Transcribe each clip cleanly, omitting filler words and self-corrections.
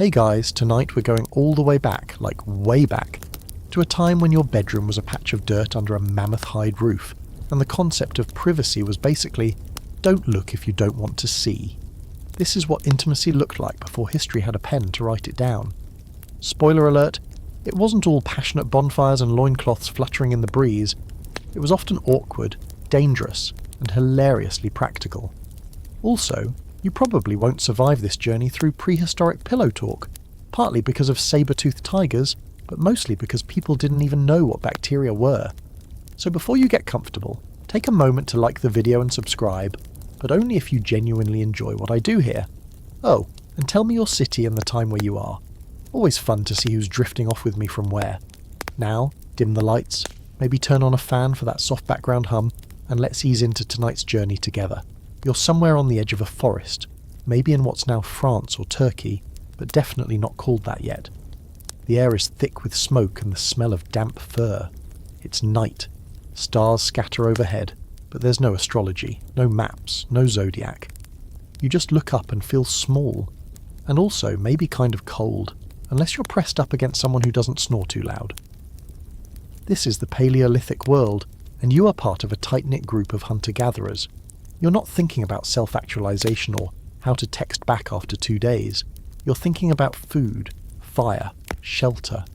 Hey guys, tonight we're going all the way back, like way back, to a time when your bedroom was a patch of dirt under a mammoth hide roof, and the concept of privacy was basically, don't look if you don't want to see. This is what intimacy looked like before history had a pen to write it down. Spoiler alert, it wasn't all passionate bonfires and loincloths fluttering in the breeze. It was often awkward, dangerous, and hilariously practical. Also, you probably won't survive this journey through prehistoric pillow talk, partly because of saber-toothed tigers, but mostly because people didn't even know what bacteria were. So before you get comfortable, take a moment to like the video and subscribe, but only if you genuinely enjoy what I do here. Oh, and tell me your city and the time where you are. Always fun to see who's drifting off with me from where. Now, dim the lights, maybe turn on a fan for that soft background hum, and let's ease into tonight's journey together. You're somewhere on the edge of a forest, maybe in what's now France or Turkey, but definitely not called that yet. The air is thick with smoke and the smell of damp fur. It's night. Stars scatter overhead, but there's no astrology, no maps, no zodiac. You just look up and feel small, and also maybe kind of cold, unless you're pressed up against someone who doesn't snore too loud. This is the Paleolithic World, and you are part of a tight-knit group of hunter-gatherers. You're not thinking about self-actualization or how to text back after 2 days. You're thinking about food, fire, shelter.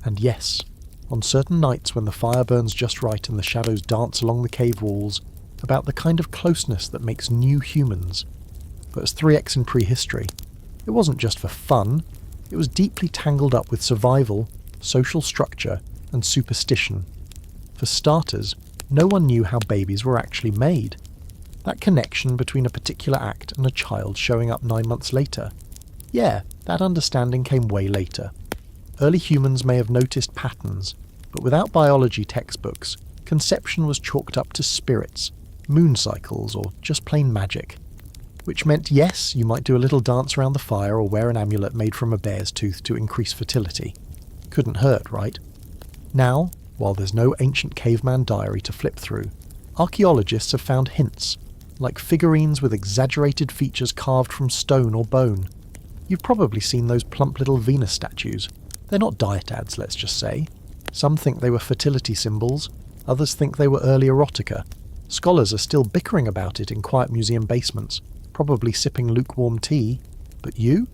And yes, on certain nights when the fire burns just right and the shadows dance along the cave walls, about the kind of closeness that makes new humans. But as S3x in prehistory, it wasn't just for fun, it was deeply tangled up with survival, social structure, and superstition. For starters, no one knew how babies were actually made. That connection between a particular act and a child showing up 9 months later. Yeah, that understanding came way later. Early humans may have noticed patterns, but without biology textbooks, conception was chalked up to spirits, moon cycles, or just plain magic. Which meant, yes, you might do a little dance around the fire or wear an amulet made from a bear's tooth to increase fertility. Couldn't hurt, right? Now, while there's no ancient caveman diary to flip through, archaeologists have found hints, like figurines with exaggerated features carved from stone or bone. You've probably seen those plump little Venus statues. They're not diet ads, let's just say. Some think they were fertility symbols, others think they were early erotica. Scholars are still bickering about it in quiet museum basements, probably sipping lukewarm tea. But you?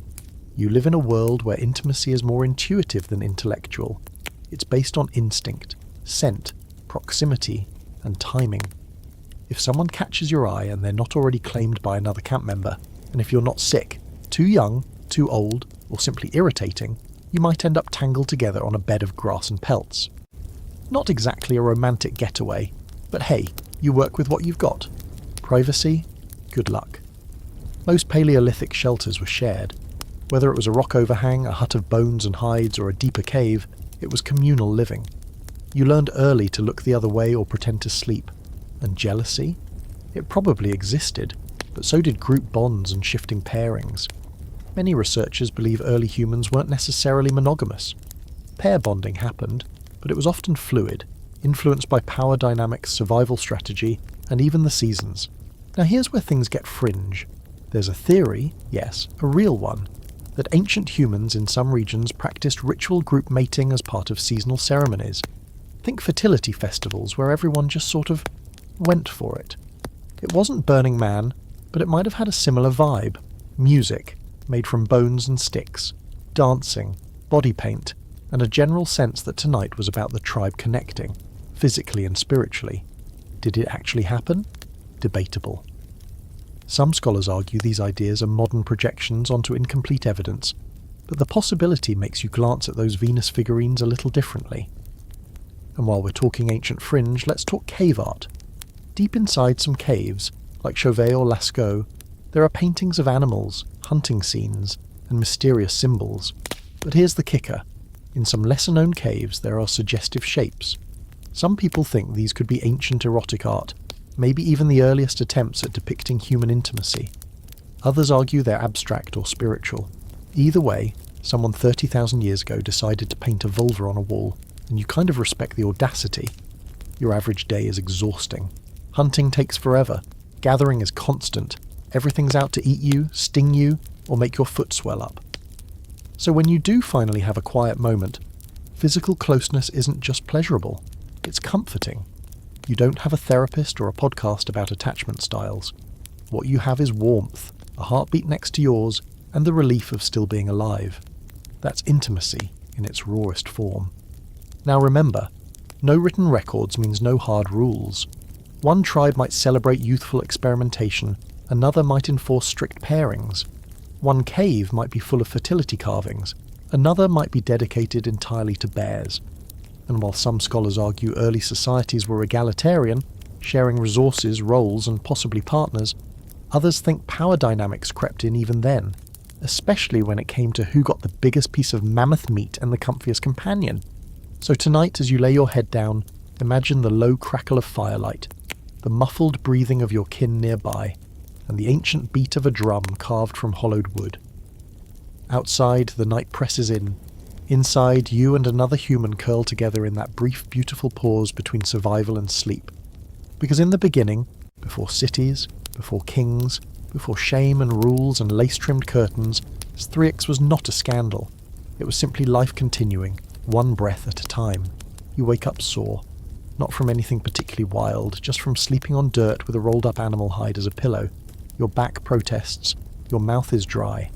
You live in a world where intimacy is more intuitive than intellectual. It's based on instinct, scent, proximity, and timing. If someone catches your eye and they're not already claimed by another camp member, and if you're not sick, too young, too old, or simply irritating, you might end up tangled together on a bed of grass and pelts. Not exactly a romantic getaway, but hey, you work with what you've got. Privacy? Good luck. Most Paleolithic shelters were shared. Whether it was a rock overhang, a hut of bones and hides, or a deeper cave, it was communal living. You learned early to look the other way or pretend to sleep. And jealousy? It probably existed, but so did group bonds and shifting pairings. Many researchers believe early humans weren't necessarily monogamous. Pair bonding happened, but it was often fluid, influenced by power dynamics, survival strategy, and even the seasons. Now here's where things get fringe. There's a theory, yes, a real one, that ancient humans in some regions practiced ritual group mating as part of seasonal ceremonies. Think fertility festivals where everyone just sort of went for it. It wasn't Burning Man, but it might have had a similar vibe. Music, made from bones and sticks, dancing, body paint, and a general sense that tonight was about the tribe connecting, physically and spiritually. Did it actually happen? Debatable. Some scholars argue these ideas are modern projections onto incomplete evidence, but the possibility makes you glance at those Venus figurines a little differently. And while we're talking ancient fringe, let's talk cave art. Deep inside some caves, like Chauvet or Lascaux, there are paintings of animals, hunting scenes, and mysterious symbols. But here's the kicker. In some lesser-known caves there are suggestive shapes. Some people think these could be ancient erotic art, maybe even the earliest attempts at depicting human intimacy. Others argue they're abstract or spiritual. Either way, someone 30,000 years ago decided to paint a vulva on a wall, and you kind of respect the audacity. Your average day is exhausting. Hunting takes forever. Gathering is constant. Everything's out to eat you, sting you, or make your foot swell up. So when you do finally have a quiet moment, physical closeness isn't just pleasurable, it's comforting. You don't have a therapist or a podcast about attachment styles. What you have is warmth, a heartbeat next to yours, and the relief of still being alive. That's intimacy in its rawest form. Now remember, no written records means no hard rules. One tribe might celebrate youthful experimentation, another might enforce strict pairings. One cave might be full of fertility carvings, another might be dedicated entirely to bears. And while some scholars argue early societies were egalitarian, sharing resources, roles, and possibly partners, others think power dynamics crept in even then, especially when it came to who got the biggest piece of mammoth meat and the comfiest companion. So tonight, as you lay your head down, imagine the low crackle of firelight, the muffled breathing of your kin nearby, and the ancient beat of a drum carved from hollowed wood. Outside, the night presses in. Inside, you and another human curl together in that brief, beautiful pause between survival and sleep. Because in the beginning, before cities, before kings, before shame and rules and lace-trimmed curtains, S3x was not a scandal. It was simply life continuing, one breath at a time. You wake up sore. Not from anything particularly wild, just from sleeping on dirt with a rolled-up animal hide as a pillow. Your back protests. Your mouth is dry.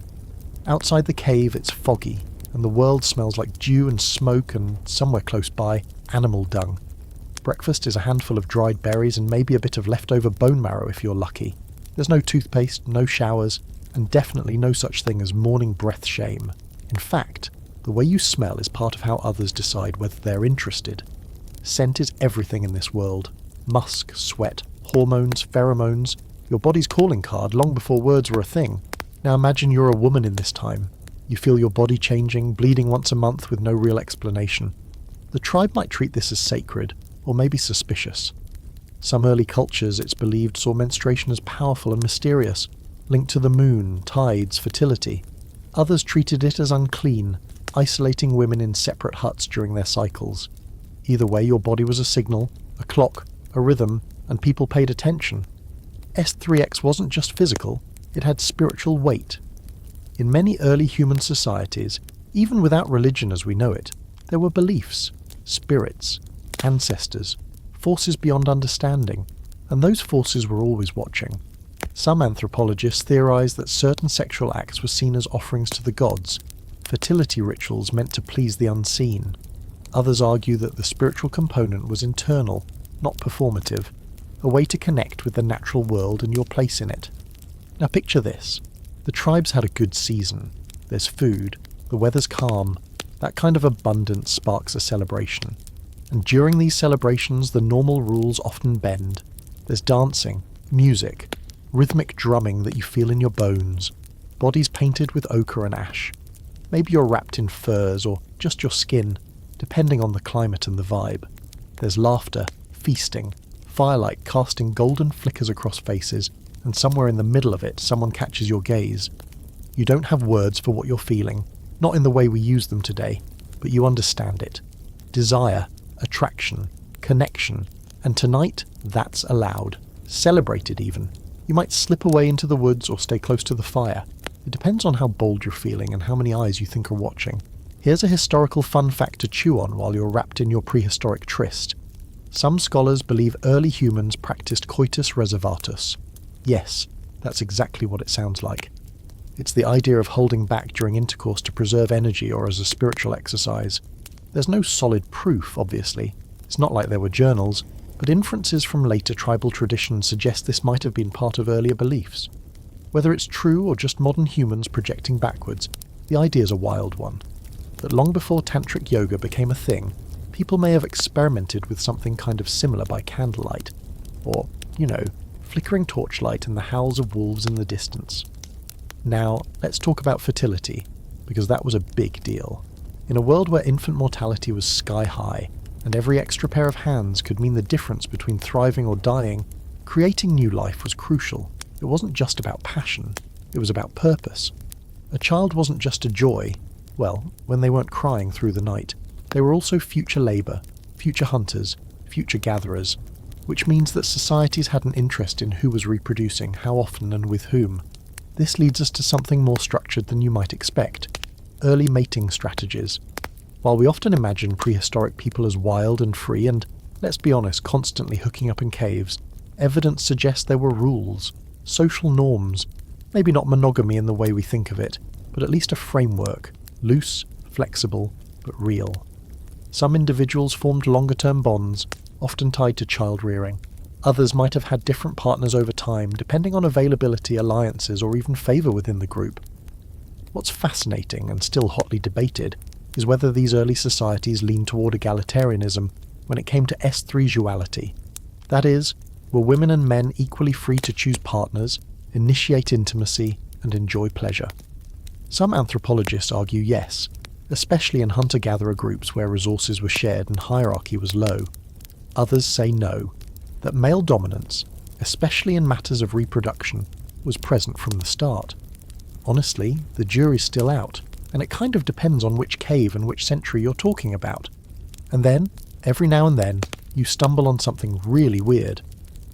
Outside the cave, it's foggy, and the world smells like dew and smoke and, somewhere close by, animal dung. Breakfast is a handful of dried berries and maybe a bit of leftover bone marrow if you're lucky. There's no toothpaste, no showers, and definitely no such thing as morning breath shame. In fact, the way you smell is part of how others decide whether they're interested. Scent is everything in this world. Musk, sweat, hormones, pheromones, your body's calling card long before words were a thing. Now imagine you're a woman in this time. You feel your body changing, bleeding once a month with no real explanation. The tribe might treat this as sacred, or maybe suspicious. Some early cultures, it's believed, saw menstruation as powerful and mysterious, linked to the moon, tides, fertility. Others treated it as unclean, isolating women in separate huts during their cycles. Either way, your body was a signal, a clock, a rhythm, and people paid attention. S3x wasn't just physical, it had spiritual weight. In many early human societies, even without religion as we know it, there were beliefs, spirits, ancestors, forces beyond understanding, and those forces were always watching. Some anthropologists theorize that certain sexual acts were seen as offerings to the gods, fertility rituals meant to please the unseen. Others argue that the spiritual component was internal, not performative, a way to connect with the natural world and your place in it. Now picture this. The tribes had a good season. There's food, the weather's calm, that kind of abundance sparks a celebration. And during these celebrations, the normal rules often bend. There's dancing, music, rhythmic drumming that you feel in your bones, bodies painted with ochre and ash. Maybe you're wrapped in furs or just your skin, depending on the climate and the vibe. There's laughter, feasting, firelight casting golden flickers across faces, and somewhere in the middle of it, someone catches your gaze. You don't have words for what you're feeling, not in the way we use them today, but you understand it. Desire, attraction, connection, and tonight, that's allowed. Celebrated even. You might slip away into the woods or stay close to the fire. It depends on how bold you're feeling and how many eyes you think are watching. Here's a historical fun fact to chew on while you're wrapped in your prehistoric tryst. Some scholars believe early humans practiced coitus reservatus. Yes, that's exactly what it sounds like. It's the idea of holding back during intercourse to preserve energy or as a spiritual exercise. There's no solid proof, obviously. It's not like there were journals, but inferences from later tribal traditions suggest this might have been part of earlier beliefs. Whether it's true or just modern humans projecting backwards, the idea's a wild one. That long before tantric yoga became a thing, people may have experimented with something kind of similar by candlelight. Or, flickering torchlight and the howls of wolves in the distance. Now, let's talk about fertility, because that was a big deal. In a world where infant mortality was sky high, and every extra pair of hands could mean the difference between thriving or dying, creating new life was crucial. It wasn't just about passion, it was about purpose. A child wasn't just a joy. Well, when they weren't crying through the night, they were also future labour, future hunters, future gatherers, which means that societies had an interest in who was reproducing, how often and with whom. This leads us to something more structured than you might expect. early mating strategies. While we often imagine prehistoric people as wild and free and, let's be honest, constantly hooking up in caves, evidence suggests there were rules, social norms, maybe not monogamy in the way we think of it, but at least a framework, loose, flexible, but real. Some individuals formed longer-term bonds, often tied to child rearing. Others might have had different partners over time, depending on availability, alliances, or even favour within the group. What's fascinating, and still hotly debated, is whether these early societies leaned toward egalitarianism when it came to S3 duality. That is, were women and men equally free to choose partners, initiate intimacy, and enjoy pleasure? Some anthropologists argue yes, especially in hunter-gatherer groups where resources were shared and hierarchy was low. Others say no, that male dominance, especially in matters of reproduction, was present from the start. Honestly, the jury's still out, and it kind of depends on which cave and which century you're talking about. And then, every now and then, you stumble on something really weird,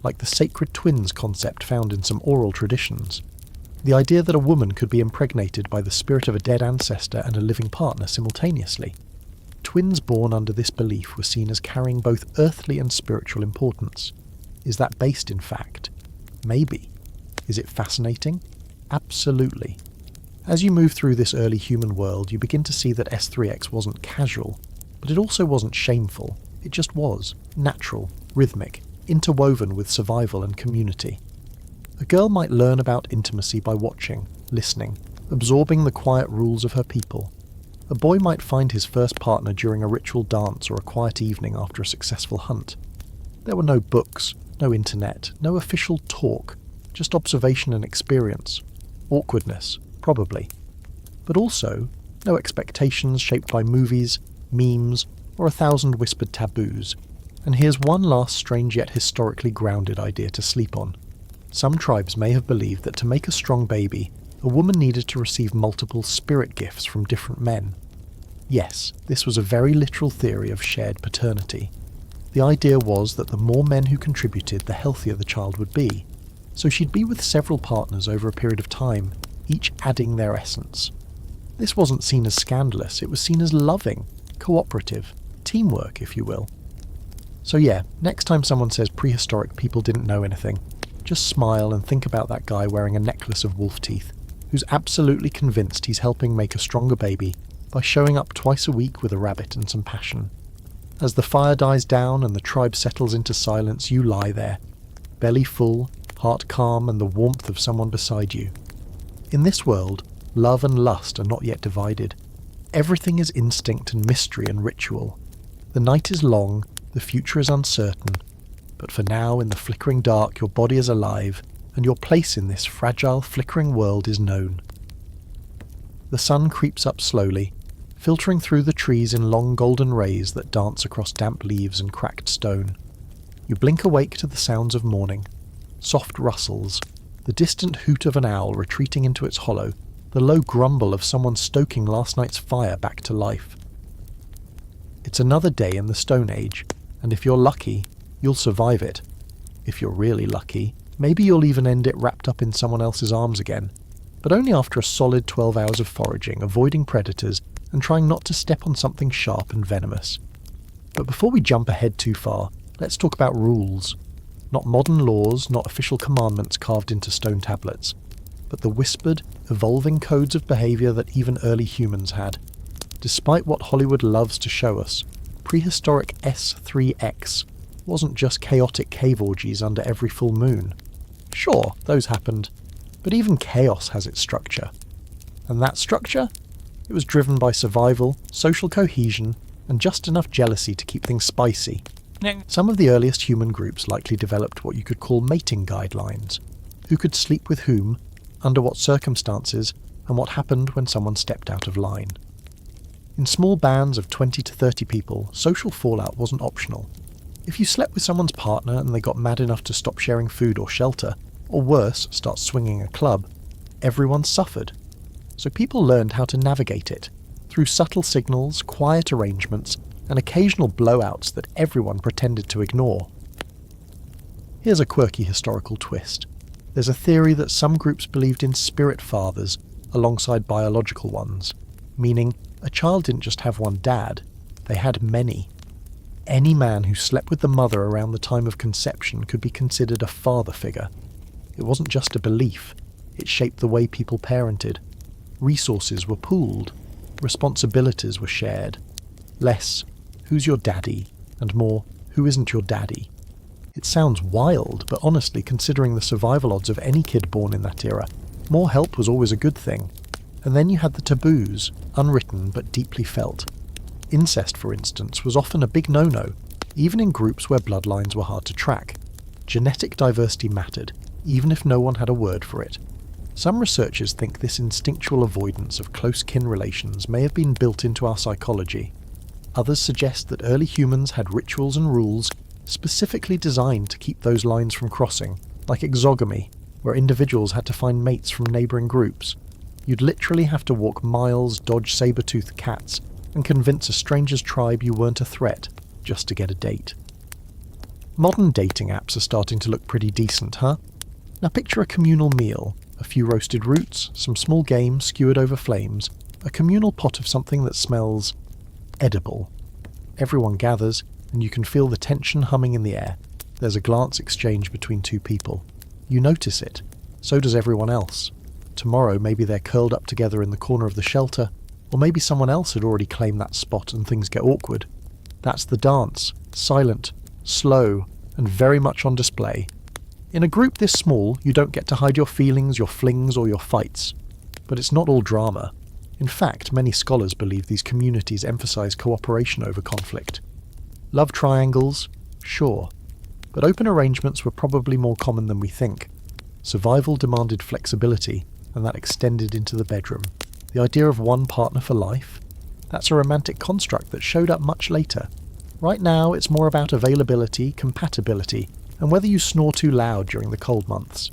like the sacred twins concept found in some oral traditions. The idea that a woman could be impregnated by the spirit of a dead ancestor and a living partner simultaneously. Twins born under this belief were seen as carrying both earthly and spiritual importance. Is that based in fact? Maybe. Is it fascinating? Absolutely. As you move through this early human world, you begin to see that S3x wasn't casual, but it also wasn't shameful. It just was, natural, rhythmic, interwoven with survival and community. A girl might learn about intimacy by watching, listening, absorbing the quiet rules of her people. A boy might find his first partner during a ritual dance or a quiet evening after a successful hunt. There were no books, no internet, no official talk, just observation and experience. Awkwardness, probably. But also, no expectations shaped by movies, memes, or 1,000 whispered taboos. And here's one last strange yet historically grounded idea to sleep on. Some tribes may have believed that to make a strong baby, a woman needed to receive multiple spirit gifts from different men. Yes, this was a very literal theory of shared paternity. The idea was that the more men who contributed, the healthier the child would be. So she'd be with several partners over a period of time, each adding their essence. This wasn't seen as scandalous, it was seen as loving, cooperative, teamwork, if you will. So yeah, next time someone says prehistoric people didn't know anything, just smile and think about that guy wearing a necklace of wolf teeth, who's absolutely convinced he's helping make a stronger baby by showing up twice a week with a rabbit and some passion. As the fire dies down and the tribe settles into silence, you lie there, belly full, heart calm, and the warmth of someone beside you. In this world, love and lust are not yet divided. Everything is instinct and mystery and ritual. The night is long, the future is uncertain, but for now, in the flickering dark, your body is alive, and your place in this fragile, flickering world is known. The sun creeps up slowly, filtering through the trees in long golden rays that dance across damp leaves and cracked stone. You blink awake to the sounds of morning. Soft rustles, the distant hoot of an owl retreating into its hollow, the low grumble of someone stoking last night's fire back to life. It's another day in the Stone Age, and if you're lucky, you'll survive it. If you're really lucky, maybe you'll even end it wrapped up in someone else's arms again, but only after a solid 12 hours of foraging, avoiding predators, and trying not to step on something sharp and venomous. But before we jump ahead too far, let's talk about rules. Not modern laws, not official commandments carved into stone tablets, but the whispered, evolving codes of behaviour that even early humans had. Despite what Hollywood loves to show us, prehistoric S3x wasn't just chaotic cave orgies under every full moon. Sure, those happened, but even chaos has its structure. And that structure? It was driven by survival, social cohesion, and just enough jealousy to keep things spicy. Some of the earliest human groups likely developed what you could call mating guidelines. Who could sleep with whom, under what circumstances, and what happened when someone stepped out of line. In small bands of 20 to 30 people, social fallout wasn't optional. If you slept with someone's partner and they got mad enough to stop sharing food or shelter, or worse, start swinging a club, everyone suffered. So people learned how to navigate it, through subtle signals, quiet arrangements, and occasional blowouts that everyone pretended to ignore. Here's a quirky historical twist. There's a theory that some groups believed in spirit fathers alongside biological ones, meaning a child didn't just have one dad, they had many. Any man who slept with the mother around the time of conception could be considered a father figure. It wasn't just a belief, it shaped the way people parented. Resources were pooled, responsibilities were shared. Less, who's your daddy, and more, who isn't your daddy. It sounds wild, but honestly, considering the survival odds of any kid born in that era, more help was always a good thing. And then you had the taboos, unwritten but deeply felt. Incest, for instance, was often a big no-no, even in groups where bloodlines were hard to track. Genetic diversity mattered, even if no one had a word for it. Some researchers think this instinctual avoidance of close kin relations may have been built into our psychology. Others suggest that early humans had rituals and rules specifically designed to keep those lines from crossing, like exogamy, where individuals had to find mates from neighbouring groups. You'd literally have to walk miles, dodge saber-toothed cats, and convince a stranger's tribe you weren't a threat, just to get a date. Modern dating apps are starting to look pretty decent, huh? Now picture a communal meal, a few roasted roots, some small game skewered over flames, a communal pot of something that smells edible. Everyone gathers, and you can feel the tension humming in the air. There's a glance exchange between two people. You notice it. So does everyone else. Tomorrow maybe they're curled up together in the corner of the shelter, or maybe someone else had already claimed that spot and things get awkward. That's the dance, silent, slow, and very much on display. In a group this small, you don't get to hide your feelings, your flings, or your fights. But it's not all drama. In fact, many scholars believe these communities emphasize cooperation over conflict. Love triangles? Sure. But open arrangements were probably more common than we think. Survival demanded flexibility, and that extended into the bedroom. The idea of one partner for life? That's a romantic construct that showed up much later. Right now, it's more about availability, compatibility, and whether you snore too loud during the cold months.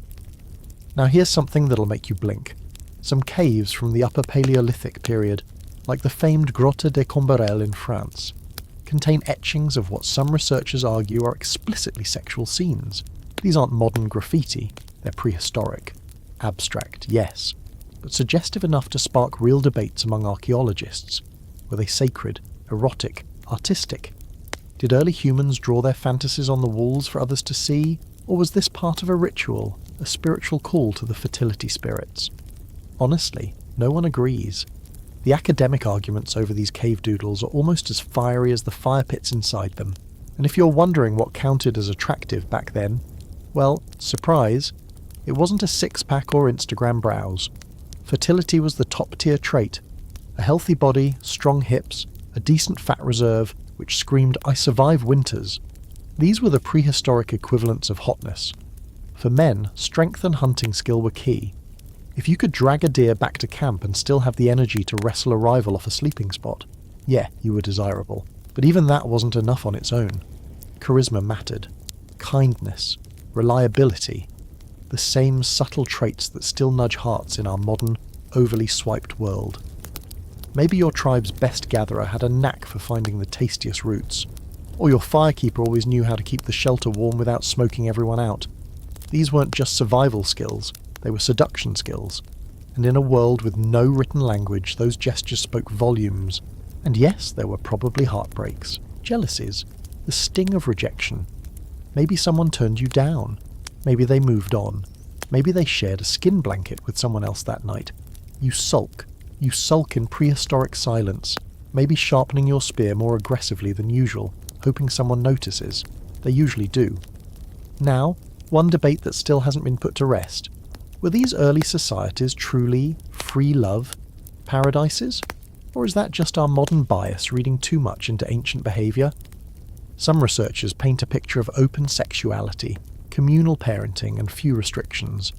Now here's something that'll make you blink. Some caves from the Upper Paleolithic period, like the famed Grotte des Combarelles in France, contain etchings of what some researchers argue are explicitly sexual scenes. These aren't modern graffiti, they're prehistoric. Abstract, yes, but suggestive enough to spark real debates among archaeologists. Were they sacred, erotic, artistic? Did early humans draw their fantasies on the walls for others to see, or was this part of a ritual, a spiritual call to the fertility spirits? Honestly, no one agrees. The academic arguments over these cave doodles are almost as fiery as the fire pits inside them, and if you're wondering what counted as attractive back then, well, surprise, it wasn't a six-pack or Instagram browse. Fertility was the top-tier trait. A healthy body, strong hips, a decent fat reserve, which screamed, "I survive winters." These were the prehistoric equivalents of hotness. For men, strength and hunting skill were key. If you could drag a deer back to camp and still have the energy to wrestle a rival off a sleeping spot, yeah, you were desirable. But even that wasn't enough on its own. Charisma mattered. Kindness. Reliability. The same subtle traits that still nudge hearts in our modern, overly swiped world. Maybe your tribe's best gatherer had a knack for finding the tastiest roots, or your firekeeper always knew how to keep the shelter warm without smoking everyone out. These weren't just survival skills, they were seduction skills, and in a world with no written language, those gestures spoke volumes. And yes, there were probably heartbreaks, jealousies, the sting of rejection. Maybe someone turned you down. Maybe they moved on. Maybe they shared a skin blanket with someone else that night. You sulk. You sulk in prehistoric silence, maybe sharpening your spear more aggressively than usual, hoping someone notices. They usually do. Now, one debate that still hasn't been put to rest. Were these early societies truly free love paradises? Or is that just our modern bias reading too much into ancient behaviour? Some researchers paint a picture of open sexuality, communal parenting, and few restrictions.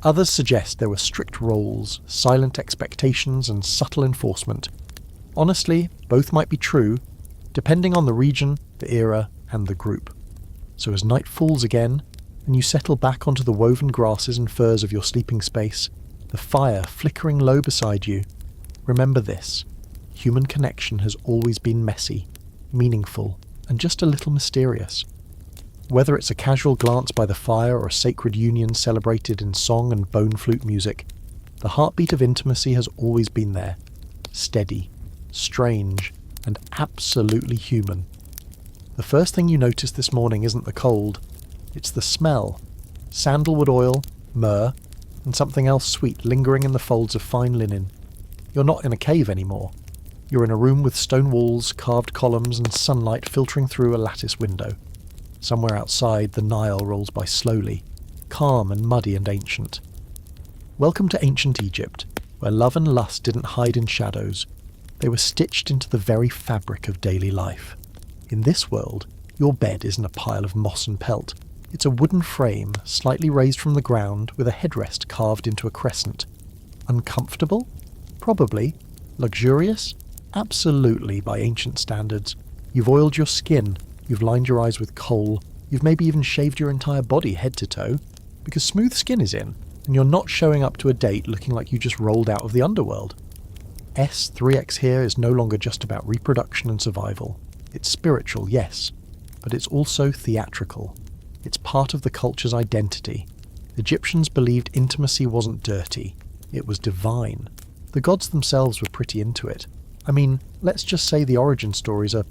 Others suggest there were strict roles, silent expectations, and subtle enforcement. Honestly, both might be true, depending on the region, the era, and the group. So as night falls again, and you settle back onto the woven grasses and furs of your sleeping space, the fire flickering low beside you, remember this: human connection has always been messy, meaningful, and just a little mysterious. Whether it's a casual glance by the fire or a sacred union celebrated in song and bone flute music, the heartbeat of intimacy has always been there. steady, strange, and absolutely human. The first thing you notice this morning isn't the cold, it's the smell. Sandalwood oil, myrrh, and something else sweet lingering in the folds of fine linen. You're not in a cave anymore. You're in a room with stone walls, carved columns, and sunlight filtering through a lattice window. Somewhere outside, the Nile rolls by slowly, calm and muddy and ancient. Welcome to ancient Egypt, where love and lust didn't hide in shadows. They were stitched into the very fabric of daily life. In this world, your bed isn't a pile of moss and pelt. It's a wooden frame, slightly raised from the ground, with a headrest carved into a crescent. Uncomfortable? Probably. Luxurious? Absolutely, by ancient standards. You've oiled your skin, you've lined your eyes with kohl, you've maybe even shaved your entire body head to toe, because smooth skin is in, and you're not showing up to a date looking like you just rolled out of the underworld. S3x here is no longer just about reproduction and survival. It's spiritual, yes, but it's also theatrical. It's part of the culture's identity. Egyptians believed intimacy wasn't dirty, it was divine. The gods themselves were pretty into it. I mean, let's just say the origin stories are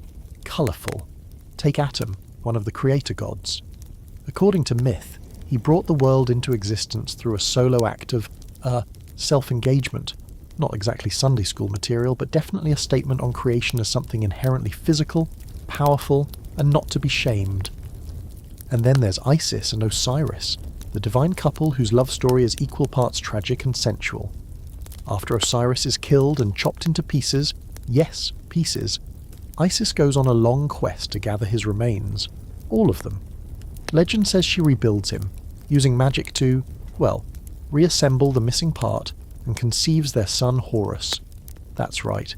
colourful. Take Atum, one of the creator gods. According to myth, he brought the world into existence through a solo act of, self-engagement. Not exactly Sunday school material, but definitely a statement on creation as something inherently physical, powerful, and not to be shamed. And then there's Isis and Osiris, the divine couple whose love story is equal parts tragic and sensual. After Osiris is killed and chopped into pieces, yes, pieces, Isis goes on a long quest to gather his remains. All of them. Legend says she rebuilds him, using magic to, well, reassemble the missing part, and conceives their son Horus. That's right.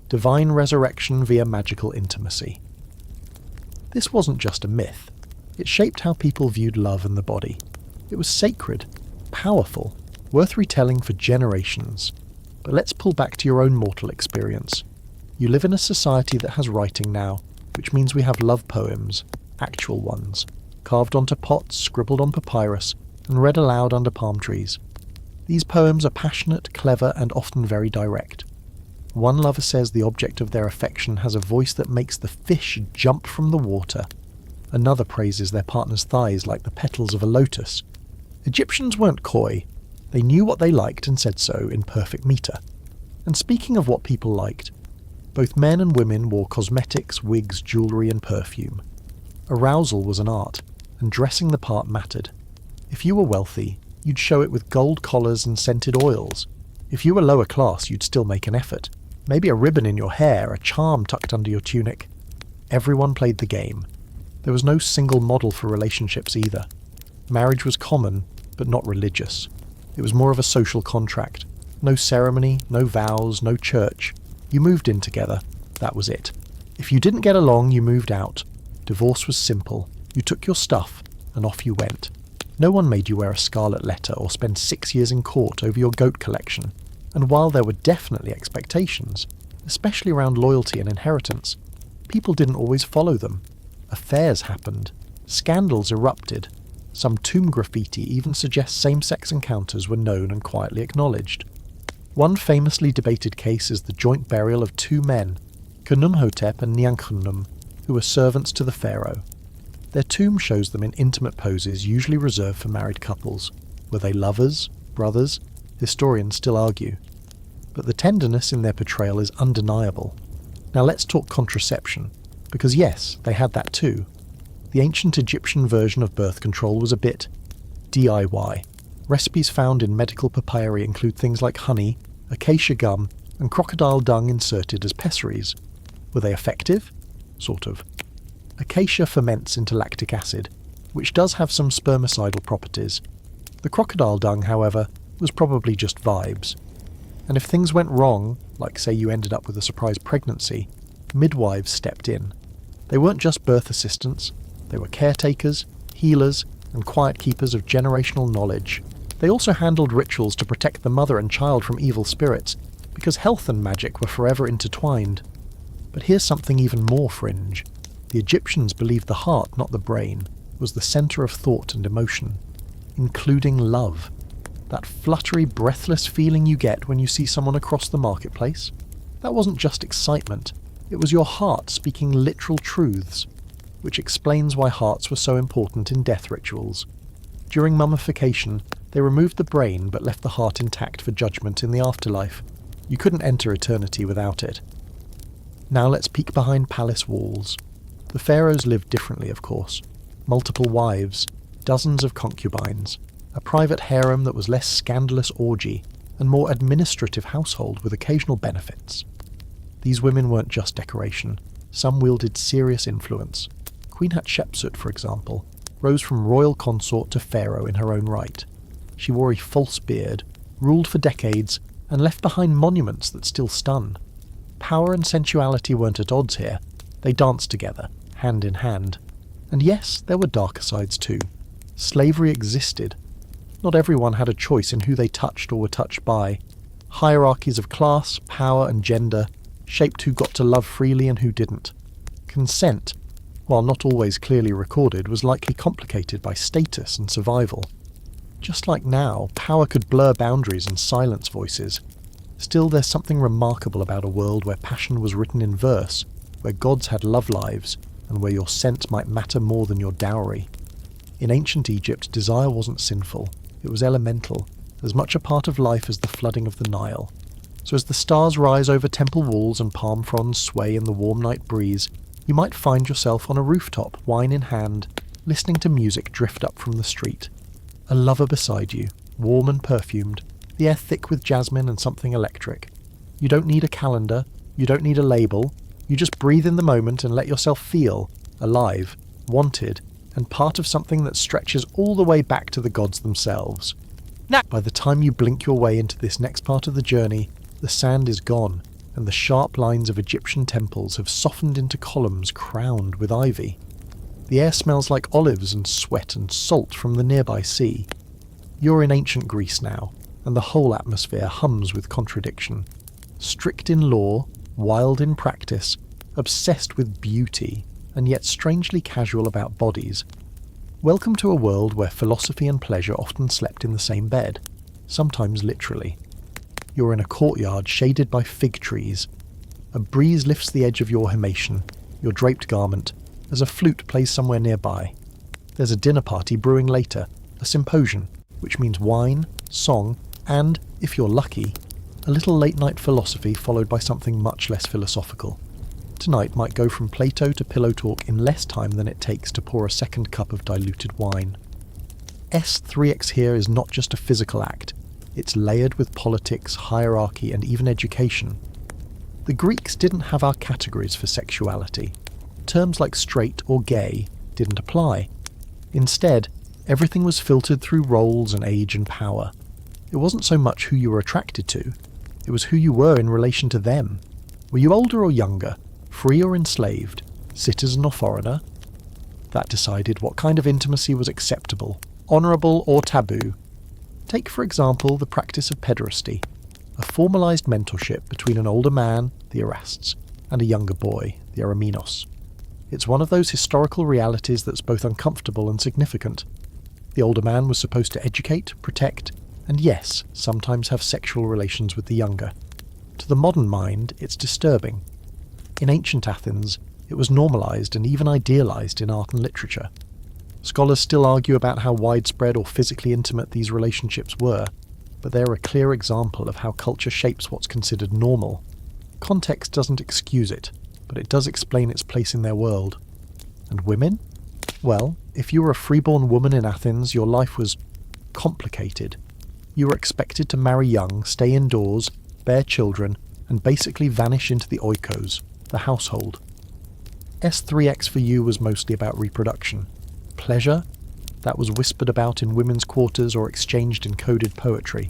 Divine resurrection via magical intimacy. This wasn't just a myth. It shaped how people viewed love and the body. It was sacred, powerful, worth retelling for generations. But let's pull back to your own mortal experience. You live in a society that has writing now, which means we have love poems, actual ones, carved onto pots, scribbled on papyrus, and read aloud under palm trees. These poems are passionate, clever, and often very direct. One lover says the object of their affection has a voice that makes the fish jump from the water. Another praises their partner's thighs like the petals of a lotus. Egyptians weren't coy. They knew what they liked and said so in perfect meter. And speaking of what people liked, both men and women wore cosmetics, wigs, jewellery, and perfume. Arousal was an art, and dressing the part mattered. If you were wealthy, you'd show it with gold collars and scented oils. If you were lower class, you'd still make an effort. Maybe a ribbon in your hair, a charm tucked under your tunic. Everyone played the game. There was no single model for relationships either. Marriage was common, but not religious. It was more of a social contract. No ceremony, no vows, no church. You moved in together. That was it. If you didn't get along, you moved out. Divorce was simple. You took your stuff, and off you went. No one made you wear a scarlet letter or spend 6 years in court over your goat collection. And while there were definitely expectations, especially around loyalty and inheritance, people didn't always follow them. Affairs happened. Scandals erupted. Some tomb graffiti even suggests same-sex encounters were known and quietly acknowledged. One famously debated case is the joint burial of two men, Khnumhotep and Nyankhnum, who were servants to the pharaoh. Their tomb shows them in intimate poses usually reserved for married couples. Were they lovers? Brothers? Historians still argue. But the tenderness in their portrayal is undeniable. Now let's talk contraception, because yes, they had that too. The ancient Egyptian version of birth control was a bit DIY. Recipes found in medical papyri include things like honey, acacia gum, and crocodile dung inserted as pessaries. Were they effective? Sort of. Acacia ferments into lactic acid, which does have some spermicidal properties. The crocodile dung, however, was probably just vibes. And if things went wrong, like say you ended up with a surprise pregnancy, midwives stepped in. They weren't just birth assistants, they were caretakers, healers, and quiet keepers of generational knowledge. They also handled rituals to protect the mother and child from evil spirits, because health and magic were forever intertwined. But here's something even more fringe. The Egyptians believed the heart, not the brain, was the centre of thought and emotion, including love. That fluttery, breathless feeling you get when you see someone across the marketplace. That wasn't just excitement, it was your heart speaking literal truths, which explains why hearts were so important in death rituals. During mummification, they removed the brain but left the heart intact for judgment in the afterlife. You couldn't enter eternity without it. Now let's peek behind palace walls. The pharaohs lived differently, of course. Multiple wives, dozens of concubines, a private harem that was less scandalous orgy, and more administrative household with occasional benefits. These women weren't just decoration. Some wielded serious influence. Queen Hatshepsut, for example, rose from royal consort to pharaoh in her own right. She wore a false beard, ruled for decades, and left behind monuments that still stun. Power and sensuality weren't at odds here. They danced together, hand in hand. And yes, there were darker sides too. Slavery existed. Not everyone had a choice in who they touched or were touched by. Hierarchies of class, power, and gender shaped who got to love freely and who didn't. Consent, while not always clearly recorded, was likely complicated by status and survival. Just like now, power could blur boundaries and silence voices. Still, there's something remarkable about a world where passion was written in verse, where gods had love lives, and where your scent might matter more than your dowry. In ancient Egypt, desire wasn't sinful. It was elemental, as much a part of life as the flooding of the Nile. So as the stars rise over temple walls and palm fronds sway in the warm night breeze, you might find yourself on a rooftop, wine in hand, listening to music drift up from the street. A lover beside you, warm and perfumed, the air thick with jasmine and something electric. You don't need a calendar, you don't need a label, you just breathe in the moment and let yourself feel alive, wanted, and part of something that stretches all the way back to the gods themselves. By the time you blink your way into this next part of the journey, the sand is gone, and the sharp lines of Egyptian temples have softened into columns crowned with ivy. The air smells like olives and sweat and salt from the nearby sea. You're in ancient Greece now, and the whole atmosphere hums with contradiction. Strict in law, wild in practice, obsessed with beauty, and yet strangely casual about bodies. Welcome to a world where philosophy and pleasure often slept in the same bed, sometimes literally. You're in a courtyard shaded by fig trees. A breeze lifts the edge of your himation, your draped garment, as a flute plays somewhere nearby. There's a dinner party brewing later, a symposium, which means wine, song, and, if you're lucky, a little late-night philosophy followed by something much less philosophical. Tonight might go from Plato to pillow talk in less time than it takes to pour a second cup of diluted wine. S3x here is not just a physical act. It's layered with politics, hierarchy, and even education. The Greeks didn't have our categories for sexuality. Terms like straight or gay didn't apply. Instead, everything was filtered through roles and age and power. It wasn't so much who you were attracted to, it was who you were in relation to them. Were you older or younger, free or enslaved, citizen or foreigner? That decided what kind of intimacy was acceptable, honourable or taboo. Take, for example, the practice of pederasty, a formalised mentorship between an older man, the Erastes, and a younger boy, the Ereminos. It's one of those historical realities that's both uncomfortable and significant. The older man was supposed to educate, protect, and yes, sometimes have sexual relations with the younger. To the modern mind, it's disturbing. In ancient Athens, it was normalised and even idealised in art and literature. Scholars still argue about how widespread or physically intimate these relationships were, but they're a clear example of how culture shapes what's considered normal. Context doesn't excuse it, but it does explain its place in their world. And women? Well, if you were a freeborn woman in Athens, your life was complicated. You were expected to marry young, stay indoors, bear children, and basically vanish into the oikos, the household. S3x for you was mostly about reproduction. Pleasure? That was whispered about in women's quarters or exchanged in coded poetry.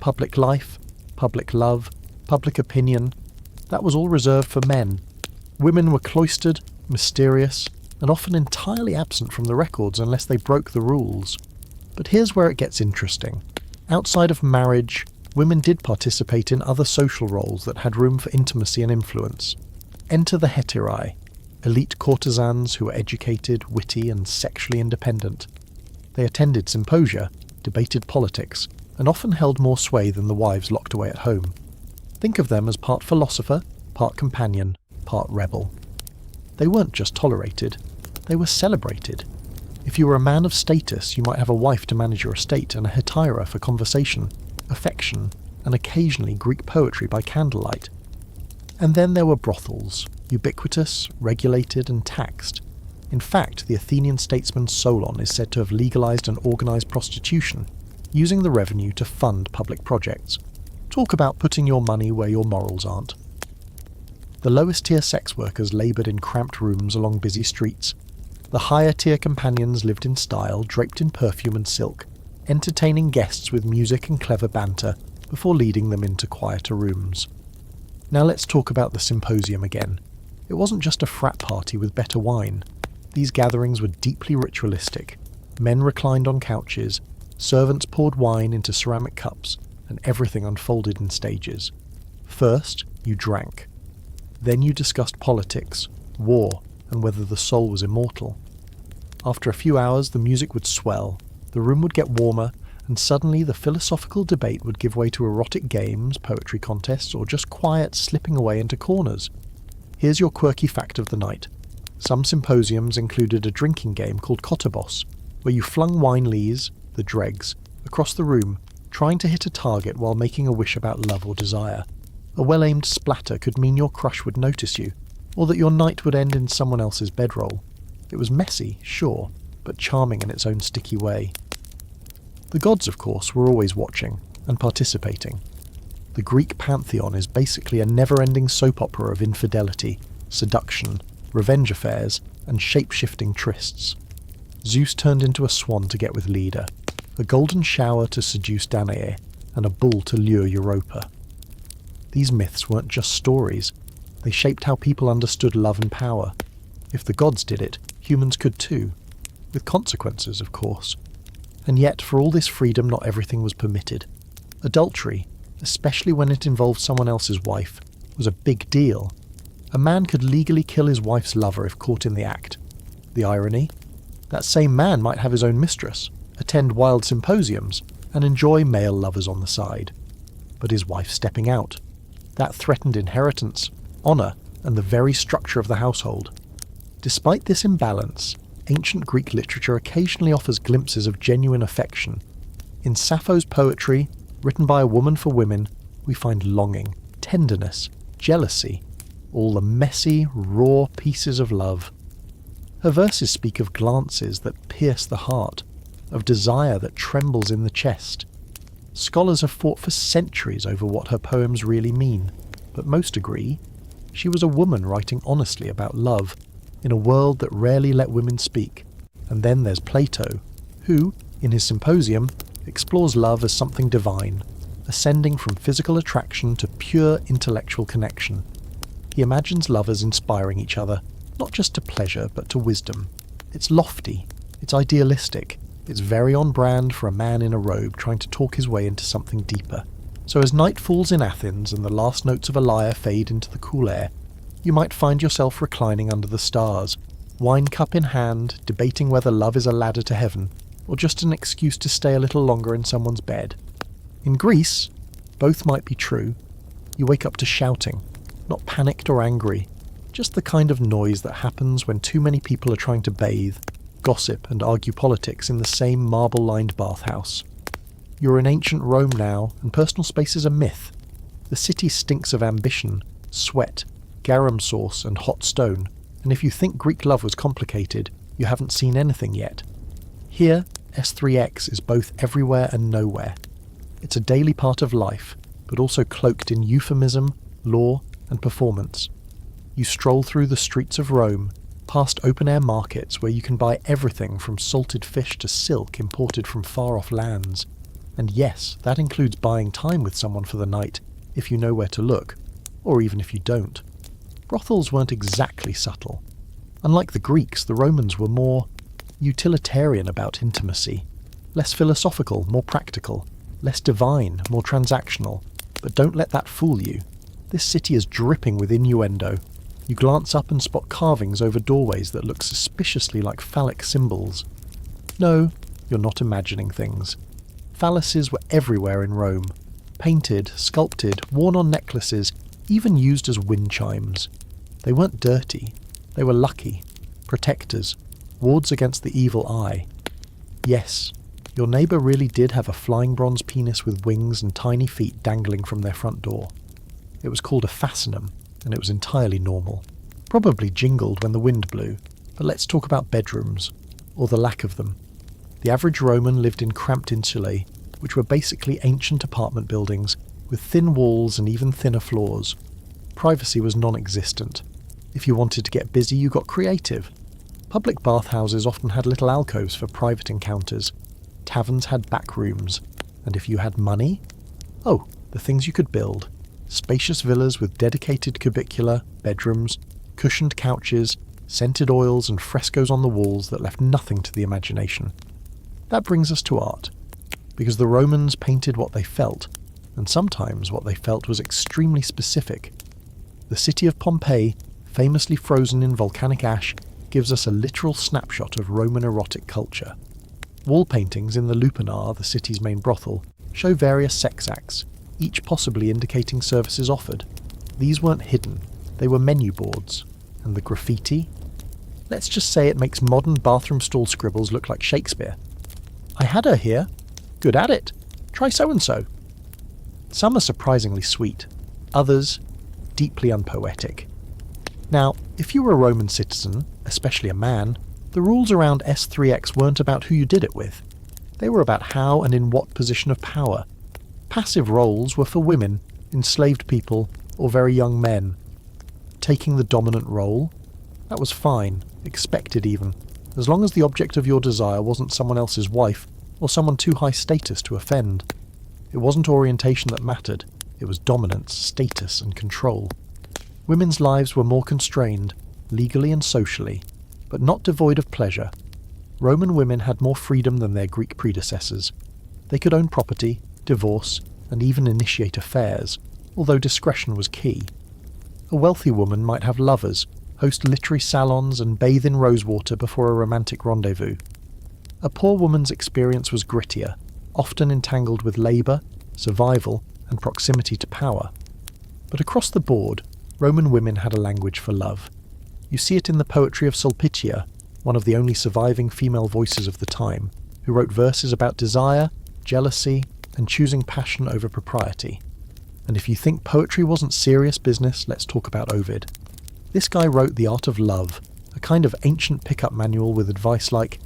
Public life, public love, public opinion, that was all reserved for men. Women were cloistered, mysterious, and often entirely absent from the records unless they broke the rules. But here's where it gets interesting. Outside of marriage, women did participate in other social roles that had room for intimacy and influence. Enter the heterae, elite courtesans who were educated, witty, and sexually independent. They attended symposia, debated politics, and often held more sway than the wives locked away at home. Think of them as part philosopher, part companion, part rebel. They weren't just tolerated, they were celebrated. If you were a man of status, you might have a wife to manage your estate and a hetaira for conversation, affection, and occasionally Greek poetry by candlelight. And then there were brothels, ubiquitous, regulated, and taxed. In fact, the Athenian statesman Solon is said to have legalized and organized prostitution, using the revenue to fund public projects. Talk about putting your money where your morals aren't. The lowest tier sex workers laboured in cramped rooms along busy streets. The higher tier companions lived in style, draped in perfume and silk, entertaining guests with music and clever banter before leading them into quieter rooms. Now let's talk about the Symposium again. It wasn't just a frat party with better wine. These gatherings were deeply ritualistic. Men reclined on couches, servants poured wine into ceramic cups, and everything unfolded in stages. First, you drank. Then you discussed politics, war, and whether the soul was immortal. After a few hours, the music would swell, the room would get warmer, and suddenly the philosophical debate would give way to erotic games, poetry contests, or just quiet slipping away into corners. Here's your quirky fact of the night. Some symposiums included a drinking game called Kotobos, where you flung wine lees, the dregs, across the room, trying to hit a target while making a wish about love or desire. A well-aimed splatter could mean your crush would notice you, or that your night would end in someone else's bedroll. It was messy, sure, but charming in its own sticky way. The gods, of course, were always watching and participating. The Greek pantheon is basically a never-ending soap opera of infidelity, seduction, revenge affairs, and shape-shifting trysts. Zeus turned into a swan to get with Leda, a golden shower to seduce Danae, and a bull to lure Europa. These myths weren't just stories. They shaped how people understood love and power. If the gods did it, humans could too. With consequences, of course. And yet, for all this freedom, not everything was permitted. Adultery, especially when it involved someone else's wife, was a big deal. A man could legally kill his wife's lover if caught in the act. The irony? That same man might have his own mistress, attend wild symposiums, and enjoy male lovers on the side. But his wife stepping out. That threatened inheritance, honour, and the very structure of the household. Despite this imbalance, ancient Greek literature occasionally offers glimpses of genuine affection. In Sappho's poetry, written by a woman for women, we find longing, tenderness, jealousy, all the messy, raw pieces of love. Her verses speak of glances that pierce the heart, of desire that trembles in the chest. Scholars have fought for centuries over what her poems really mean, but most agree she was a woman writing honestly about love, in a world that rarely let women speak. And then there's Plato, who, in his Symposium, explores love as something divine, ascending from physical attraction to pure intellectual connection. He imagines lovers inspiring each other, not just to pleasure, but to wisdom. It's lofty, it's idealistic, it's very on brand for a man in a robe trying to talk his way into something deeper. So as night falls in Athens and the last notes of a lyre fade into the cool air, you might find yourself reclining under the stars, wine cup in hand, debating whether love is a ladder to heaven, or just an excuse to stay a little longer in someone's bed. In Greece, both might be true. You wake up to shouting, not panicked or angry, just the kind of noise that happens when too many people are trying to bathe, gossip and argue politics in the same marble-lined bathhouse. You're in ancient Rome now, and personal space is a myth. The city stinks of ambition, sweat, garum sauce and hot stone, and if you think Greek love was complicated, you haven't seen anything yet. Here, S3x is both everywhere and nowhere. It's a daily part of life, but also cloaked in euphemism, law, and performance. You stroll through the streets of Rome, past open-air markets where you can buy everything from salted fish to silk imported from far-off lands. And yes, that includes buying time with someone for the night, if you know where to look, or even if you don't. Brothels weren't exactly subtle. Unlike the Greeks, the Romans were more utilitarian about intimacy, less philosophical, more practical, less divine, more transactional. But don't let that fool you. This city is dripping with innuendo. You glance up and spot carvings over doorways that look suspiciously like phallic symbols. No, you're not imagining things. Phalluses were everywhere in Rome. painted, sculpted, worn on necklaces, even used as wind chimes. They weren't dirty. They were lucky, protectors, wards against the evil eye. Yes, your neighbour really did have a flying bronze penis with wings and tiny feet dangling from their front door. It was called a fascinum, and it was entirely normal. Probably jingled when the wind blew, but let's talk about bedrooms, or the lack of them. The average Roman lived in cramped insulae, which were basically ancient apartment buildings with thin walls and even thinner floors. Privacy was non-existent. If you wanted to get busy, you got creative. Public bathhouses often had little alcoves for private encounters. Taverns had back rooms. And if you had money? Oh, the things you could build. Spacious villas with dedicated cubicula, bedrooms, cushioned couches, scented oils and frescoes on the walls that left nothing to the imagination. That brings us to art. Because the Romans painted what they felt, and sometimes what they felt was extremely specific. The city of Pompeii, famously frozen in volcanic ash, gives us a literal snapshot of Roman erotic culture. Wall paintings in the Lupanar, the city's main brothel, show various sex acts, each possibly indicating services offered. These weren't hidden, they were menu boards. And the graffiti? Let's just say it makes modern bathroom stall scribbles look like Shakespeare. I had her here. Good at it. Try so-and-so. Some are surprisingly sweet, others deeply unpoetic. Now, if you were a Roman citizen, especially a man, the rules around S3x weren't about who you did it with. They were about how and in what position of power. Passive roles were for women, enslaved people, or very young men. Taking the dominant role? That was fine, expected even, as long as the object of your desire wasn't someone else's wife, or someone too high status to offend. It wasn't orientation that mattered, it was dominance, status, and control. Women's lives were more constrained, legally and socially, but not devoid of pleasure. Roman women had more freedom than their Greek predecessors. They could own property, divorce, and even initiate affairs, although discretion was key. A wealthy woman might have lovers, host literary salons, and bathe in rosewater before a romantic rendezvous. A poor woman's experience was grittier, often entangled with labour, survival, and proximity to power. But across the board, Roman women had a language for love. You see it in the poetry of Sulpicia, one of the only surviving female voices of the time, who wrote verses about desire, jealousy, and choosing passion over propriety. And if you think poetry wasn't serious business, let's talk about Ovid. This guy wrote The Art of Love, a kind of ancient pickup manual with advice like,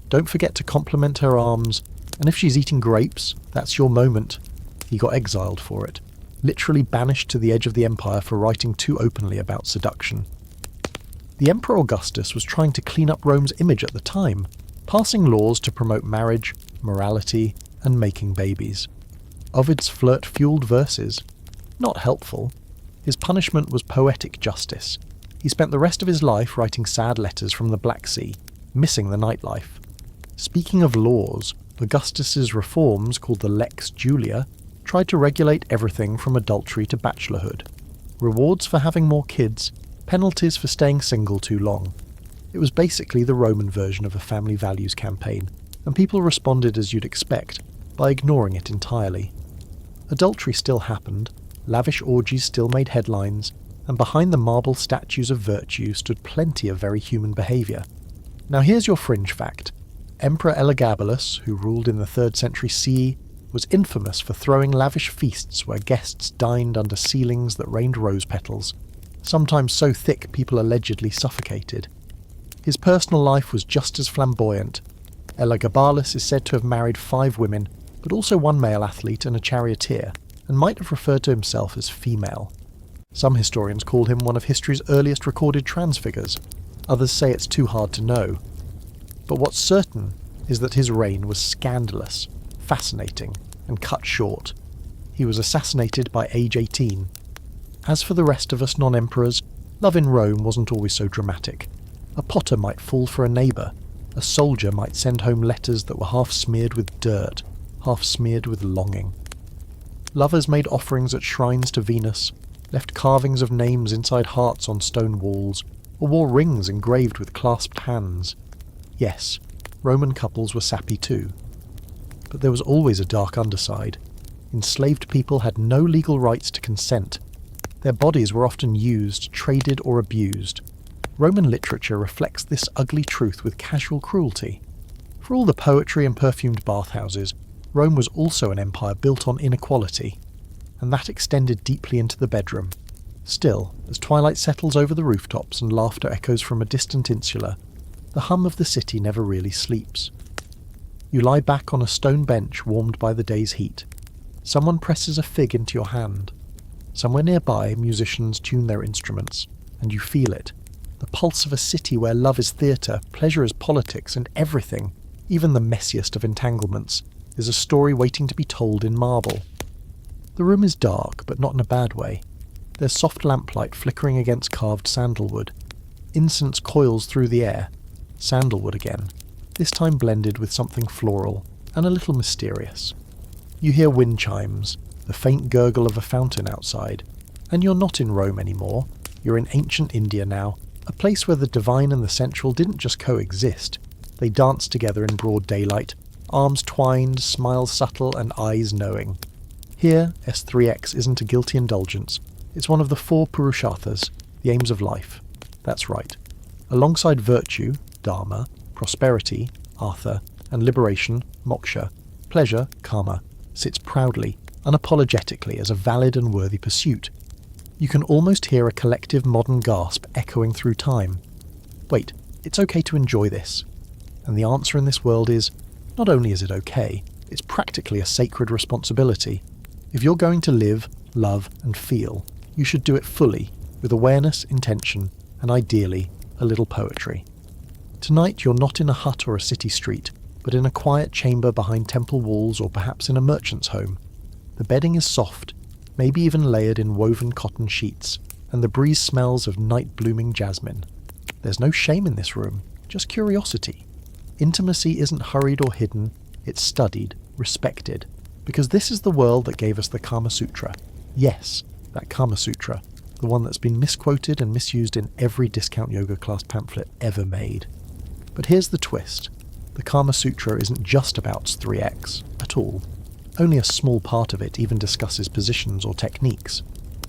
don't forget to compliment her arms, and if she's eating grapes, that's your moment. He got exiled for it, literally banished to the edge of the empire for writing too openly about seduction. The Emperor Augustus was trying to clean up Rome's image at the time, passing laws to promote marriage, morality, and making babies. Ovid's flirt-fueled verses, not helpful. His punishment was poetic justice. He spent the rest of his life writing sad letters from the Black Sea, missing the nightlife. Speaking of laws, Augustus's reforms, called the Lex Julia, tried to regulate everything from adultery to bachelorhood. Rewards for having more kids, penalties for staying single too long. It was basically the Roman version of a family values campaign, and people responded as you'd expect, by ignoring it entirely. Adultery still happened, lavish orgies still made headlines, and behind the marble statues of virtue stood plenty of very human behaviour. Now here's your fringe fact. Emperor Elagabalus, who ruled in the 3rd century CE, was infamous for throwing lavish feasts where guests dined under ceilings that rained rose petals, sometimes so thick people allegedly suffocated. His personal life was just as flamboyant. Elagabalus is said to have married 5 women, but also 1 male athlete and a charioteer, and might have referred to himself as female. Some historians call him one of history's earliest recorded transfigures. Others say it's too hard to know. But what's certain is that his reign was scandalous, fascinating, and cut short. He was assassinated by age 18. As for the rest of us non-emperors, love in Rome wasn't always so dramatic. A potter might fall for a neighbour. A soldier might send home letters that were half smeared with dirt, half smeared with longing. Lovers made offerings at shrines to Venus, left carvings of names inside hearts on stone walls, or wore rings engraved with clasped hands. Yes, Roman couples were sappy too. But there was always a dark underside. enslaved people had no legal rights to consent. Their bodies were often used, traded, or abused. Roman literature reflects this ugly truth with casual cruelty. For all the poetry and perfumed bathhouses, Rome was also an empire built on inequality, and that extended deeply into the bedroom. Still, as twilight settles over the rooftops and laughter echoes from a distant insula, the hum of the city never really sleeps. You lie back on a stone bench warmed by the day's heat. Someone presses a fig into your hand. Somewhere nearby, musicians tune their instruments, and you feel it. The pulse of a city where love is theatre, pleasure is politics, and everything, even the messiest of entanglements, is a story waiting to be told in marble. The room is dark, but not in a bad way. There's soft lamplight flickering against carved sandalwood. Incense coils through the air. Sandalwood again, this time blended with something floral and a little mysterious. You hear wind chimes, the faint gurgle of a fountain outside, and you're not in Rome anymore. You're in ancient India now, a place where the divine and the sensual didn't just coexist. They danced together in broad daylight, arms twined, smiles subtle, and eyes knowing. Here, S3x isn't a guilty indulgence. It's one of the 4 Purusharthas, the aims of life. That's right. Alongside virtue, dharma, prosperity, artha, and liberation, moksha, pleasure, karma, sits proudly, unapologetically as a valid and worthy pursuit. You can almost hear a collective modern gasp echoing through time. Wait, it's okay to enjoy this. And the answer in this world is, not only is it okay, it's practically a sacred responsibility. If you're going to live, love, and feel, you should do it fully, with awareness, intention, and ideally, a little poetry. Tonight you're not in a hut or a city street, but in a quiet chamber behind temple walls or perhaps in a merchant's home. The bedding is soft, maybe even layered in woven cotton sheets, and the breeze smells of night-blooming jasmine. There's no shame in this room, just curiosity. Intimacy isn't hurried or hidden, it's studied, respected, because this is the world that gave us the Kama Sutra. Yes, that Kama Sutra, the one that's been misquoted and misused in every discount yoga class pamphlet ever made. But here's the twist. The Kama Sutra isn't just about S3x at all. Only a small part of it even discusses positions or techniques.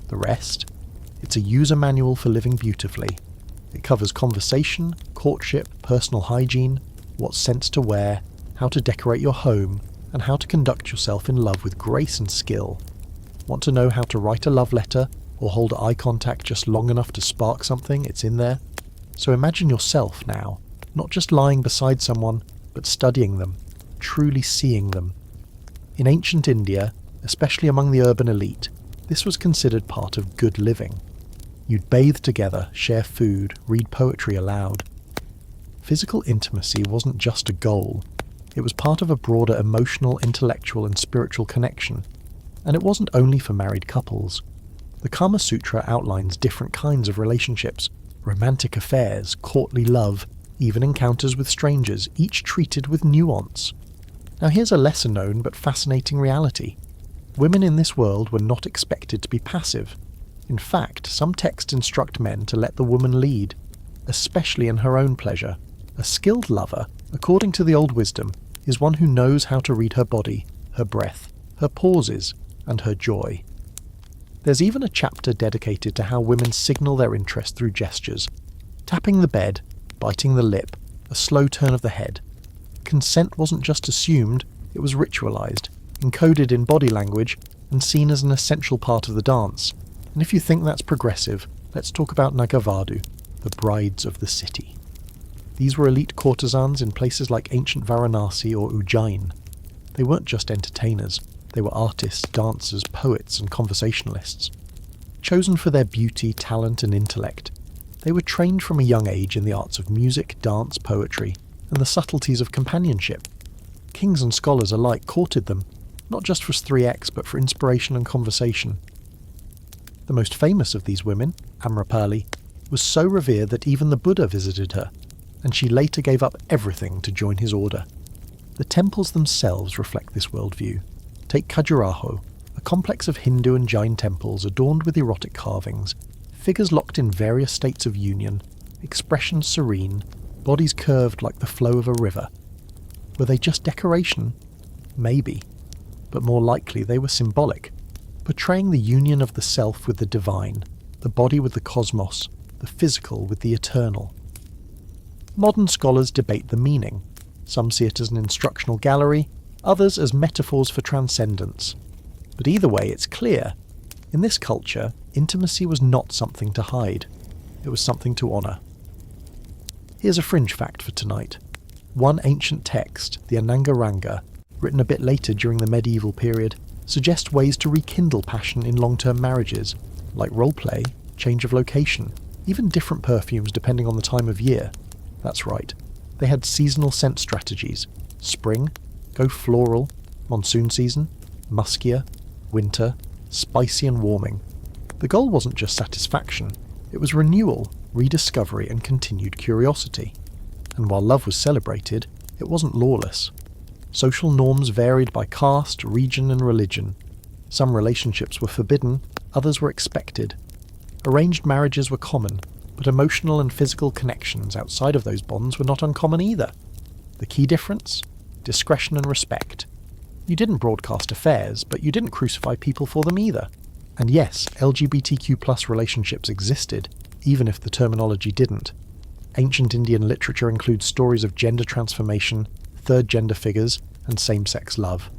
The rest? It's a user manual for living beautifully. It covers conversation, courtship, personal hygiene, what scents to wear, how to decorate your home, and how to conduct yourself in love with grace and skill. Want to know how to write a love letter or hold eye contact just long enough to spark something? It's in there. So imagine yourself now, not just lying beside someone, but studying them, truly seeing them. In ancient India, especially among the urban elite, this was considered part of good living. You'd bathe together, share food, read poetry aloud. Physical intimacy wasn't just a goal. It was part of a broader emotional, intellectual, and spiritual connection. And it wasn't only for married couples. The Kama Sutra outlines different kinds of relationships, romantic affairs, courtly love, even encounters with strangers, each treated with nuance. Now here's a lesser-known but fascinating reality. Women in this world were not expected to be passive. In fact, some texts instruct men to let the woman lead, especially in her own pleasure. A skilled lover, according to the old wisdom, is one who knows how to read her body, her breath, her pauses, and her joy. There's even a chapter dedicated to how women signal their interest through gestures. Tapping the bed, biting the lip, a slow turn of the head. Consent wasn't just assumed, it was ritualized, encoded in body language, and seen as an essential part of the dance. And if you think that's progressive, let's talk about Nagavadu, the brides of the city. These were elite courtesans in places like ancient Varanasi or Ujjain. They weren't just entertainers, they were artists, dancers, poets, and conversationalists. Chosen for their beauty, talent, and intellect, they were trained from a young age in the arts of music, dance, poetry, and the subtleties of companionship. Kings and scholars alike courted them, not just for S3x, but for inspiration and conversation. The most famous of these women, Amrapali, was so revered that even the Buddha visited her, and she later gave up everything to join his order. The temples themselves reflect this worldview. Take Khajuraho, a complex of Hindu and Jain temples adorned with erotic carvings, figures locked in various states of union, expressions serene, bodies curved like the flow of a river. Were they just decoration? Maybe. but more likely they were symbolic, portraying the union of the self with the divine, the body with the cosmos, the physical with the eternal. Modern scholars debate the meaning. Some see it as an instructional gallery, others as metaphors for transcendence. But either way, it's clear. In this culture, intimacy was not something to hide. It was something to honour. Here's a fringe fact for tonight. One ancient text, the Anangaranga, written a bit later during the medieval period, suggests ways to rekindle passion in long-term marriages, like roleplay, change of location, even different perfumes depending on the time of year. That's right, they had seasonal scent strategies. Spring, go floral, monsoon season, muskier, winter, spicy and warming. The goal wasn't just satisfaction, it was renewal, rediscovery and continued curiosity. And while love was celebrated, it wasn't lawless. Social norms varied by caste, region and religion. Some relationships were forbidden, others were expected. Arranged marriages were common, but emotional and physical connections outside of those bonds were not uncommon either. The key difference? Discretion and respect. You didn't broadcast affairs, but you didn't crucify people for them either. And yes, LGBTQ+ relationships existed, even if the terminology didn't. Ancient Indian literature includes stories of gender transformation, third gender figures, and same-sex love.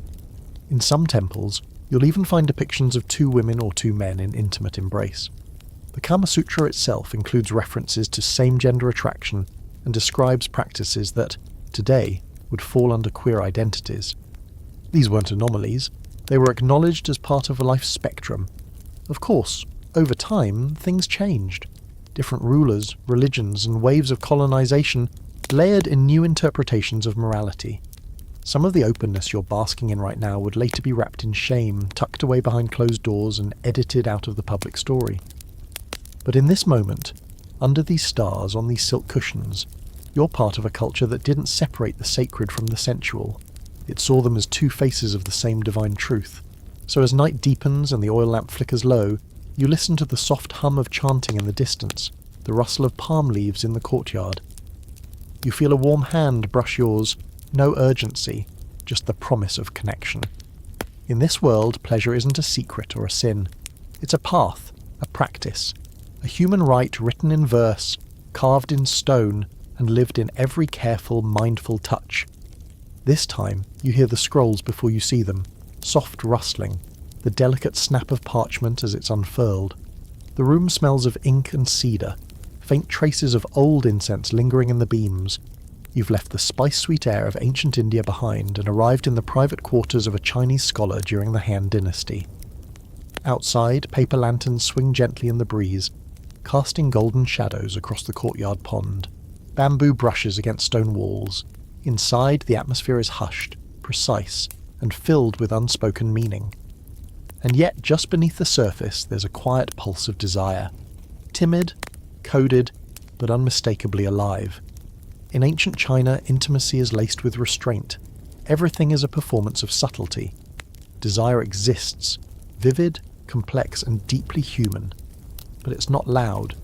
In some temples, you'll even find depictions of two women or two men in intimate embrace. The Kama Sutra itself includes references to same-gender attraction and describes practices that, today, would fall under queer identities. These weren't anomalies, they were acknowledged as part of a life spectrum. Of course, over time, things changed. Different rulers, religions, and waves of colonization layered in new interpretations of morality. Some of the openness you're basking in right now would later be wrapped in shame, tucked away behind closed doors, and edited out of the public story. But in this moment, under these stars on these silk cushions, you're part of a culture that didn't separate the sacred from the sensual. It saw them as two faces of the same divine truth. So as night deepens and the oil lamp flickers low, you listen to the soft hum of chanting in the distance, the rustle of palm leaves in the courtyard. You feel a warm hand brush yours, no urgency, just the promise of connection. In this world, pleasure isn't a secret or a sin. It's a path, a practice, a human rite written in verse, carved in stone, and lived in every careful, mindful touch. This time, you hear the scrolls before you see them, soft rustling, the delicate snap of parchment as it's unfurled. The room smells of ink and cedar, faint traces of old incense lingering in the beams. You've left the spice-sweet air of ancient India behind and arrived in the private quarters of a Chinese scholar during the Han Dynasty. Outside, paper lanterns swing gently in the breeze, casting golden shadows across the courtyard pond. Bamboo brushes against stone walls. Inside, the atmosphere is hushed, precise, and filled with unspoken meaning. And yet, just beneath the surface, there's a quiet pulse of desire. Timid, coded, but unmistakably alive. In ancient China, intimacy is laced with restraint. Everything is a performance of subtlety. Desire exists, vivid, complex, and deeply human. But it's not loud.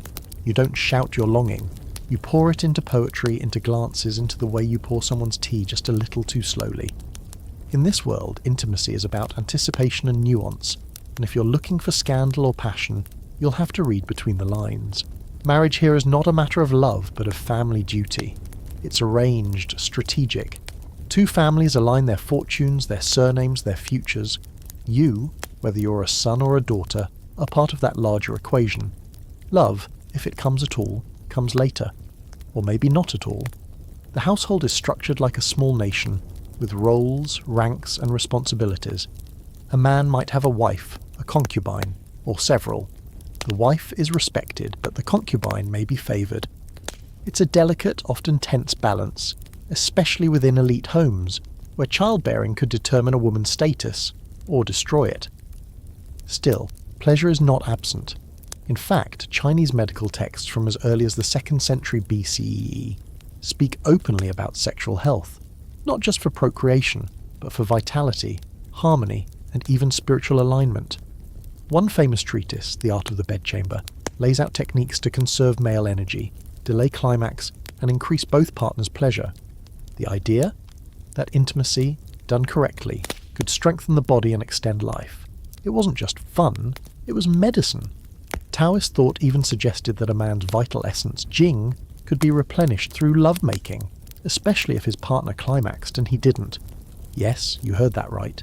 You don't shout your longing. You pour it into poetry, into glances, into the way you pour someone's tea just a little too slowly. In this world, intimacy is about anticipation and nuance, and if you're looking for scandal or passion, you'll have to read between the lines. Marriage here is not a matter of love, but of family duty. It's arranged, strategic. Two families align their fortunes, their surnames, their futures. You, whether you're a son or a daughter, are part of that larger equation. Love, if it comes at all, comes later. Or maybe not at all. The household is structured like a small nation, with roles, ranks, and responsibilities. A man might have a wife, a concubine, or several. The wife is respected, but the concubine may be favoured. It's a delicate, often tense balance, especially within elite homes, where childbearing could determine a woman's status, or destroy it. Still, pleasure is not absent. In fact, Chinese medical texts from as early as the 2nd century BCE speak openly about sexual health, not just for procreation, but for vitality, harmony, and even spiritual alignment. One famous treatise, The Art of the Bedchamber, lays out techniques to conserve male energy, delay climax, and increase both partners' pleasure. The idea? That intimacy, done correctly, could strengthen the body and extend life. It wasn't just fun, it was medicine. Taoist thought even suggested that a man's vital essence, Jing, could be replenished through lovemaking, especially if his partner climaxed and he didn't. Yes, you heard that right.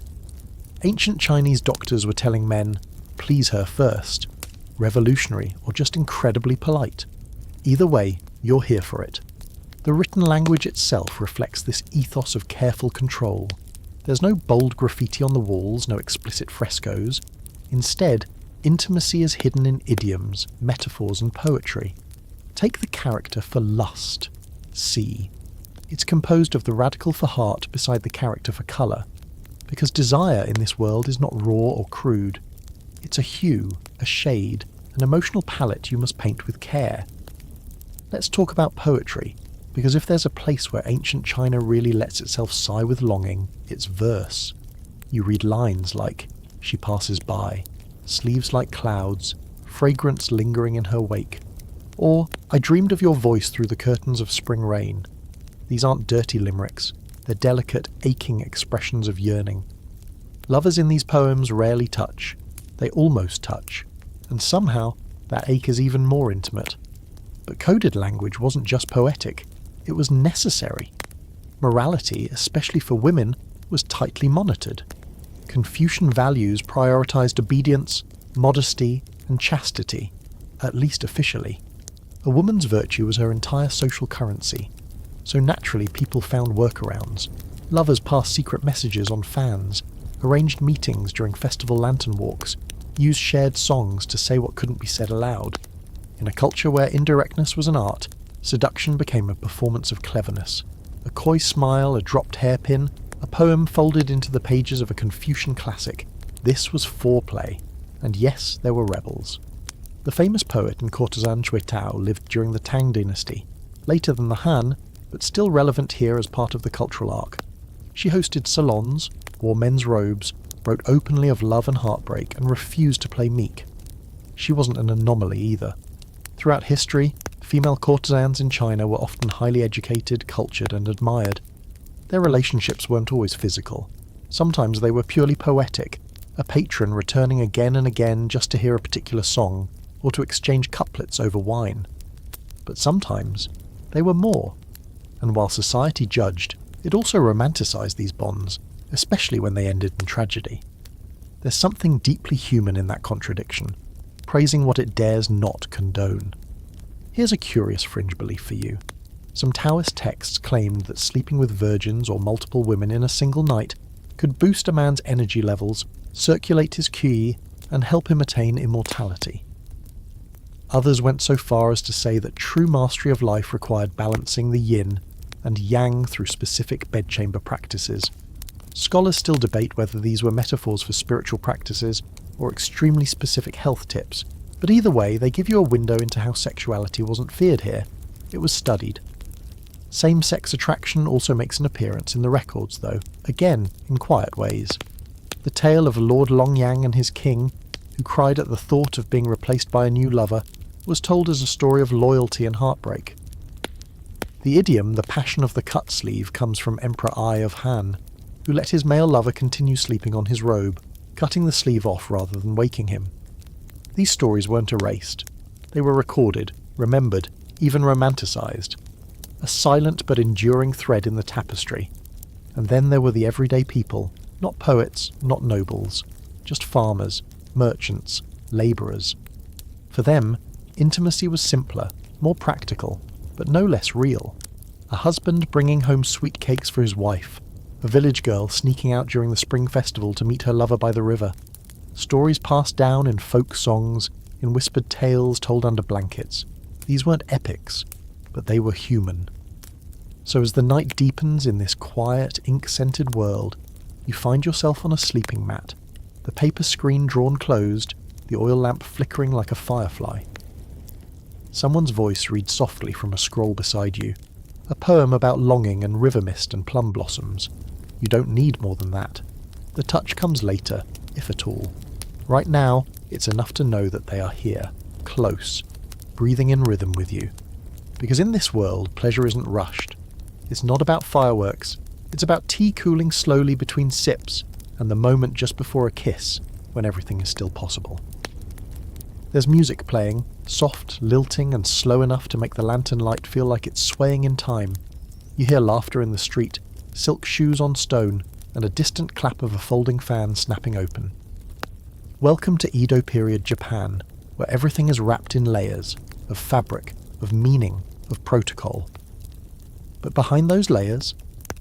Ancient Chinese doctors were telling men, please her first. Revolutionary or just incredibly polite. Either way, you're here for it. The written language itself reflects this ethos of careful control. There's no bold graffiti on the walls, no explicit frescoes. Instead, intimacy is hidden in idioms, metaphors and poetry. Take the character for lust, C. It's composed of the radical for heart beside the character for colour, because desire in this world is not raw or crude. It's a hue, a shade, an emotional palette you must paint with care. Let's talk about poetry, because if there's a place where ancient China really lets itself sigh with longing, it's verse. You read lines like, she passes by, sleeves like clouds, fragrance lingering in her wake, or I dreamed of your voice through the curtains of spring rain. These aren't dirty limericks, they're delicate, aching expressions of yearning. Lovers in these poems rarely touch, they almost touch, and somehow that ache is even more intimate. But coded language wasn't just poetic, it was necessary. Morality, especially for women, was tightly monitored. Confucian values prioritized obedience, modesty, and chastity, at least officially. A woman's virtue was her entire social currency, so naturally people found workarounds. Lovers passed secret messages on fans, arranged meetings during festival lantern walks, used shared songs to say what couldn't be said aloud. In a culture where indirectness was an art, seduction became a performance of cleverness. A coy smile, a dropped hairpin, a poem folded into the pages of a Confucian classic. This was foreplay, and yes, there were rebels. The famous poet and courtesan Cui Tao lived during the Tang dynasty, later than the Han, but still relevant here as part of the cultural arc. She hosted salons, wore men's robes, wrote openly of love and heartbreak, and refused to play meek. She wasn't an anomaly either. Throughout history, female courtesans in China were often highly educated, cultured, and admired. Their relationships weren't always physical. Sometimes they were purely poetic, a patron returning again and again just to hear a particular song, or to exchange couplets over wine. But sometimes they were more, and while society judged, it also romanticized these bonds, especially when they ended in tragedy. There's something deeply human in that contradiction, praising what it dares not condone. Here's a curious fringe belief for you. Some Taoist texts claimed that sleeping with virgins or multiple women in a single night could boost a man's energy levels, circulate his qi, and help him attain immortality. Others went so far as to say that true mastery of life required balancing the yin and yang through specific bedchamber practices. Scholars still debate whether these were metaphors for spiritual practices or extremely specific health tips, but either way they give you a window into how sexuality wasn't feared here. It was studied. Same-sex attraction also makes an appearance in the records though, again in quiet ways. The tale of Lord Longyang and his king, who cried at the thought of being replaced by a new lover, was told as a story of loyalty and heartbreak. The idiom, the passion of the cut sleeve, comes from Emperor Ai of Han, who let his male lover continue sleeping on his robe, cutting the sleeve off rather than waking him. These stories weren't erased. They were recorded, remembered, even romanticized. A silent but enduring thread in the tapestry. And then there were the everyday people, not poets, not nobles, just farmers, merchants, labourers. For them, intimacy was simpler, more practical, but no less real. A husband bringing home sweet cakes for his wife, a village girl sneaking out during the spring festival to meet her lover by the river. Stories passed down in folk songs, in whispered tales told under blankets. These weren't epics, but they were human. So as the night deepens in this quiet, ink-scented world, you find yourself on a sleeping mat, the paper screen drawn closed, the oil lamp flickering like a firefly. Someone's voice reads softly from a scroll beside you, a poem about longing and river mist and plum blossoms. You don't need more than that. The touch comes later, if at all. Right now, it's enough to know that they are here, close, breathing in rhythm with you. Because in this world, pleasure isn't rushed. It's not about fireworks. It's about tea cooling slowly between sips, and the moment just before a kiss, when everything is still possible. There's music playing, soft, lilting and slow enough to make the lantern light feel like it's swaying in time. You hear laughter in the street, silk shoes on stone, and a distant clap of a folding fan snapping open. Welcome to Edo period Japan, where everything is wrapped in layers, of fabric, of meaning, of protocol. But behind those layers,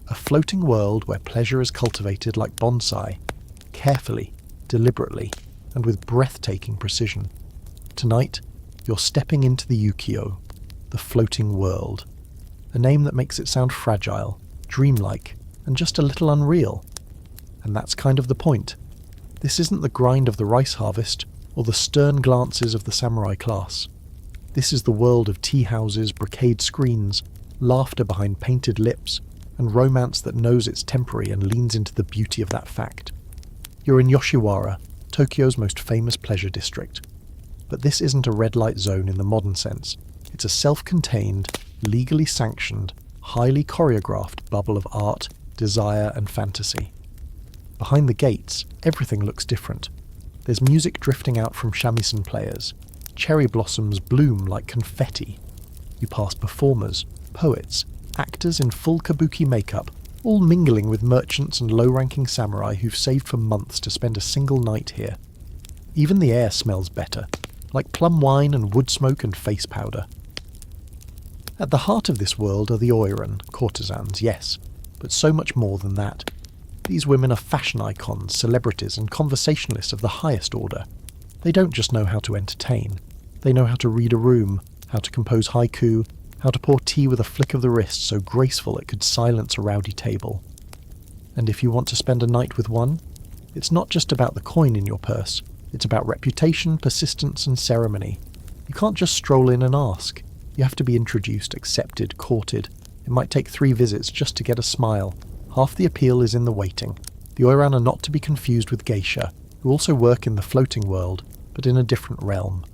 a floating world where pleasure is cultivated like bonsai, carefully, deliberately, and with breathtaking precision. Tonight, you're stepping into the ukiyo, the floating world, a name that makes it sound fragile, dreamlike, and just a little unreal. And that's kind of the point. This isn't the grind of the rice harvest, or the stern glances of the samurai class. This is the world of tea houses, brocade screens, laughter behind painted lips, and romance that knows it's temporary and leans into the beauty of that fact. You're in Yoshiwara, Tokyo's most famous pleasure district. But this isn't a red light zone in the modern sense. It's a self-contained, legally sanctioned, highly choreographed bubble of art, desire and fantasy. Behind the gates, everything looks different. There's music drifting out from shamisen players. Cherry blossoms bloom like confetti. You pass performers, poets, actors in full kabuki makeup, all mingling with merchants and low-ranking samurai who've saved for months to spend a single night here. Even the air smells better, like plum wine and wood smoke and face powder. At the heart of this world are the oiran, courtesans, yes, but so much more than that. These women are fashion icons, celebrities and conversationalists of the highest order. They don't just know how to entertain. They know how to read a room, how to compose haiku, how to pour tea with a flick of the wrist so graceful it could silence a rowdy table. And if you want to spend a night with one, it's not just about the coin in your purse. It's about reputation, persistence and ceremony. You can't just stroll in and ask. You have to be introduced, accepted, courted. It might take 3 visits just to get a smile. Half the appeal is in the waiting. The oiran are not to be confused with geisha, who also work in the floating world, but in a different realm.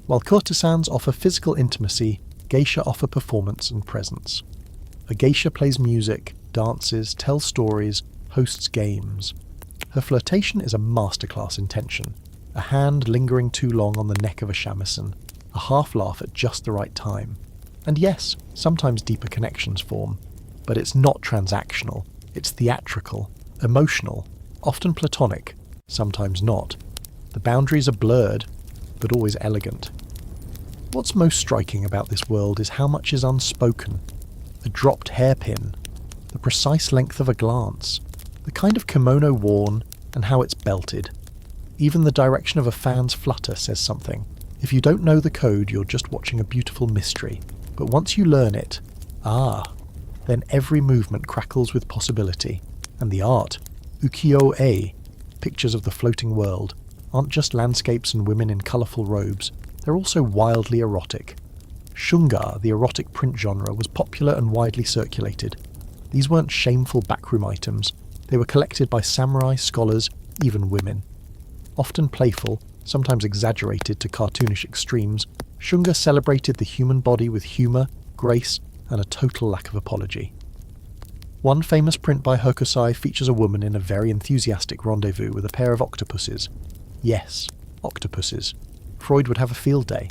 While courtesans offer physical intimacy, geisha offer performance and presence. A geisha plays music, dances, tells stories, hosts games. Her flirtation is a masterclass in tension, a hand lingering too long on the neck of a shamisen, a half laugh at just the right time. And yes, sometimes deeper connections form, but it's not transactional, it's theatrical, emotional, often platonic, sometimes not. The boundaries are blurred, but always elegant. What's most striking about this world is how much is unspoken. A dropped hairpin, the precise length of a glance, the kind of kimono worn, and how it's belted. Even the direction of a fan's flutter says something. If you don't know the code, you're just watching a beautiful mystery. But once you learn it, then every movement crackles with possibility. And the art, ukiyo-e, pictures of the floating world, aren't just landscapes and women in colourful robes. They're also wildly erotic. Shunga, the erotic print genre, was popular and widely circulated. These weren't shameful backroom items. They were collected by samurai, scholars, even women. Often playful, sometimes exaggerated to cartoonish extremes, Shunga celebrated the human body with humour, grace, and a total lack of apology. One famous print by Hokusai features a woman in a very enthusiastic rendezvous with a pair of octopuses. Yes, octopuses. Freud would have a field day.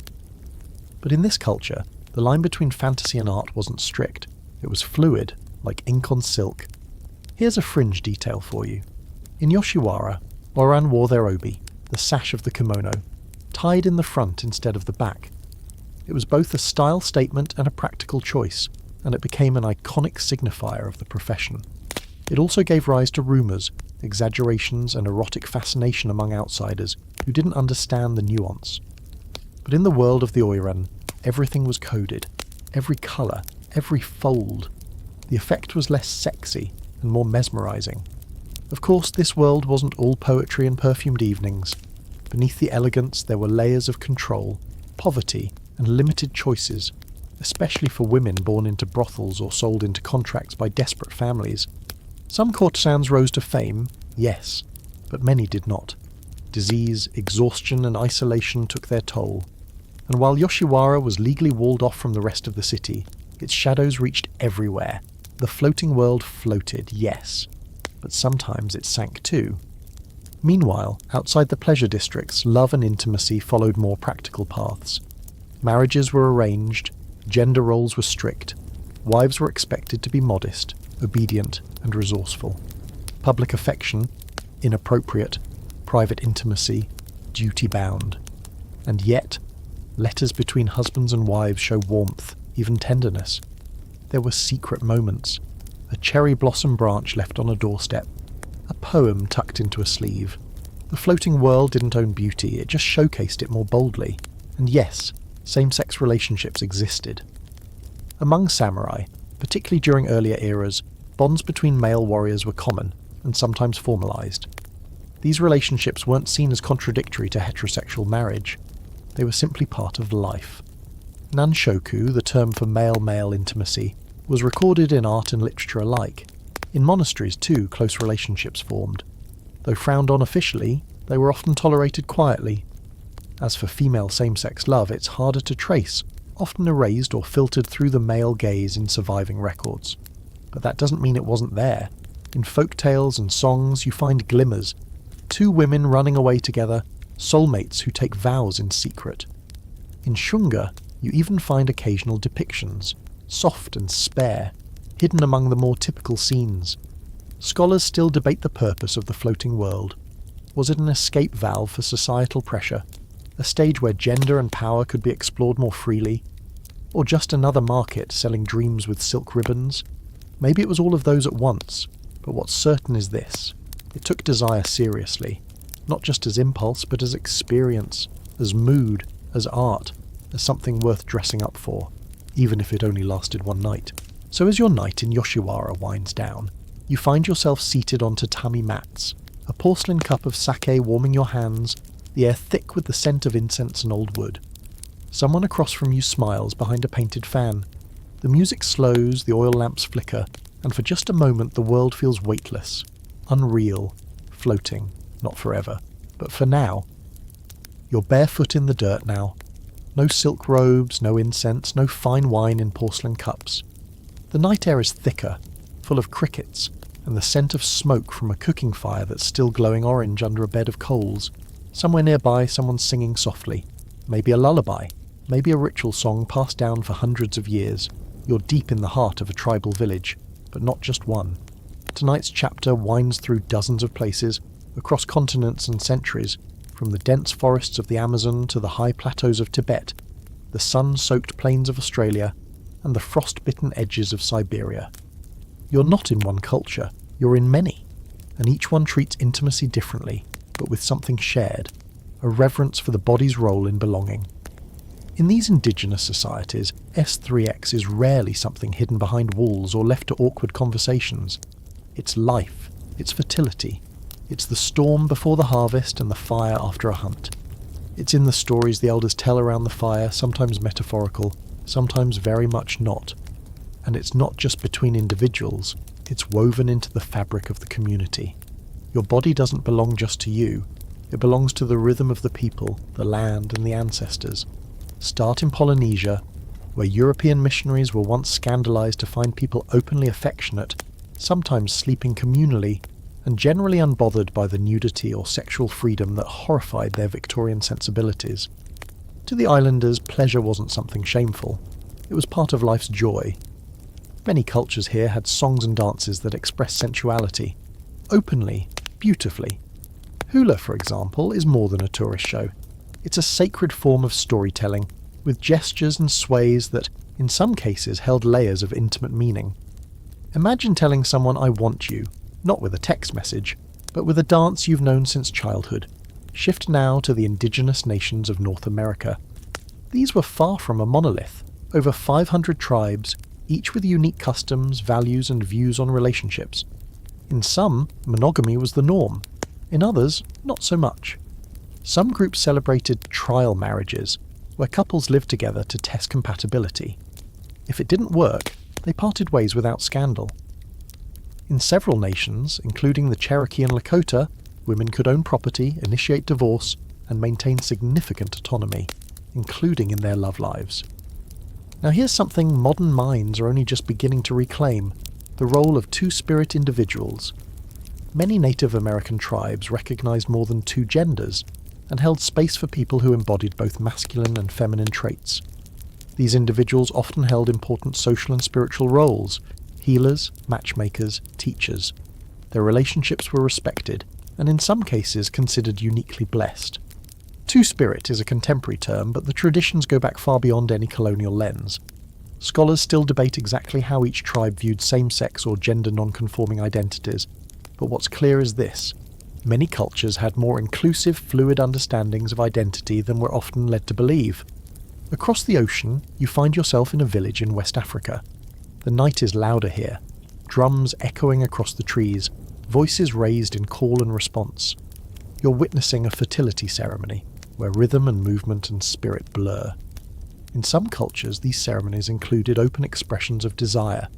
But in this culture, the line between fantasy and art wasn't strict. It was fluid, like ink on silk. Here's a fringe detail for you. In Yoshiwara, oiran wore their obi, the sash of the kimono, tied in the front instead of the back. It was both a style statement and a practical choice, and it became an iconic signifier of the profession. It also gave rise to rumours, exaggerations and erotic fascination among outsiders who didn't understand the nuance. But in the world of the oiran, everything was coded, every colour, every fold. The effect was less sexy and more mesmerising. Of course, this world wasn't all poetry and perfumed evenings. Beneath the elegance there were layers of control, poverty and limited choices, especially for women born into brothels or sold into contracts by desperate families. Some courtesans rose to fame, yes, but many did not. Disease, exhaustion and isolation took their toll. And while Yoshiwara was legally walled off from the rest of the city, its shadows reached everywhere. The floating world floated, yes. but sometimes it sank too. Meanwhile, outside the pleasure districts, love and intimacy followed more practical paths. Marriages were arranged, gender roles were strict, wives were expected to be modest, obedient, and resourceful. Public affection, inappropriate, private intimacy, duty-bound. And yet, letters between husbands and wives show warmth, even tenderness. There were secret moments, a cherry blossom branch left on a doorstep, a poem tucked into a sleeve. The floating world didn't own beauty, it just showcased it more boldly. And yes, same-sex relationships existed. Among samurai, particularly during earlier eras, bonds between male warriors were common, and sometimes formalized. These relationships weren't seen as contradictory to heterosexual marriage. They were simply part of life. Nanshoku, the term for male-male intimacy, was recorded in art and literature alike. In monasteries too, close relationships formed. Though frowned on officially, they were often tolerated quietly. As for female same-sex love, it's harder to trace, often erased or filtered through the male gaze in surviving records. But that doesn't mean it wasn't there. In folk tales and songs you find glimmers. Two women running away together, soulmates who take vows in secret. In Shunga, you even find occasional depictions, soft and spare, hidden among the more typical scenes. Scholars still debate the purpose of the floating world. Was it an escape valve for societal pressure? A stage where gender and power could be explored more freely? Or just another market selling dreams with silk ribbons? Maybe it was all of those at once, but what's certain is this. It took desire seriously, not just as impulse, but as experience, as mood, as art, as something worth dressing up for, even if it only lasted one night. So as your night in Yoshiwara winds down, you find yourself seated on tatami mats, a porcelain cup of sake warming your hands, the air thick with the scent of incense and old wood. Someone across from you smiles behind a painted fan. The music slows, the oil lamps flicker, and for just a moment the world feels weightless, unreal, floating, not forever, but for now. You're barefoot in the dirt now. No silk robes, no incense, no fine wine in porcelain cups. The night air is thicker, full of crickets, and the scent of smoke from a cooking fire that's still glowing orange under a bed of coals. Somewhere nearby, someone's singing softly. Maybe a lullaby, maybe a ritual song passed down for hundreds of years. You're deep in the heart of a tribal village, but not just one. Tonight's chapter winds through dozens of places, across continents and centuries, from the dense forests of the Amazon to the high plateaus of Tibet, the sun-soaked plains of Australia, and the frost-bitten edges of Siberia. You're not in one culture, you're in many, and each one treats intimacy differently, but with something shared, a reverence for the body's role in belonging. In these indigenous societies, S3x is rarely something hidden behind walls or left to awkward conversations. It's life, it's fertility, it's the storm before the harvest and the fire after a hunt. It's in the stories the elders tell around the fire, sometimes metaphorical, sometimes very much not. And it's not just between individuals, it's woven into the fabric of the community. Your body doesn't belong just to you, it belongs to the rhythm of the people, the land, and the ancestors. Start in Polynesia, where European missionaries were once scandalized to find people openly affectionate, sometimes sleeping communally, and generally unbothered by the nudity or sexual freedom that horrified their Victorian sensibilities. To the islanders, pleasure wasn't something shameful. It was part of life's joy. Many cultures here had songs and dances that expressed sensuality, openly, beautifully. Hula, for example, is more than a tourist show. It's a sacred form of storytelling, with gestures and sways that, in some cases, held layers of intimate meaning. Imagine telling someone "I want you," not with a text message, but with a dance you've known since childhood. Shift now to the indigenous nations of North America. These were far from a monolith. Over 500 tribes, each with unique customs, values, and views on relationships. In some, monogamy was the norm. In others, not so much. Some groups celebrated trial marriages, where couples lived together to test compatibility. If it didn't work, they parted ways without scandal. In several nations, including the Cherokee and Lakota, women could own property, initiate divorce, and maintain significant autonomy, including in their love lives. Now here's something modern minds are only just beginning to reclaim: the role of two-spirit individuals. Many Native American tribes recognized more than two genders and held space for people who embodied both masculine and feminine traits. These individuals often held important social and spiritual roles: healers, matchmakers, teachers. Their relationships were respected, and in some cases considered uniquely blessed. Two-spirit is a contemporary term, but the traditions go back far beyond any colonial lens. Scholars still debate exactly how each tribe viewed same-sex or gender non-conforming identities, but what's clear is this: many cultures had more inclusive, fluid understandings of identity than we're often led to believe. Across the ocean, you find yourself in a village in West Africa. The night is louder here, drums echoing across the trees, voices raised in call and response. You're witnessing a fertility ceremony, where rhythm and movement and spirit blur. In some cultures, these ceremonies included open expressions of desire,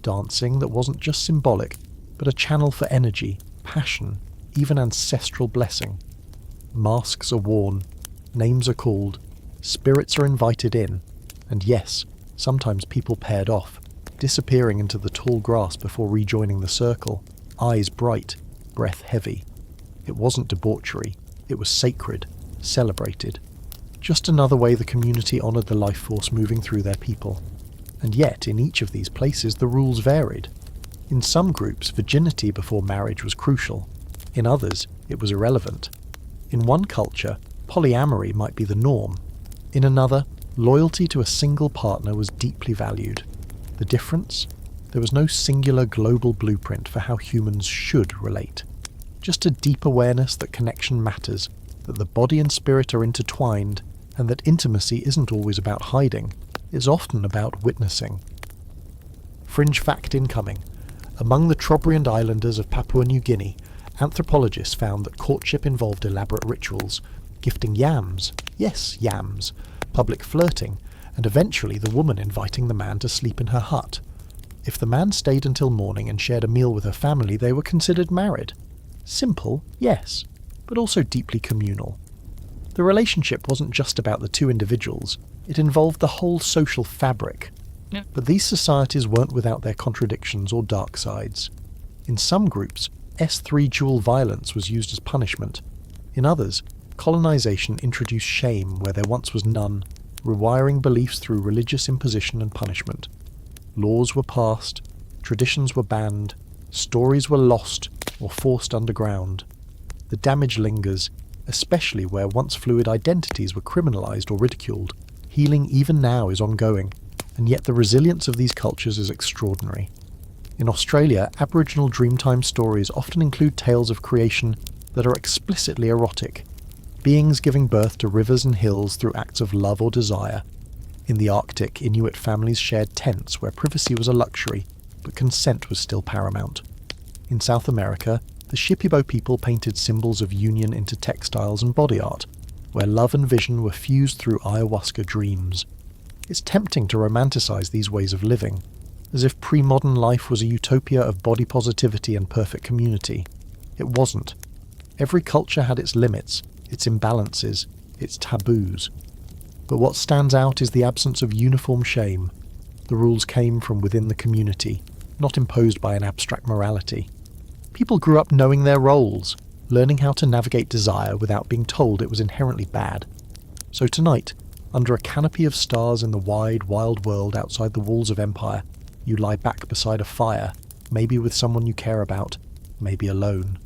dancing that wasn't just symbolic, but a channel for energy, passion, even ancestral blessing. Masks are worn, names are called, spirits are invited in, and yes, sometimes people paired off, disappearing into the tall grass before rejoining the circle, eyes bright, breath heavy. It wasn't debauchery, it was sacred, celebrated. Just another way the community honoured the life force moving through their people. And yet, in each of these places, the rules varied. In some groups, virginity before marriage was crucial. In others, it was irrelevant. In one culture, polyamory might be the norm. In another, loyalty to a single partner was deeply valued. The difference? There was no singular global blueprint for how humans should relate. Just a deep awareness that connection matters, that the body and spirit are intertwined, and that intimacy isn't always about hiding, it's often about witnessing. Fringe fact incoming. Among the Trobriand islanders of Papua New Guinea, anthropologists found that courtship involved elaborate rituals, gifting yams, yes, yams, public flirting, and eventually the woman inviting the man to sleep in her hut. If the man stayed until morning and shared a meal with her family, they were considered married. Simple, yes, but also deeply communal. The relationship wasn't just about the two individuals, it involved the whole social fabric. Yeah. But these societies weren't without their contradictions or dark sides. In some groups, S3 dual violence was used as punishment. In others, colonization introduced shame where there once was none, rewiring beliefs through religious imposition and punishment. Laws were passed, traditions were banned, stories were lost or forced underground. The damage lingers, especially where once fluid identities were criminalized or ridiculed. Healing even now is ongoing, and yet the resilience of these cultures is extraordinary. In Australia, Aboriginal Dreamtime stories often include tales of creation that are explicitly erotic, beings giving birth to rivers and hills through acts of love or desire. In the Arctic, Inuit families shared tents where privacy was a luxury, but consent was still paramount. In South America, the Shipibo people painted symbols of union into textiles and body art, where love and vision were fused through ayahuasca dreams. It's tempting to romanticize these ways of living, as if pre-modern life was a utopia of body positivity and perfect community. It wasn't. Every culture had its limits, its imbalances, its taboos. But what stands out is the absence of uniform shame. The rules came from within the community, not imposed by an abstract morality. People grew up knowing their roles, learning how to navigate desire without being told it was inherently bad. So tonight, under a canopy of stars in the wide, wild world outside the walls of empire, you lie back beside a fire, maybe with someone you care about, maybe alone.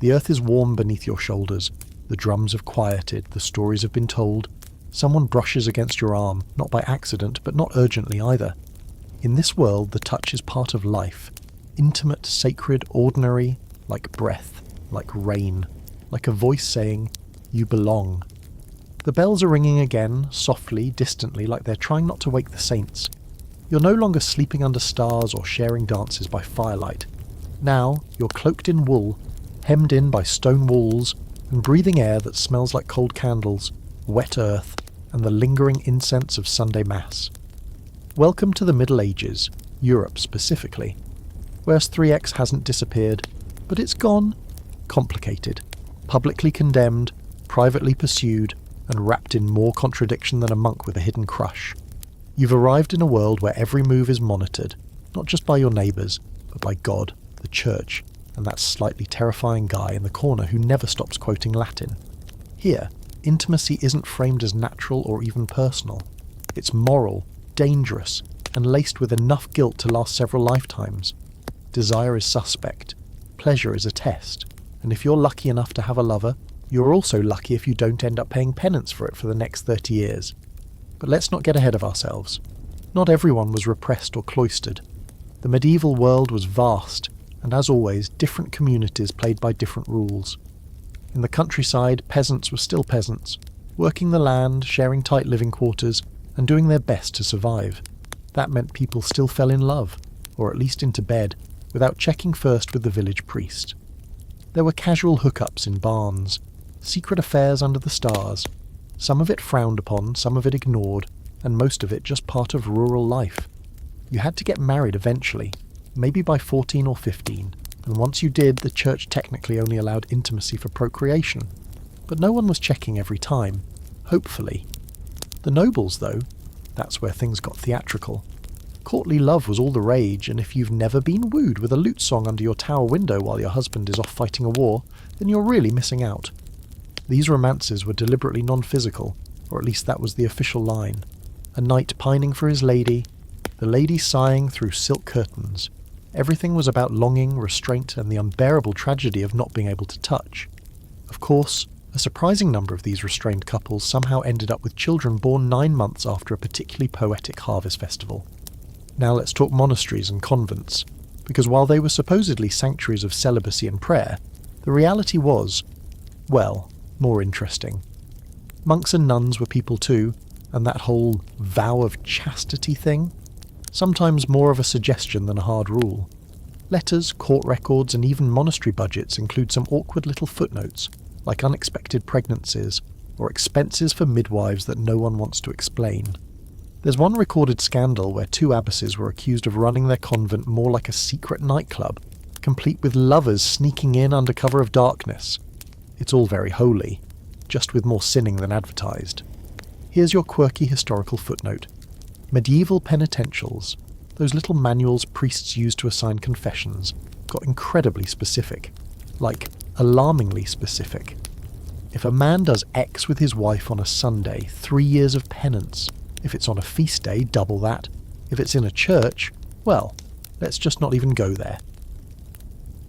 The earth is warm beneath your shoulders, the drums have quieted, the stories have been told. Someone brushes against your arm, not by accident, but not urgently either. In this world, the touch is part of life. Intimate, sacred, ordinary, like breath, like rain, like a voice saying, "You belong." The bells are ringing again, softly, distantly, like they're trying not to wake the saints. You're no longer sleeping under stars or sharing dances by firelight. Now, you're cloaked in wool, hemmed in by stone walls, and breathing air that smells like cold candles, wet earth, and the lingering incense of Sunday Mass. Welcome to the Middle Ages, Europe specifically, where S3x hasn't disappeared, but it's gone, complicated, publicly condemned, privately pursued, and wrapped in more contradiction than a monk with a hidden crush. You've arrived in a world where every move is monitored, not just by your neighbours, but by God, the Church, and that slightly terrifying guy in the corner who never stops quoting Latin. Here, intimacy isn't framed as natural or even personal. It's moral, dangerous, and laced with enough guilt to last several lifetimes. Desire is suspect, pleasure is a test, and if you're lucky enough to have a lover, you're also lucky if you don't end up paying penance for it for the next 30 years. But let's not get ahead of ourselves. Not everyone was repressed or cloistered. The medieval world was vast, and as always, different communities played by different rules. In the countryside, peasants were still peasants, working the land, sharing tight living quarters, and doing their best to survive. That meant people still fell in love, or at least into bed, without checking first with the village priest. There were casual hookups in barns, secret affairs under the stars, some of it frowned upon, some of it ignored, and most of it just part of rural life. You had to get married eventually, maybe by 14 or 15, and once you did, the church technically only allowed intimacy for procreation. But no one was checking every time, hopefully. The nobles, though, that's where things got theatrical. Courtly love was all the rage, and if you've never been wooed with a lute song under your tower window while your husband is off fighting a war, then you're really missing out. These romances were deliberately non-physical, or at least that was the official line. A knight pining for his lady, the lady sighing through silk curtains. Everything was about longing, restraint, and the unbearable tragedy of not being able to touch. Of course, a surprising number of these restrained couples somehow ended up with children born 9 months after a particularly poetic harvest festival. Now let's talk monasteries and convents, because while they were supposedly sanctuaries of celibacy and prayer, the reality was, well, more interesting. Monks and nuns were people too, and that whole vow of chastity thing, sometimes more of a suggestion than a hard rule. Letters, court records, and even monastery budgets include some awkward little footnotes, like unexpected pregnancies, or expenses for midwives that no one wants to explain. There's one recorded scandal where 2 abbesses were accused of running their convent more like a secret nightclub, complete with lovers sneaking in under cover of darkness. It's all very holy, just with more sinning than advertised. Here's your quirky historical footnote. Medieval penitentials, those little manuals priests used to assign confessions, got incredibly specific, like alarmingly specific. If a man does X with his wife on a Sunday, 3 years of penance. If it's on a feast day, double that. If it's in a church, well, let's just not even go there.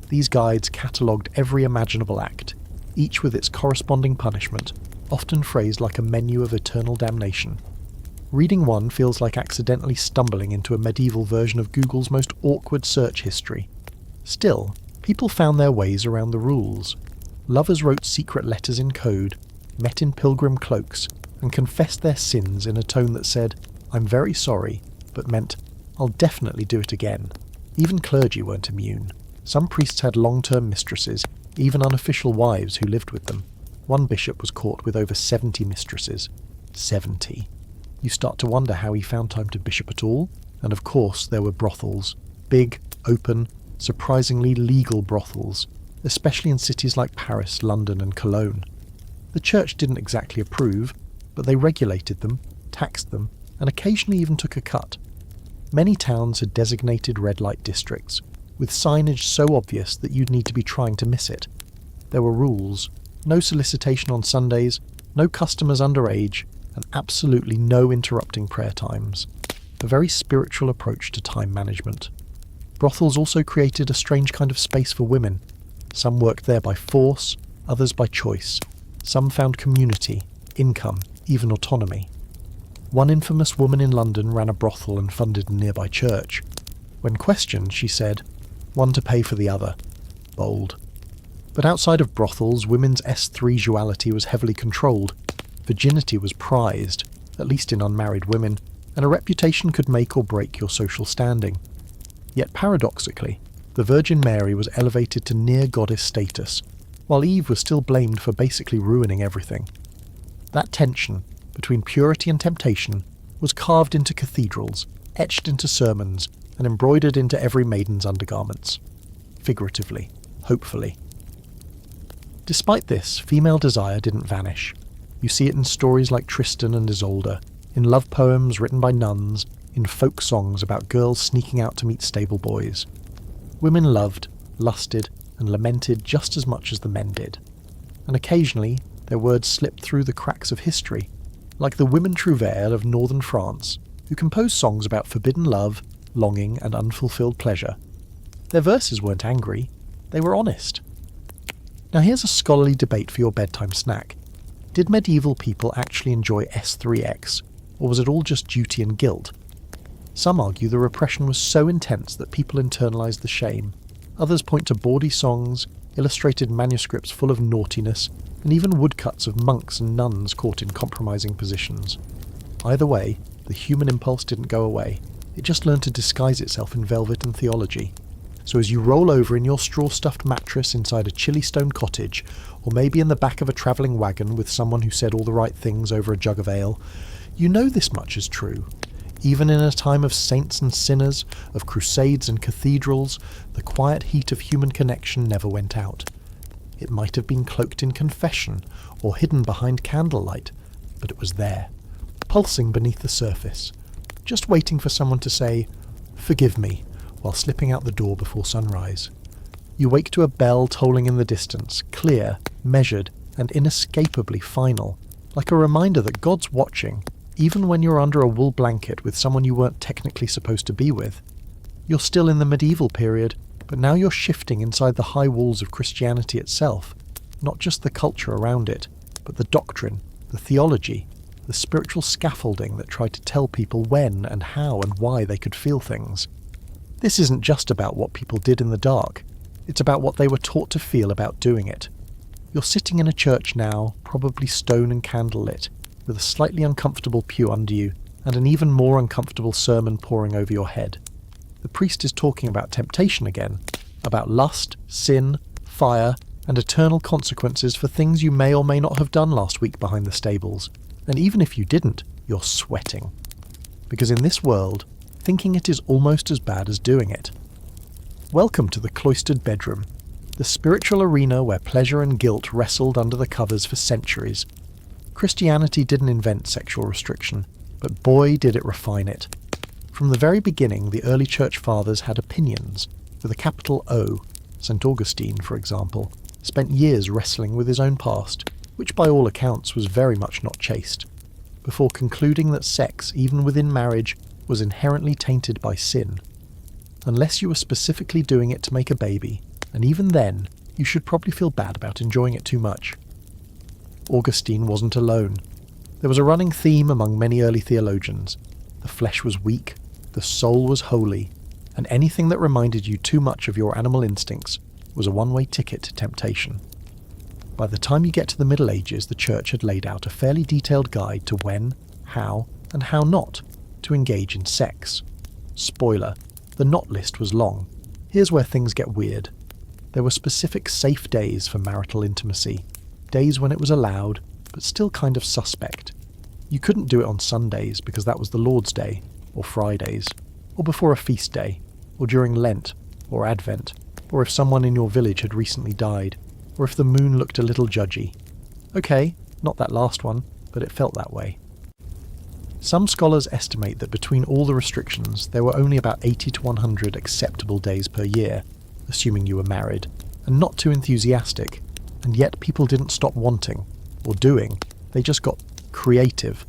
These guides catalogued every imaginable act, each with its corresponding punishment, often phrased like a menu of eternal damnation. Reading one feels like accidentally stumbling into a medieval version of Google's most awkward search history. Still, people found their ways around the rules. Lovers wrote secret letters in code, met in pilgrim cloaks, and confessed their sins in a tone that said, "I'm very sorry," but meant, "I'll definitely do it again." Even clergy weren't immune. Some priests had long-term mistresses, even unofficial wives who lived with them. One bishop was caught with over 70 mistresses. 70. You start to wonder how he found time to bishop at all, and of course there were brothels. Big, open, surprisingly legal brothels, especially in cities like Paris, London and Cologne. The church didn't exactly approve, but they regulated them, taxed them, and occasionally even took a cut. Many towns had designated red light districts, with signage so obvious that you'd need to be trying to miss it. There were rules, no solicitation on Sundays, no customers underage, and absolutely no interrupting prayer times. A very spiritual approach to time management. Brothels also created a strange kind of space for women. Some worked there by force, others by choice. Some found community, income, even autonomy. One infamous woman in London ran a brothel and funded a nearby church. When questioned, she said, "One to pay for the other." Bold. But outside of brothels, women's S3 duality was heavily controlled. Virginity was prized, at least in unmarried women, and a reputation could make or break your social standing. Yet paradoxically, the Virgin Mary was elevated to near-goddess status, while Eve was still blamed for basically ruining everything. That tension between purity and temptation was carved into cathedrals, etched into sermons, and embroidered into every maiden's undergarments. Figuratively, hopefully. Despite this, female desire didn't vanish. You see it in stories like Tristan and Isolde, in love poems written by nuns, in folk songs about girls sneaking out to meet stable boys. Women loved, lusted, and lamented just as much as the men did. And occasionally, their words slipped through the cracks of history, like the women trouvères of northern France, who composed songs about forbidden love, longing, and unfulfilled pleasure. Their verses weren't angry, they were honest. Now here's a scholarly debate for your bedtime snack. Did medieval people actually enjoy S3x, or was it all just duty and guilt? Some argue the repression was so intense that people internalised the shame. Others point to bawdy songs, illustrated manuscripts full of naughtiness, and even woodcuts of monks and nuns caught in compromising positions. Either way, the human impulse didn't go away. It just learned to disguise itself in velvet and theology. So as you roll over in your straw-stuffed mattress inside a chilly stone cottage, or maybe in the back of a travelling wagon with someone who said all the right things over a jug of ale, you know this much is true. Even in a time of saints and sinners, of crusades and cathedrals, the quiet heat of human connection never went out. It might have been cloaked in confession, or hidden behind candlelight, but it was there, pulsing beneath the surface, just waiting for someone to say, "Forgive me," while slipping out the door before sunrise. You wake to a bell tolling in the distance, clear, measured, and inescapably final, like a reminder that God's watching, even when you're under a wool blanket with someone you weren't technically supposed to be with. You're still in the medieval period, but now you're shifting inside the high walls of Christianity itself, not just the culture around it, but the doctrine, the theology, the spiritual scaffolding that tried to tell people when and how and why they could feel things. This isn't just about what people did in the dark, it's about what they were taught to feel about doing it. You're sitting in a church now, probably stone and candlelit, with a slightly uncomfortable pew under you, and an even more uncomfortable sermon pouring over your head. The priest is talking about temptation again, about lust, sin, fire, and eternal consequences for things you may or may not have done last week behind the stables. And even if you didn't, you're sweating. Because in this world, thinking it is almost as bad as doing it. Welcome to the cloistered bedroom, the spiritual arena where pleasure and guilt wrestled under the covers for centuries. Christianity didn't invent sexual restriction, but boy did it refine it. From the very beginning, the early church fathers had opinions, with a capital O. St. Augustine, for example, spent years wrestling with his own past, which by all accounts was very much not chaste, before concluding that sex, even within marriage, was inherently tainted by sin. Unless you were specifically doing it to make a baby, and even then, you should probably feel bad about enjoying it too much. Augustine wasn't alone. There was a running theme among many early theologians. The flesh was weak, the soul was holy, and anything that reminded you too much of your animal instincts was a one-way ticket to temptation. By the time you get to the Middle Ages, the Church had laid out a fairly detailed guide to when, how, and how not to engage in sex. Spoiler, the not list was long. Here's where things get weird. There were specific safe days for marital intimacy, days when it was allowed, but still kind of suspect. You couldn't do it on Sundays because that was the Lord's Day, or Fridays, or before a feast day, or during Lent, or Advent, or if someone in your village had recently died, or if the moon looked a little judgy. Okay, not that last one, but it felt that way. Some scholars estimate that between all the restrictions, there were only about 80 to 100 acceptable days per year, assuming you were married, and not too enthusiastic, and yet people didn't stop wanting, or doing, they just got creative.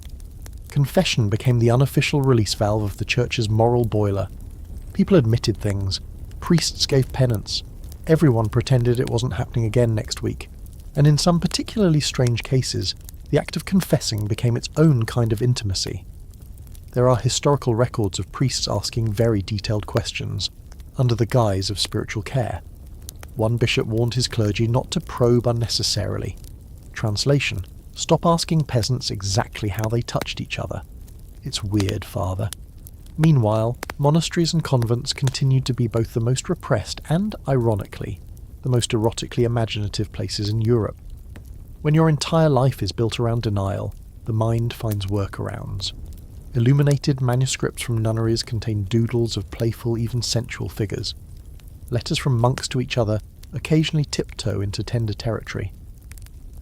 Confession became the unofficial release valve of the church's moral boiler. People admitted things, priests gave penance, everyone pretended it wasn't happening again next week, and in some particularly strange cases, the act of confessing became its own kind of intimacy. There are historical records of priests asking very detailed questions, under the guise of spiritual care. One bishop warned his clergy not to probe unnecessarily. Translation: stop asking peasants exactly how they touched each other. It's weird, Father. Meanwhile, monasteries and convents continued to be both the most repressed and, ironically, the most erotically imaginative places in Europe. When your entire life is built around denial, the mind finds workarounds. Illuminated manuscripts from nunneries contain doodles of playful, even sensual figures. Letters from monks to each other occasionally tiptoe into tender territory.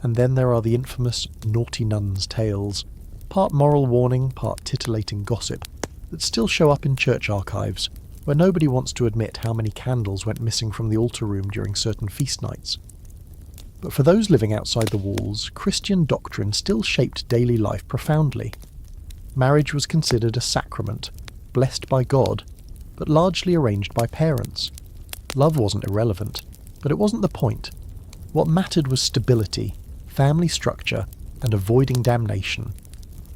And then there are the infamous naughty nuns' tales, part moral warning, part titillating gossip, that still show up in church archives, where nobody wants to admit how many candles went missing from the altar room during certain feast nights. But for those living outside the walls, Christian doctrine still shaped daily life profoundly. Marriage was considered a sacrament, blessed by God, but largely arranged by parents. Love wasn't irrelevant, but it wasn't the point. What mattered was stability, family structure, and avoiding damnation.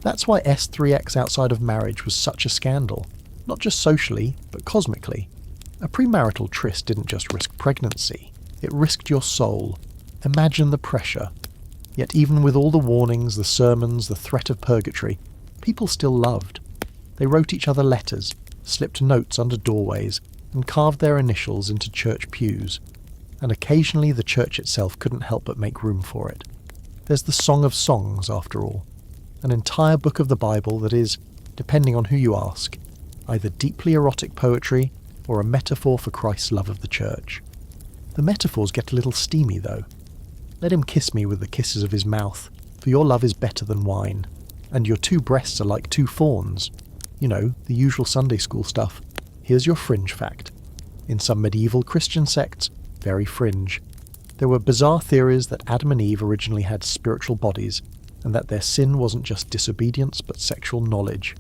That's why S3x outside of marriage was such a scandal, not just socially, but cosmically. A premarital tryst didn't just risk pregnancy, it risked your soul. Imagine the pressure. Yet even with all the warnings, the sermons, the threat of purgatory, people still loved. They wrote each other letters, slipped notes under doorways, and carved their initials into church pews. And occasionally the church itself couldn't help but make room for it. There's the Song of Songs, after all. An entire book of the Bible that is, depending on who you ask, either deeply erotic poetry or a metaphor for Christ's love of the church. The metaphors get a little steamy, though. Let him kiss me with the kisses of his mouth, for your love is better than wine, and your two breasts are like two fawns. You know, the usual Sunday school stuff. Here's your fringe fact. In some medieval Christian sects, very fringe, there were bizarre theories that Adam and Eve originally had spiritual bodies, and that their sin wasn't just disobedience but sexual knowledge.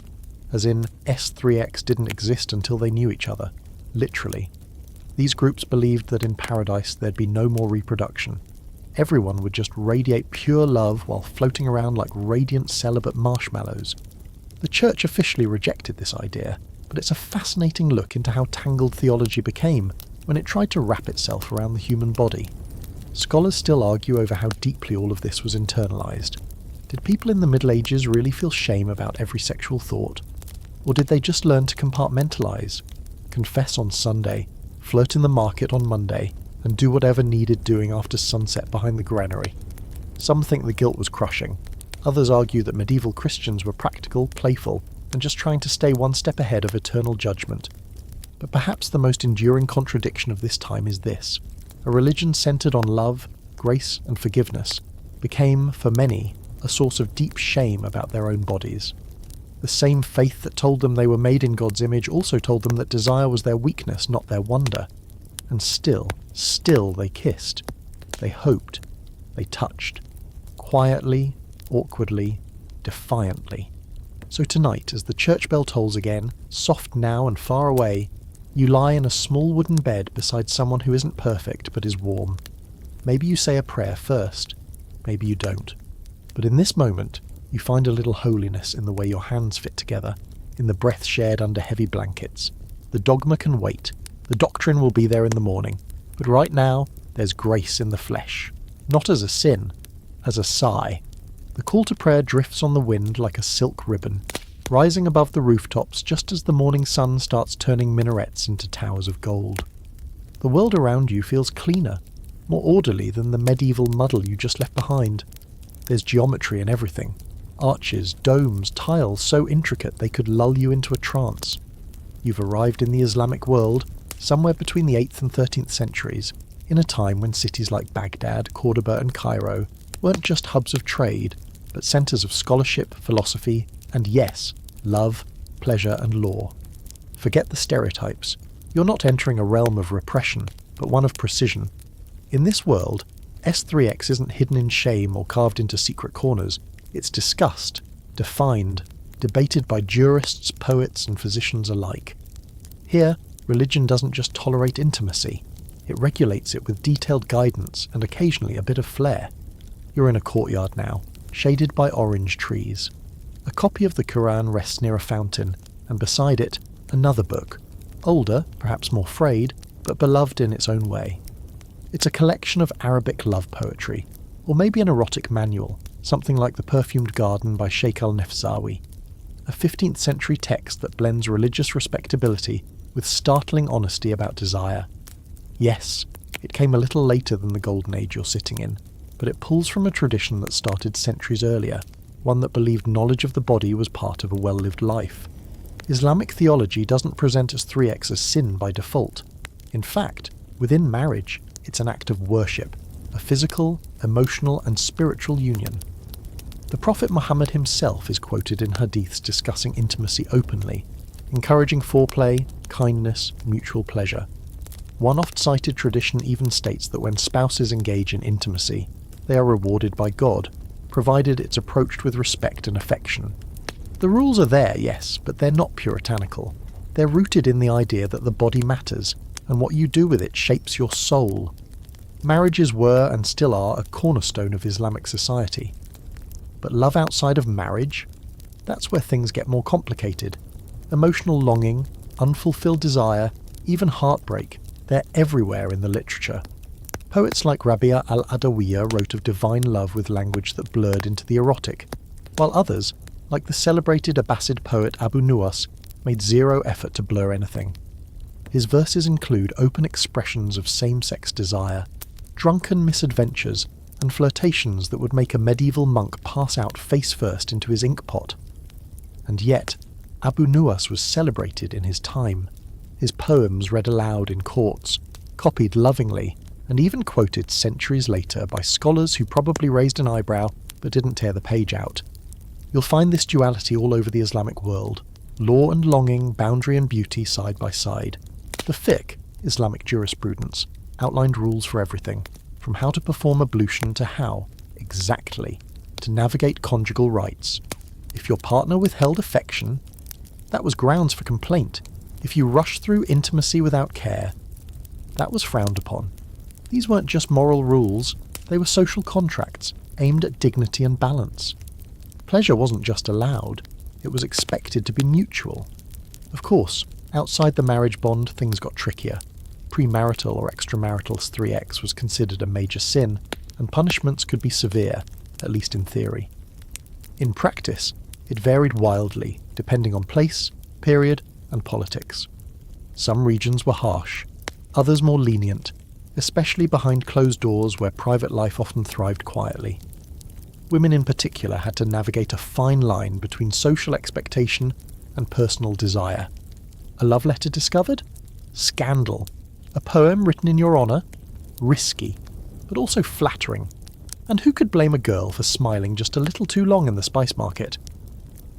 As in, S3x didn't exist until they knew each other. Literally. These groups believed that in paradise there'd be no more reproduction. Everyone would just radiate pure love while floating around like radiant celibate marshmallows. The church officially rejected this idea, but it's a fascinating look into how tangled theology became when it tried to wrap itself around the human body. Scholars still argue over how deeply all of this was internalized. Did people in the Middle Ages really feel shame about every sexual thought? Or did they just learn to compartmentalize, confess on Sunday, flirt in the market on Monday, and do whatever needed doing after sunset behind the granary? Some think the guilt was crushing. Others argue that medieval Christians were practical, playful, and just trying to stay one step ahead of eternal judgment. But perhaps the most enduring contradiction of this time is this. A religion centered on love, grace, and forgiveness became, for many, a source of deep shame about their own bodies. The same faith that told them they were made in God's image also told them that desire was their weakness, not their wonder. And still they kissed. They hoped. They touched. Quietly, awkwardly, defiantly. So tonight, as the church bell tolls again, soft now and far away, you lie in a small wooden bed beside someone who isn't perfect but is warm. Maybe you say a prayer first. Maybe you don't. But in this moment, you find a little holiness in the way your hands fit together, in the breath shared under heavy blankets. The dogma can wait. The doctrine will be there in the morning. But right now, there's grace in the flesh. Not as a sin, as a sigh. The call to prayer drifts on the wind like a silk ribbon, rising above the rooftops just as the morning sun starts turning minarets into towers of gold. The world around you feels cleaner, more orderly than the medieval muddle you just left behind. There's geometry in everything. Arches, domes, tiles so intricate they could lull you into a trance. You've arrived in the Islamic world, somewhere between the 8th and 13th centuries, in a time when cities like Baghdad, Cordoba and Cairo weren't just hubs of trade, but centres of scholarship, philosophy, and yes, love, pleasure and law. Forget the stereotypes. You're not entering a realm of repression, but one of precision. In this world, S3x isn't hidden in shame or carved into secret corners. It's discussed, defined, debated by jurists, poets and physicians alike. Here, religion doesn't just tolerate intimacy. It regulates it with detailed guidance and occasionally a bit of flair. You're in a courtyard now, shaded by orange trees. A copy of the Quran rests near a fountain, and beside it, another book. Older, perhaps more frayed, but beloved in its own way. It's a collection of Arabic love poetry, or maybe an erotic manual, something like The Perfumed Garden by Sheikh al-Nefzawi. A 15th century text that blends religious respectability with startling honesty about desire. Yes, it came a little later than the golden age you're sitting in, but it pulls from a tradition that started centuries earlier, one that believed knowledge of the body was part of a well-lived life. Islamic theology doesn't present S3x as sin by default. In fact, within marriage, it's an act of worship, a physical, emotional and spiritual union. The Prophet Muhammad himself is quoted in hadiths discussing intimacy openly, encouraging foreplay, kindness, mutual pleasure. One oft-cited tradition even states that when spouses engage in intimacy, they are rewarded by God, provided it's approached with respect and affection. The rules are there, yes, but they're not puritanical. They're rooted in the idea that the body matters, and what you do with it shapes your soul. Marriages were, and still are, a cornerstone of Islamic society. But love outside of marriage? That's where things get more complicated. Emotional longing, unfulfilled desire, even heartbreak, they're everywhere in the literature. Poets like Rabia al-Adawiyya wrote of divine love with language that blurred into the erotic, while others, like the celebrated Abbasid poet Abu Nuwas, made zero effort to blur anything. His verses include open expressions of same-sex desire, drunken misadventures, and flirtations that would make a medieval monk pass out face first into his ink pot. And yet, Abu Nuwas was celebrated in his time. His poems read aloud in courts, copied lovingly, and even quoted centuries later by scholars who probably raised an eyebrow but didn't tear the page out. You'll find this duality all over the Islamic world, law and longing, boundary and beauty side by side. The fiqh, Islamic jurisprudence, outlined rules for everything, from how to perform ablution to how, exactly, to navigate conjugal rights. If your partner withheld affection, that was grounds for complaint. If you rushed through intimacy without care, that was frowned upon. These weren't just moral rules, they were social contracts aimed at dignity and balance. Pleasure wasn't just allowed, it was expected to be mutual. Of course, outside the marriage bond, things got trickier. Premarital or extramarital S3x was considered a major sin, and punishments could be severe, at least in theory. In practice, it varied wildly, depending on place, period, and politics. Some regions were harsh, others more lenient, especially behind closed doors where private life often thrived quietly. Women in particular had to navigate a fine line between social expectation and personal desire. A love letter discovered? Scandal. A poem written in your honour? Risky, but also flattering. And who could blame a girl for smiling just a little too long in the spice market?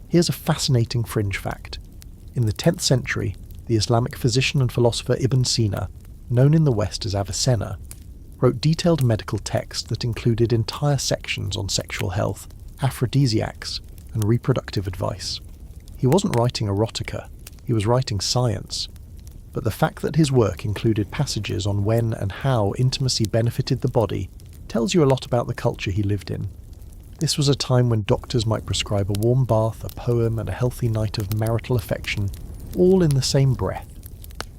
Here's a fascinating fringe fact. In the 10th century, the Islamic physician and philosopher Ibn Sina, known in the West as Avicenna, wrote detailed medical texts that included entire sections on sexual health, aphrodisiacs, and reproductive advice. He wasn't writing erotica, he was writing science. But the fact that his work included passages on when and how intimacy benefited the body tells you a lot about the culture he lived in. This was a time when doctors might prescribe a warm bath, a poem, and a healthy night of marital affection, all in the same breath.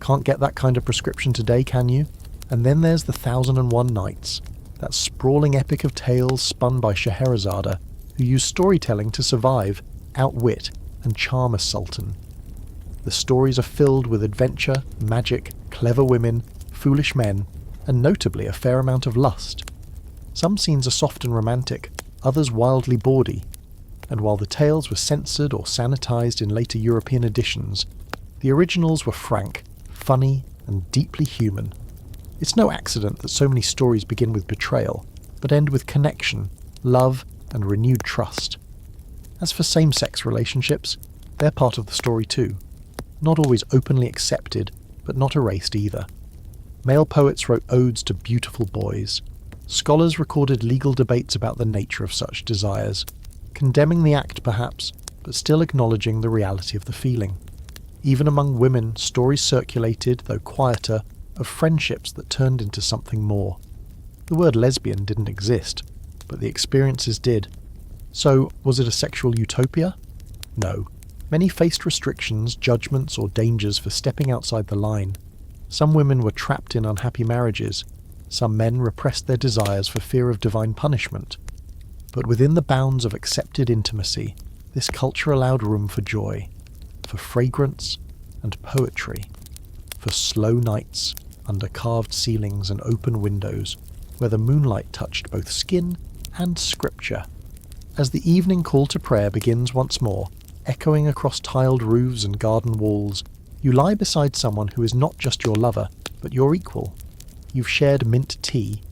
Can't get that kind of prescription today, can you? And then there's the 1001 Nights, that sprawling epic of tales spun by Scheherazade, who used storytelling to survive, outwit, and charm a sultan. The stories are filled with adventure, magic, clever women, foolish men, and notably a fair amount of lust. Some scenes are soft and romantic, others wildly bawdy, and while the tales were censored or sanitized in later European editions, the originals were frank, funny, and deeply human. It's no accident that so many stories begin with betrayal, but end with connection, love, and renewed trust. As for same-sex relationships, they're part of the story too. Not always openly accepted, but not erased either. Male poets wrote odes to beautiful boys. Scholars recorded legal debates about the nature of such desires, condemning the act perhaps, but still acknowledging the reality of the feeling. Even among women, stories circulated, though quieter, of friendships that turned into something more. The word lesbian didn't exist, but the experiences did. So, was it a sexual utopia? No. Many faced restrictions, judgments, or dangers for stepping outside the line. Some women were trapped in unhappy marriages. Some men repressed their desires for fear of divine punishment. But within the bounds of accepted intimacy, this culture allowed room for joy, for fragrance and poetry, for slow nights under carved ceilings and open windows, where the moonlight touched both skin and scripture. As the evening call to prayer begins once more, echoing across tiled roofs and garden walls, you lie beside someone who is not just your lover, but your equal. You've shared mint tea.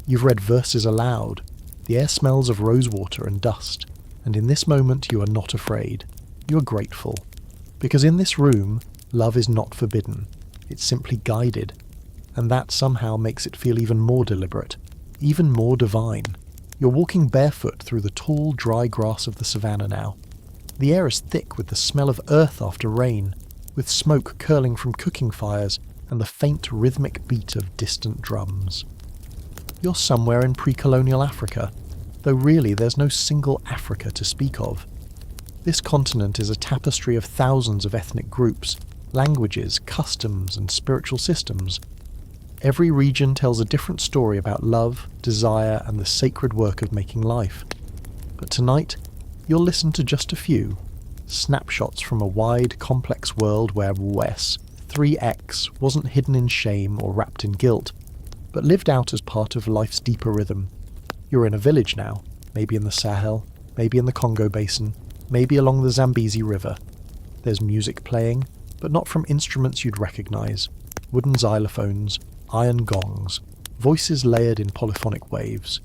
You've read verses aloud. The air smells of rosewater and dust. And in this moment you are not afraid. You are grateful. Because in this room, love is not forbidden, it's simply guided, and that somehow makes it feel even more deliberate, even more divine. You're walking barefoot through the tall, dry grass of the savannah now. The air is thick with the smell of earth after rain, with smoke curling from cooking fires and the faint rhythmic beat of distant drums. You're somewhere in pre-colonial Africa, though really there's no single Africa to speak of. This continent is a tapestry of thousands of ethnic groups, languages, customs, and spiritual systems. Every region tells a different story about love, desire, and the sacred work of making life. But tonight, you'll listen to just a few snapshots from a wide, complex world where S3x wasn't hidden in shame or wrapped in guilt, but lived out as part of life's deeper rhythm. You're in a village now, maybe in the Sahel, maybe in the Congo Basin, maybe along the Zambezi River. There's music playing, but not from instruments you'd recognise. Wooden xylophones, iron gongs, voices layered in polyphonic waves.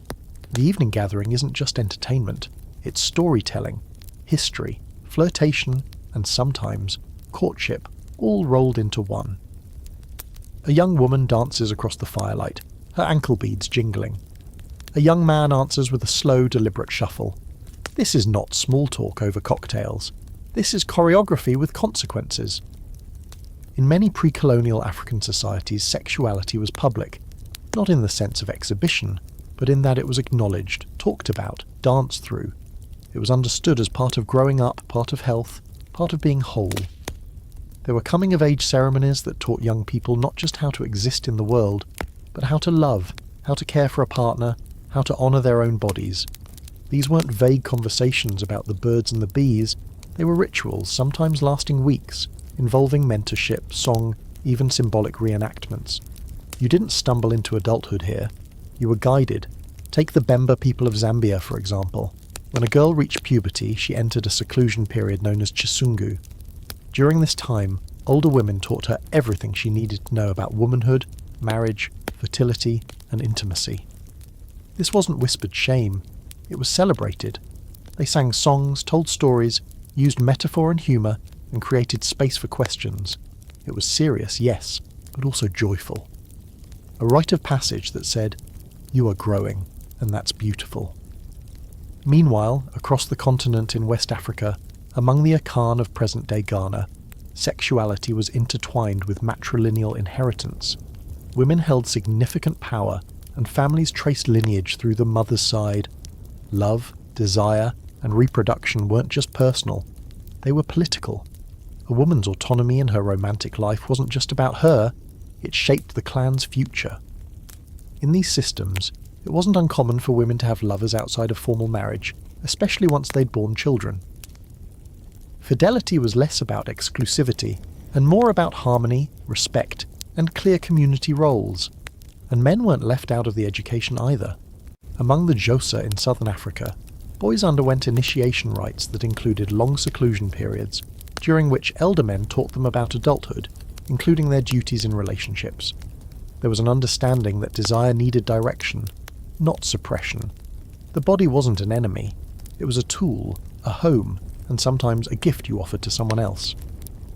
The evening gathering isn't just entertainment, it's storytelling, history, flirtation, and sometimes courtship, all rolled into one. A young woman dances across the firelight, her ankle beads jingling. A young man answers with a slow, deliberate shuffle. This is not small talk over cocktails. This is choreography with consequences. In many pre-colonial African societies, sexuality was public, not in the sense of exhibition, but in that it was acknowledged, talked about, danced through. It was understood as part of growing up, part of health, part of being whole. There were coming-of-age ceremonies that taught young people not just how to exist in the world, but how to love, how to care for a partner, how to honour their own bodies. These weren't vague conversations about the birds and the bees, they were rituals, sometimes lasting weeks, involving mentorship, song, even symbolic reenactments. You didn't stumble into adulthood here, you were guided. Take the Bemba people of Zambia, for example. When a girl reached puberty, she entered a seclusion period known as Chisungu. During this time, older women taught her everything she needed to know about womanhood, marriage, fertility, and intimacy. This wasn't whispered shame, it was celebrated. They sang songs, told stories, used metaphor and humour, and created space for questions. It was serious, yes, but also joyful. A rite of passage that said, "You are growing, and that's beautiful." Meanwhile, across the continent in West Africa, among the Akan of present-day Ghana, sexuality was intertwined with matrilineal inheritance. Women held significant power, and families traced lineage through the mother's side. Love, desire, and reproduction weren't just personal, they were political. A woman's autonomy in her romantic life wasn't just about her, it shaped the clan's future. In these systems, it wasn't uncommon for women to have lovers outside of formal marriage, especially once they'd borne children. Fidelity was less about exclusivity, and more about harmony, respect, and clear community roles. And men weren't left out of the education either. Among the Xhosa in southern Africa, boys underwent initiation rites that included long seclusion periods, during which elder men taught them about adulthood, including their duties in relationships. There was an understanding that desire needed direction, not suppression. The body wasn't an enemy. It was a tool, a home, and sometimes a gift you offered to someone else.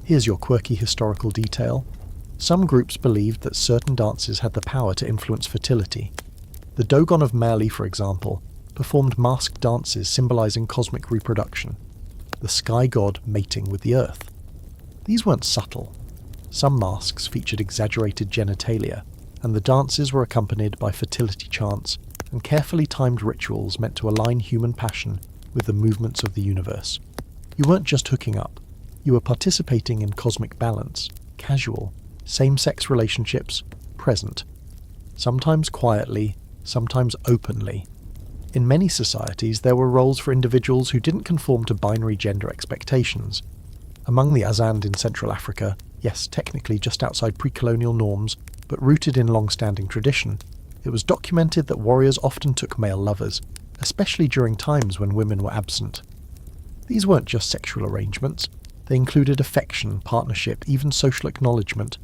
Here's your quirky historical detail. Some groups believed that certain dances had the power to influence fertility. The Dogon of Mali, for example, performed masked dances symbolizing cosmic reproduction, the sky god mating with the earth. These weren't subtle. Some masks featured exaggerated genitalia, and the dances were accompanied by fertility chants and carefully timed rituals meant to align human passion with the movements of the universe. You weren't just hooking up, you were participating in cosmic balance, casual, same-sex relationships, present. Sometimes quietly, sometimes openly. In many societies, there were roles for individuals who didn't conform to binary gender expectations. Among the Azand in Central Africa, yes, technically just outside pre-colonial norms, but rooted in long-standing tradition, it was documented that warriors often took male lovers, especially during times when women were absent. These weren't just sexual arrangements, they included affection, partnership, even social acknowledgement.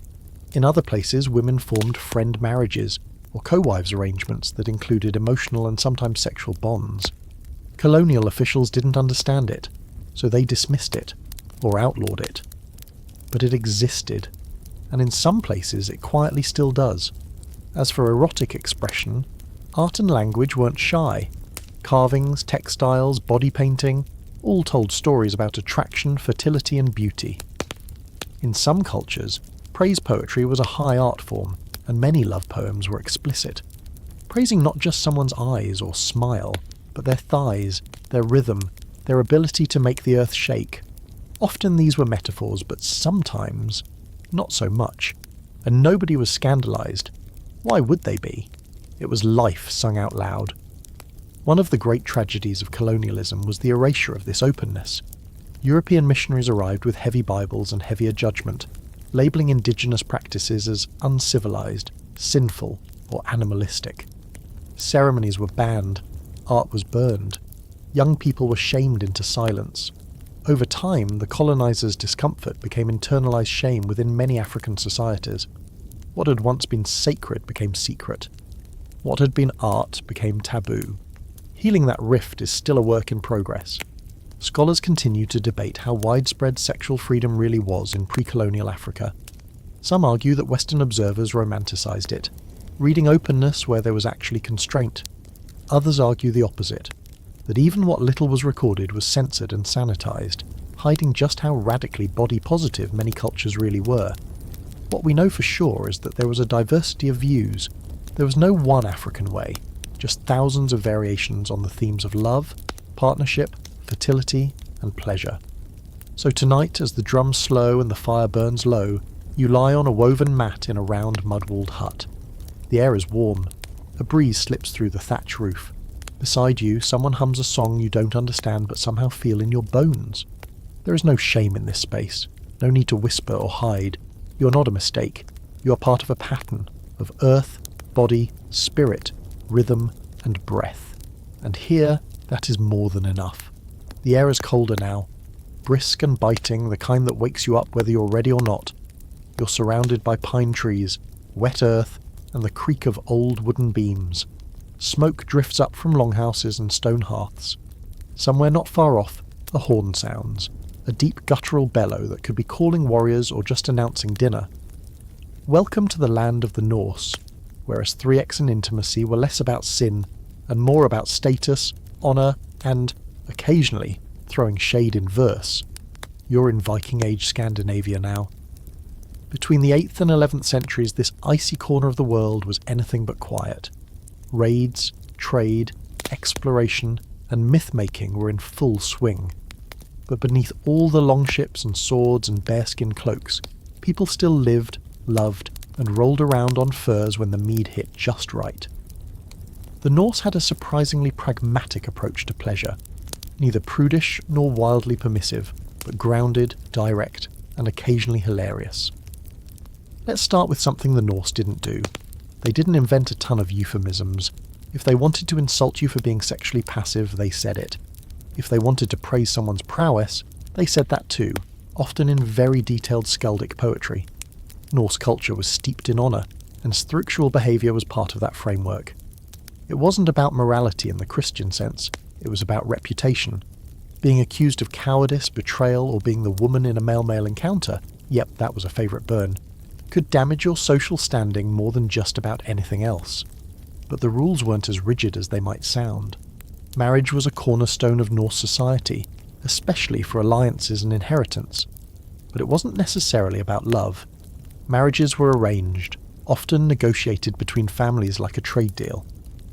In other places, women formed friend marriages, or co-wives arrangements that included emotional and sometimes sexual bonds. Colonial officials didn't understand it, so they dismissed it, or outlawed it. but it existed, and in some places it quietly still does. As for erotic expression, art and language weren't shy. Carvings, textiles, body painting, all told stories about attraction, fertility and beauty. In some cultures, praise poetry was a high art form, and many love poems were explicit, praising not just someone's eyes or smile, but their thighs, their rhythm, their ability to make the earth shake. Often these were metaphors, but sometimes not so much, and nobody was scandalized. Why would they be? It was life sung out loud. One of the great tragedies of colonialism was the erasure of this openness. European missionaries arrived with heavy Bibles and heavier judgment, labelling indigenous practices as uncivilized, sinful, or animalistic. Ceremonies were banned, art was burned, young people were shamed into silence. Over time, the colonizers' discomfort became internalized shame within many African societies. What had once been sacred became secret. What had been art became taboo. Healing that rift is still a work in progress. Scholars continue to debate how widespread sexual freedom really was in pre-colonial Africa. Some argue that Western observers romanticized it, reading openness where there was actually constraint. Others argue the opposite, that even what little was recorded was censored and sanitized, hiding just how radically body-positive many cultures really were. What we know for sure is that there was a diversity of views. There was no one African way, just thousands of variations on the themes of love, partnership, fertility, and pleasure. So tonight, as the drums slow and the fire burns low, you lie on a woven mat in a round mud-walled hut. The air is warm. A breeze slips through the thatch roof. Beside you, someone hums a song you don't understand but somehow feel in your bones. There is no shame in this space, no need to whisper or hide. You are not a mistake. You are part of a pattern of earth, body, spirit, rhythm, and breath. And here, that is more than enough. The air is colder now, brisk and biting, the kind that wakes you up whether you're ready or not. You're surrounded by pine trees, wet earth, and the creak of old wooden beams. Smoke drifts up from longhouses and stone hearths. Somewhere not far off, a horn sounds, a deep guttural bellow that could be calling warriors or just announcing dinner. Welcome to the land of the Norse, where S3x and intimacy were less about sin and more about status, honour, and, occasionally, throwing shade in verse. You're in Viking Age Scandinavia now. Between the 8th and 11th centuries, this icy corner of the world was anything but quiet. Raids, trade, exploration, and myth-making were in full swing. But beneath all the longships and swords and bearskin cloaks, people still lived, loved, and rolled around on furs when the mead hit just right. The Norse had a surprisingly pragmatic approach to pleasure, neither prudish nor wildly permissive, but grounded, direct, and occasionally hilarious. Let's start with something the Norse didn't do. They didn't invent a ton of euphemisms. If they wanted to insult you for being sexually passive, they said it. If they wanted to praise someone's prowess, they said that too, often in very detailed skaldic poetry. Norse culture was steeped in honour, and structural behaviour was part of that framework. It wasn't about morality in the Christian sense, it was about reputation. Being accused of cowardice, betrayal, or being the woman in a male-male encounter, yep, that was a favourite burn, could damage your social standing more than just about anything else. But the rules weren't as rigid as they might sound. Marriage was a cornerstone of Norse society, especially for alliances and inheritance. But it wasn't necessarily about love. Marriages were arranged, often negotiated between families like a trade deal.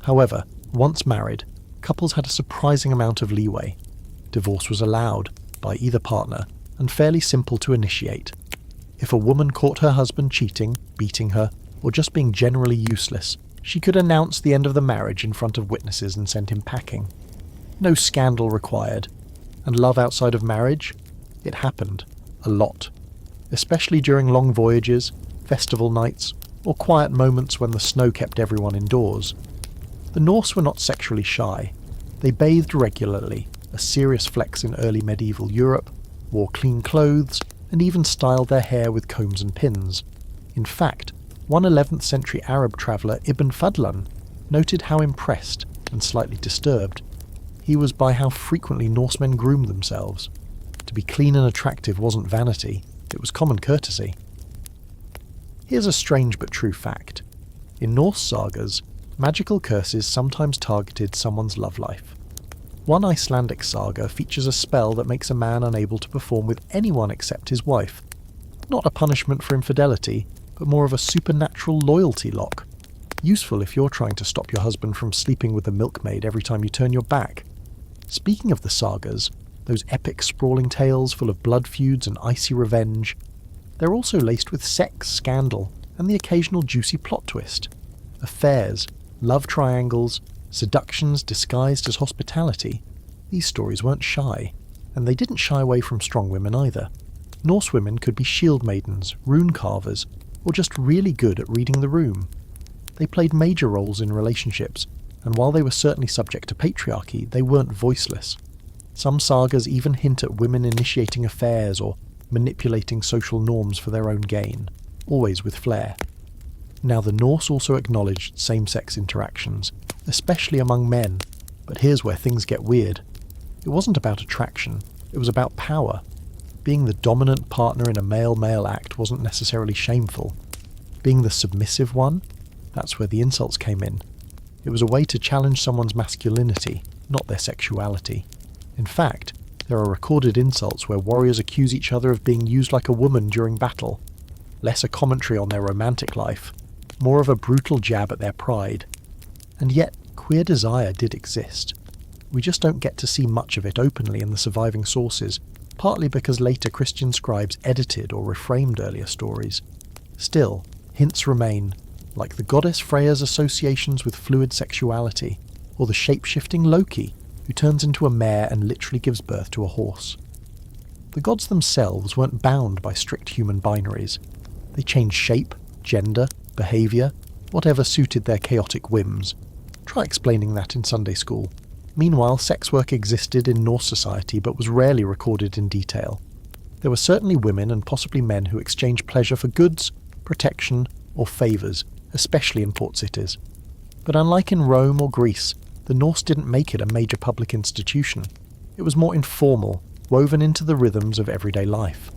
However, once married, couples had a surprising amount of leeway. Divorce was allowed, by either partner, and fairly simple to initiate. If a woman caught her husband cheating, beating her, or just being generally useless, she could announce the end of the marriage in front of witnesses and send him packing. No scandal required. And love outside of marriage? It happened. A lot. Especially during long voyages, festival nights, or quiet moments when the snow kept everyone indoors. The Norse were not sexually shy. They bathed regularly, a serious flex in early medieval Europe, wore clean clothes, and even styled their hair with combs and pins. In fact, one 11th century Arab traveller, Ibn Fadlan, noted how impressed, and slightly disturbed, he was by how frequently Norsemen groomed themselves. To be clean and attractive wasn't vanity, It was common courtesy. Here's a strange but true fact. In Norse sagas, magical curses sometimes targeted someone's love life. One Icelandic saga features a spell that makes a man unable to perform with anyone except his wife. Not a punishment for infidelity, but more of a supernatural loyalty lock. Useful if you're trying to stop your husband from sleeping with the milkmaid every time you turn your back. Speaking of the sagas, those epic sprawling tales full of blood feuds and icy revenge, they're also laced with sex, scandal, and the occasional juicy plot twist. Affairs, love triangles, seductions disguised as hospitality. These stories weren't shy, and they didn't shy away from strong women either. Norse women could be shield maidens, rune carvers, or just really good at reading the room. They played major roles in relationships, and while they were certainly subject to patriarchy, they weren't voiceless. Some sagas even hint at women initiating affairs or manipulating social norms for their own gain, always with flair. Now, the Norse also acknowledged same-sex interactions, especially among men, but here's where things get weird. It wasn't about attraction, it was about power. Being the dominant partner in a male-male act wasn't necessarily shameful. Being the submissive one? That's where the insults came in. It was a way to challenge someone's masculinity, not their sexuality. In fact, there are recorded insults where warriors accuse each other of being used like a woman during battle. Less a commentary on their romantic life, more of a brutal jab at their pride. And yet, queer desire did exist. We just don't get to see much of it openly in the surviving sources, partly because later Christian scribes edited or reframed earlier stories. Still, hints remain, like the goddess Freya's associations with fluid sexuality, or the shape-shifting Loki, who turns into a mare and literally gives birth to a horse. The gods themselves weren't bound by strict human binaries. They changed shape, gender, behaviour, whatever suited their chaotic whims. Try explaining that in Sunday school. Meanwhile, sex work existed in Norse society but was rarely recorded in detail. There were certainly women and possibly men who exchanged pleasure for goods, protection, or favours, especially in port cities. But unlike in Rome or Greece, the Norse didn't make it a major public institution. It was more informal, woven into the rhythms of everyday life.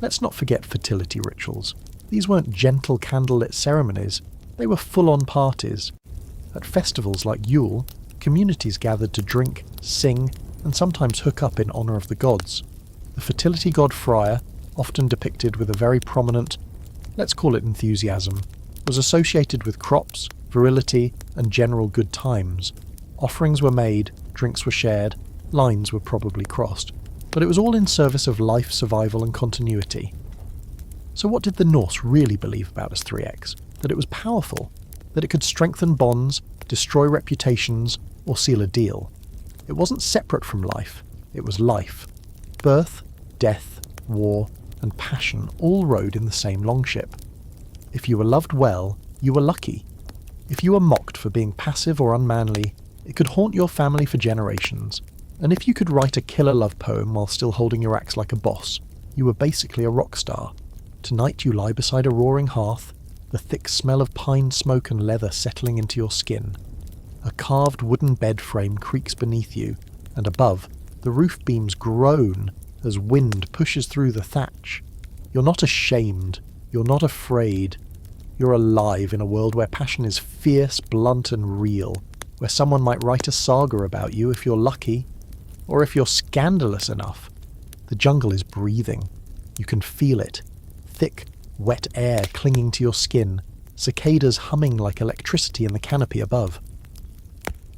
Let's not forget fertility rituals. These weren't gentle candlelit ceremonies, they were full-on parties. At festivals like Yule, communities gathered to drink, sing, and sometimes hook up in honour of the gods. The fertility god Freya, often depicted with a very prominent, let's call it enthusiasm, was associated with crops, virility, and general good times. Offerings were made, drinks were shared, lines were probably crossed, but it was all in service of life, survival, and continuity. So what did the Norse really believe about S3x? That it was powerful, that it could strengthen bonds, destroy reputations, or seal a deal. It wasn't separate from life, it was life. Birth, death, war, and passion all rode in the same longship. If you were loved well, you were lucky. If you were mocked for being passive or unmanly, it could haunt your family for generations. And if you could write a killer love poem while still holding your axe like a boss, you were basically a rock star. Tonight you lie beside a roaring hearth, the thick smell of pine smoke and leather settling into your skin. A carved wooden bed frame creaks beneath you, and above, the roof beams groan as wind pushes through the thatch. You're not ashamed, you're not afraid. You're alive in a world where passion is fierce, blunt, and real, where someone might write a saga about you if you're lucky, or if you're scandalous enough. The jungle is breathing. You can feel it. Thick, wet air clinging to your skin, cicadas humming like electricity in the canopy above.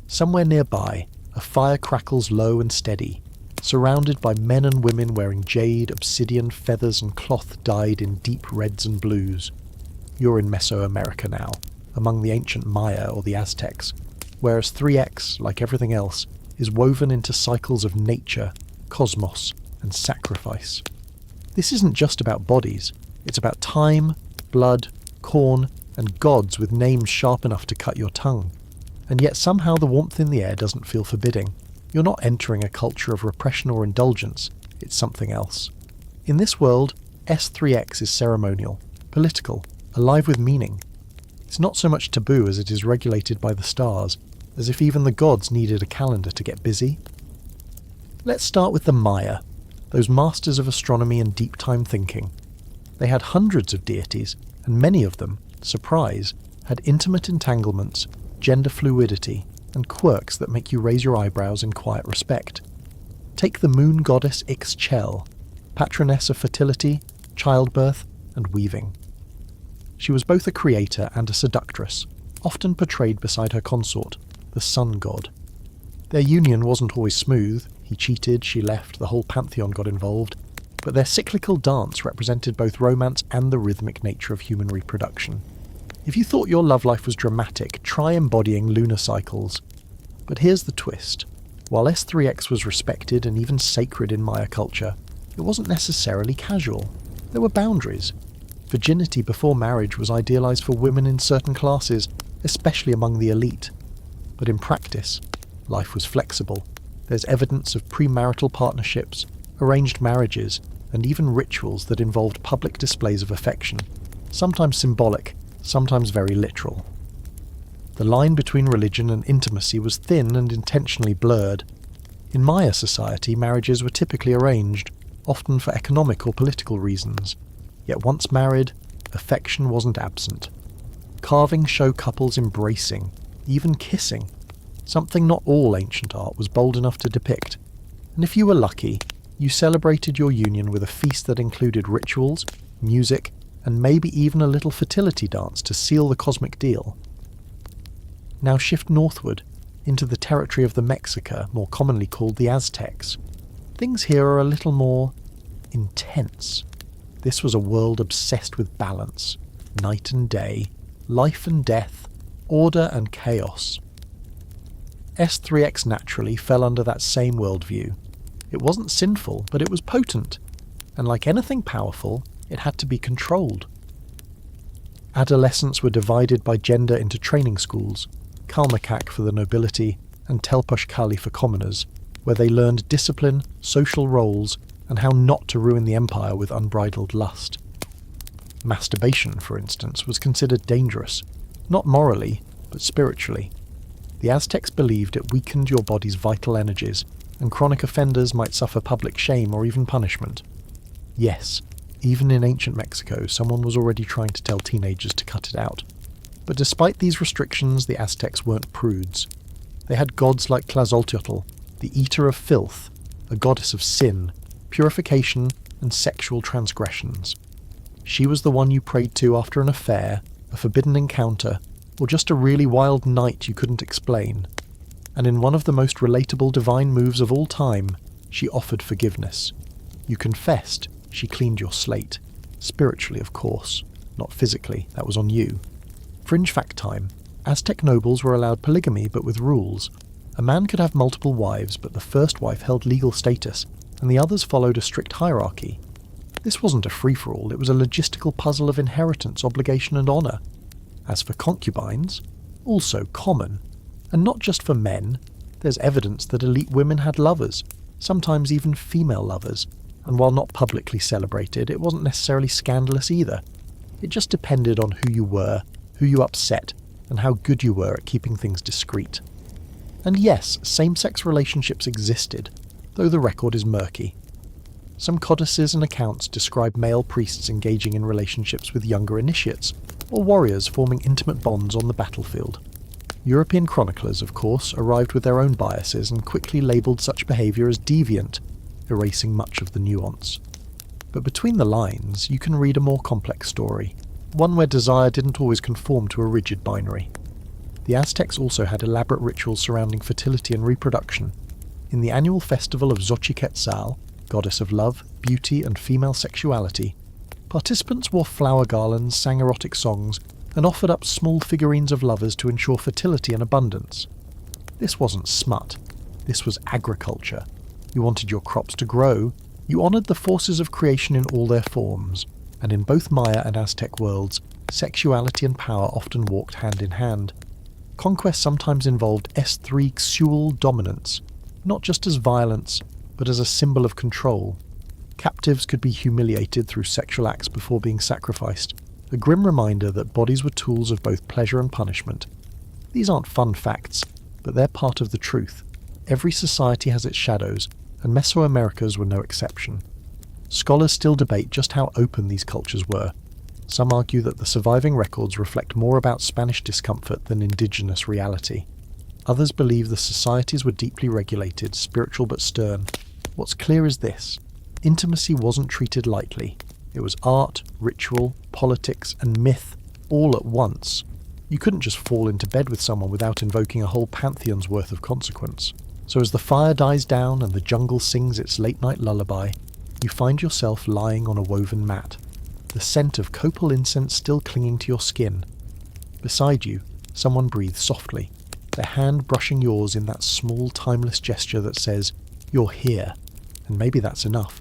Somewhere nearby, a fire crackles low and steady, surrounded by men and women wearing jade, obsidian, feathers, and cloth dyed in deep reds and blues. You're in Mesoamerica now, among the ancient Maya or the Aztecs, whereas 3x, like everything else, is woven into cycles of nature, cosmos, and sacrifice. This isn't just about bodies, it's about time, blood, corn, and gods with names sharp enough to cut your tongue. And yet somehow the warmth in the air doesn't feel forbidding. You're not entering a culture of repression or indulgence, it's something else. In this world, S3x is ceremonial, political, alive with meaning. It's not so much taboo as it is regulated by the stars, as if even the gods needed a calendar to get busy. Let's start with the Maya, those masters of astronomy and deep time thinking. They had hundreds of deities, and many of them, surprise, had intimate entanglements, gender fluidity, and quirks that make you raise your eyebrows in quiet respect. Take the moon goddess Ixchel, patroness of fertility, childbirth, and weaving. She was both a creator and a seductress, often portrayed beside her consort, the sun god. Their union wasn't always smooth. He cheated, she left, the whole pantheon got involved, but their cyclical dance represented both romance and the rhythmic nature of human reproduction. If you thought your love life was dramatic, try embodying lunar cycles. But here's the twist. While S3x was respected and even sacred in Maya culture, it wasn't necessarily casual. There were boundaries. Virginity before marriage was idealized for women in certain classes, especially among the elite. But in practice, life was flexible. There's evidence of premarital partnerships, arranged marriages, and even rituals that involved public displays of affection, sometimes symbolic, sometimes very literal. The line between religion and intimacy was thin and intentionally blurred. In Maya society, marriages were typically arranged, often for economic or political reasons. Yet once married, affection wasn't absent. Carvings show couples embracing, even kissing, something not all ancient art was bold enough to depict. And if you were lucky, you celebrated your union with a feast that included rituals, music, and maybe even a little fertility dance to seal the cosmic deal. Now shift northward, into the territory of the Mexica, more commonly called the Aztecs. Things here are a little more intense. This was a world obsessed with balance, night and day, life and death, order and chaos. S3x naturally fell under that same worldview. It wasn't sinful, but it was potent, and like anything powerful, it had to be controlled. Adolescents were divided by gender into training schools, Kalmakak for the nobility and Telpushkali for commoners, where they learned discipline, social roles, and how not to ruin the empire with unbridled lust. Masturbation, for instance, was considered dangerous, not morally, but spiritually. The Aztecs believed it weakened your body's vital energies, and chronic offenders might suffer public shame or even punishment. Yes, even in ancient Mexico, someone was already trying to tell teenagers to cut it out. But despite these restrictions, the Aztecs weren't prudes. They had gods like Tlazolteotl, the eater of filth, a goddess of sin, purification, and sexual transgressions. She was the one you prayed to after an affair, a forbidden encounter, or just a really wild night you couldn't explain. And in one of the most relatable divine moves of all time, she offered forgiveness. You confessed, she cleaned your slate. Spiritually, of course, not physically, that was on you. Fringe fact time. Aztec nobles were allowed polygamy, but with rules. A man could have multiple wives, but the first wife held legal status, and the others followed a strict hierarchy. This wasn't a free-for-all, it was a logistical puzzle of inheritance, obligation and honour. As for concubines, also common. And not just for men, there's evidence that elite women had lovers, sometimes even female lovers, and while not publicly celebrated, it wasn't necessarily scandalous either. It just depended on who you were, who you upset, and how good you were at keeping things discreet. And yes, same-sex relationships existed, though the record is murky. Some codices and accounts describe male priests engaging in relationships with younger initiates, or warriors forming intimate bonds on the battlefield. European chroniclers, of course, arrived with their own biases and quickly labelled such behaviour as deviant, erasing much of the nuance. But between the lines, you can read a more complex story, one where desire didn't always conform to a rigid binary. The Aztecs also had elaborate rituals surrounding fertility and reproduction. In the annual festival of Xochiquetzal, goddess of love, beauty and female sexuality, participants wore flower garlands, sang erotic songs, and offered up small figurines of lovers to ensure fertility and abundance. This wasn't smut. This was agriculture. You wanted your crops to grow. You honoured the forces of creation in all their forms. And in both Maya and Aztec worlds, sexuality and power often walked hand in hand. Conquest sometimes involved S3x dominance, not just as violence, but as a symbol of control. Captives could be humiliated through sexual acts before being sacrificed, a grim reminder that bodies were tools of both pleasure and punishment. These aren't fun facts, but they're part of the truth. Every society has its shadows, and Mesoamericas were no exception. Scholars still debate just how open these cultures were. Some argue that the surviving records reflect more about Spanish discomfort than indigenous reality. Others believe the societies were deeply regulated, spiritual but stern. What's clear is this: intimacy wasn't treated lightly. It was art, ritual, politics, and myth all at once. You couldn't just fall into bed with someone without invoking a whole pantheon's worth of consequence. So as the fire dies down and the jungle sings its late-night lullaby, you find yourself lying on a woven mat, the scent of copal incense still clinging to your skin. Beside you, someone breathes softly, their hand brushing yours in that small, timeless gesture that says, "You're here," and maybe that's enough.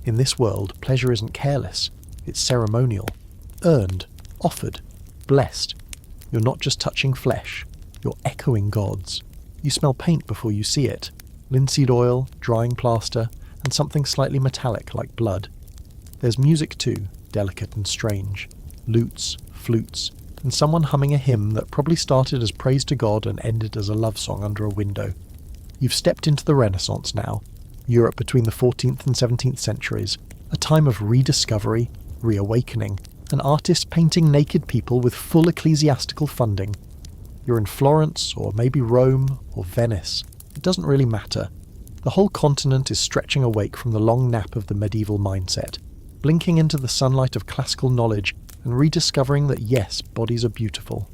In this world, pleasure isn't careless, it's ceremonial, earned, offered, blessed. You're not just touching flesh, you're echoing gods. You smell paint before you see it, linseed oil, drying plaster, and something slightly metallic like blood. There's music too, delicate and strange. Lutes, flutes, and someone humming a hymn that probably started as praise to God and ended as a love song under a window. You've stepped into the Renaissance now, Europe between the 14th and 17th centuries, a time of rediscovery, reawakening, and artists painting naked people with full ecclesiastical funding. You're in Florence, or maybe Rome, or Venice. It doesn't really matter. The whole continent is stretching awake from the long nap of the medieval mindset, blinking into the sunlight of classical knowledge and rediscovering that yes, bodies are beautiful.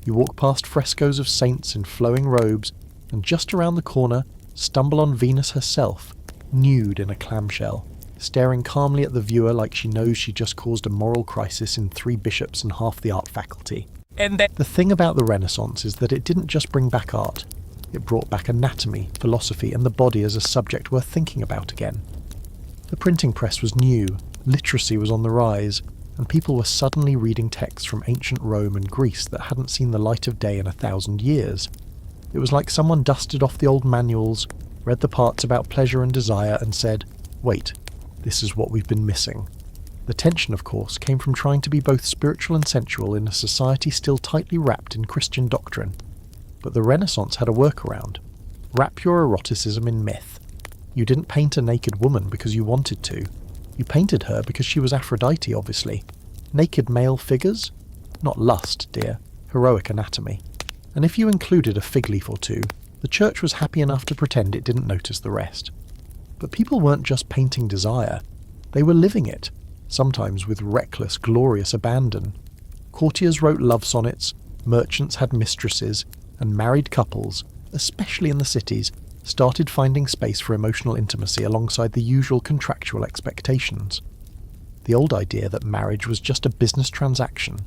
You walk past frescoes of saints in flowing robes, and just around the corner, stumble on Venus herself, nude in a clamshell, staring calmly at the viewer like she knows she just caused a moral crisis in 3 bishops and half the art faculty. The thing about the Renaissance is that it didn't just bring back art. It brought back anatomy, philosophy, and the body as a subject worth thinking about again. The printing press was new, literacy was on the rise, and people were suddenly reading texts from ancient Rome and Greece that hadn't seen the light of day in 1,000 years. It was like someone dusted off the old manuals, read the parts about pleasure and desire, and said, "Wait, this is what we've been missing." The tension, of course, came from trying to be both spiritual and sensual in a society still tightly wrapped in Christian doctrine. But the Renaissance had a workaround. Wrap your eroticism in myth. You didn't paint a naked woman because you wanted to. You painted her because she was Aphrodite, obviously. Naked male figures? Not lust, dear. Heroic anatomy. And if you included a fig leaf or two, the church was happy enough to pretend it didn't notice the rest. But people weren't just painting desire. They were living it, sometimes with reckless, glorious abandon. Courtiers wrote love sonnets, merchants had mistresses, and married couples, especially in the cities, started finding space for emotional intimacy alongside the usual contractual expectations. The old idea that marriage was just a business transaction.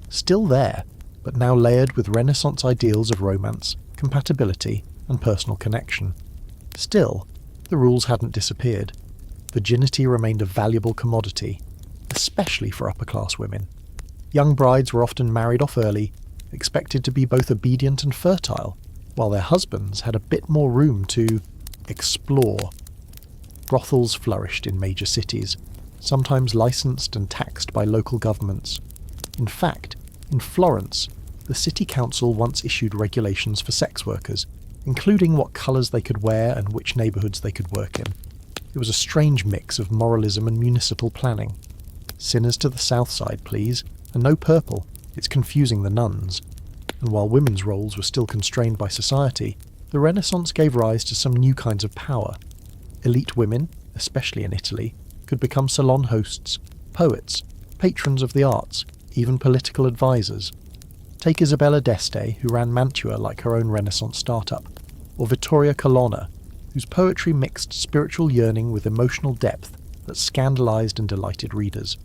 Still there, but now layered with Renaissance ideals of romance, compatibility, and personal connection. Still, the rules hadn't disappeared. Virginity remained a valuable commodity, especially for upper-class women. Young brides were often married off early, expected to be both obedient and fertile, while their husbands had a bit more room to explore. Brothels flourished in major cities, sometimes licensed and taxed by local governments. In fact, in Florence, the city council once issued regulations for sex workers, including what colours they could wear and which neighbourhoods they could work in. It was a strange mix of moralism and municipal planning. Sinners to the south side, please, and no purple, it's confusing the nuns. And while women's roles were still constrained by society, the Renaissance gave rise to some new kinds of power. Elite women, especially in Italy, could become salon hosts, poets, patrons of the arts, even political advisors. Take Isabella d'Este, who ran Mantua like her own Renaissance startup, or Vittoria Colonna, whose poetry mixed spiritual yearning with emotional depth that scandalized and delighted readers.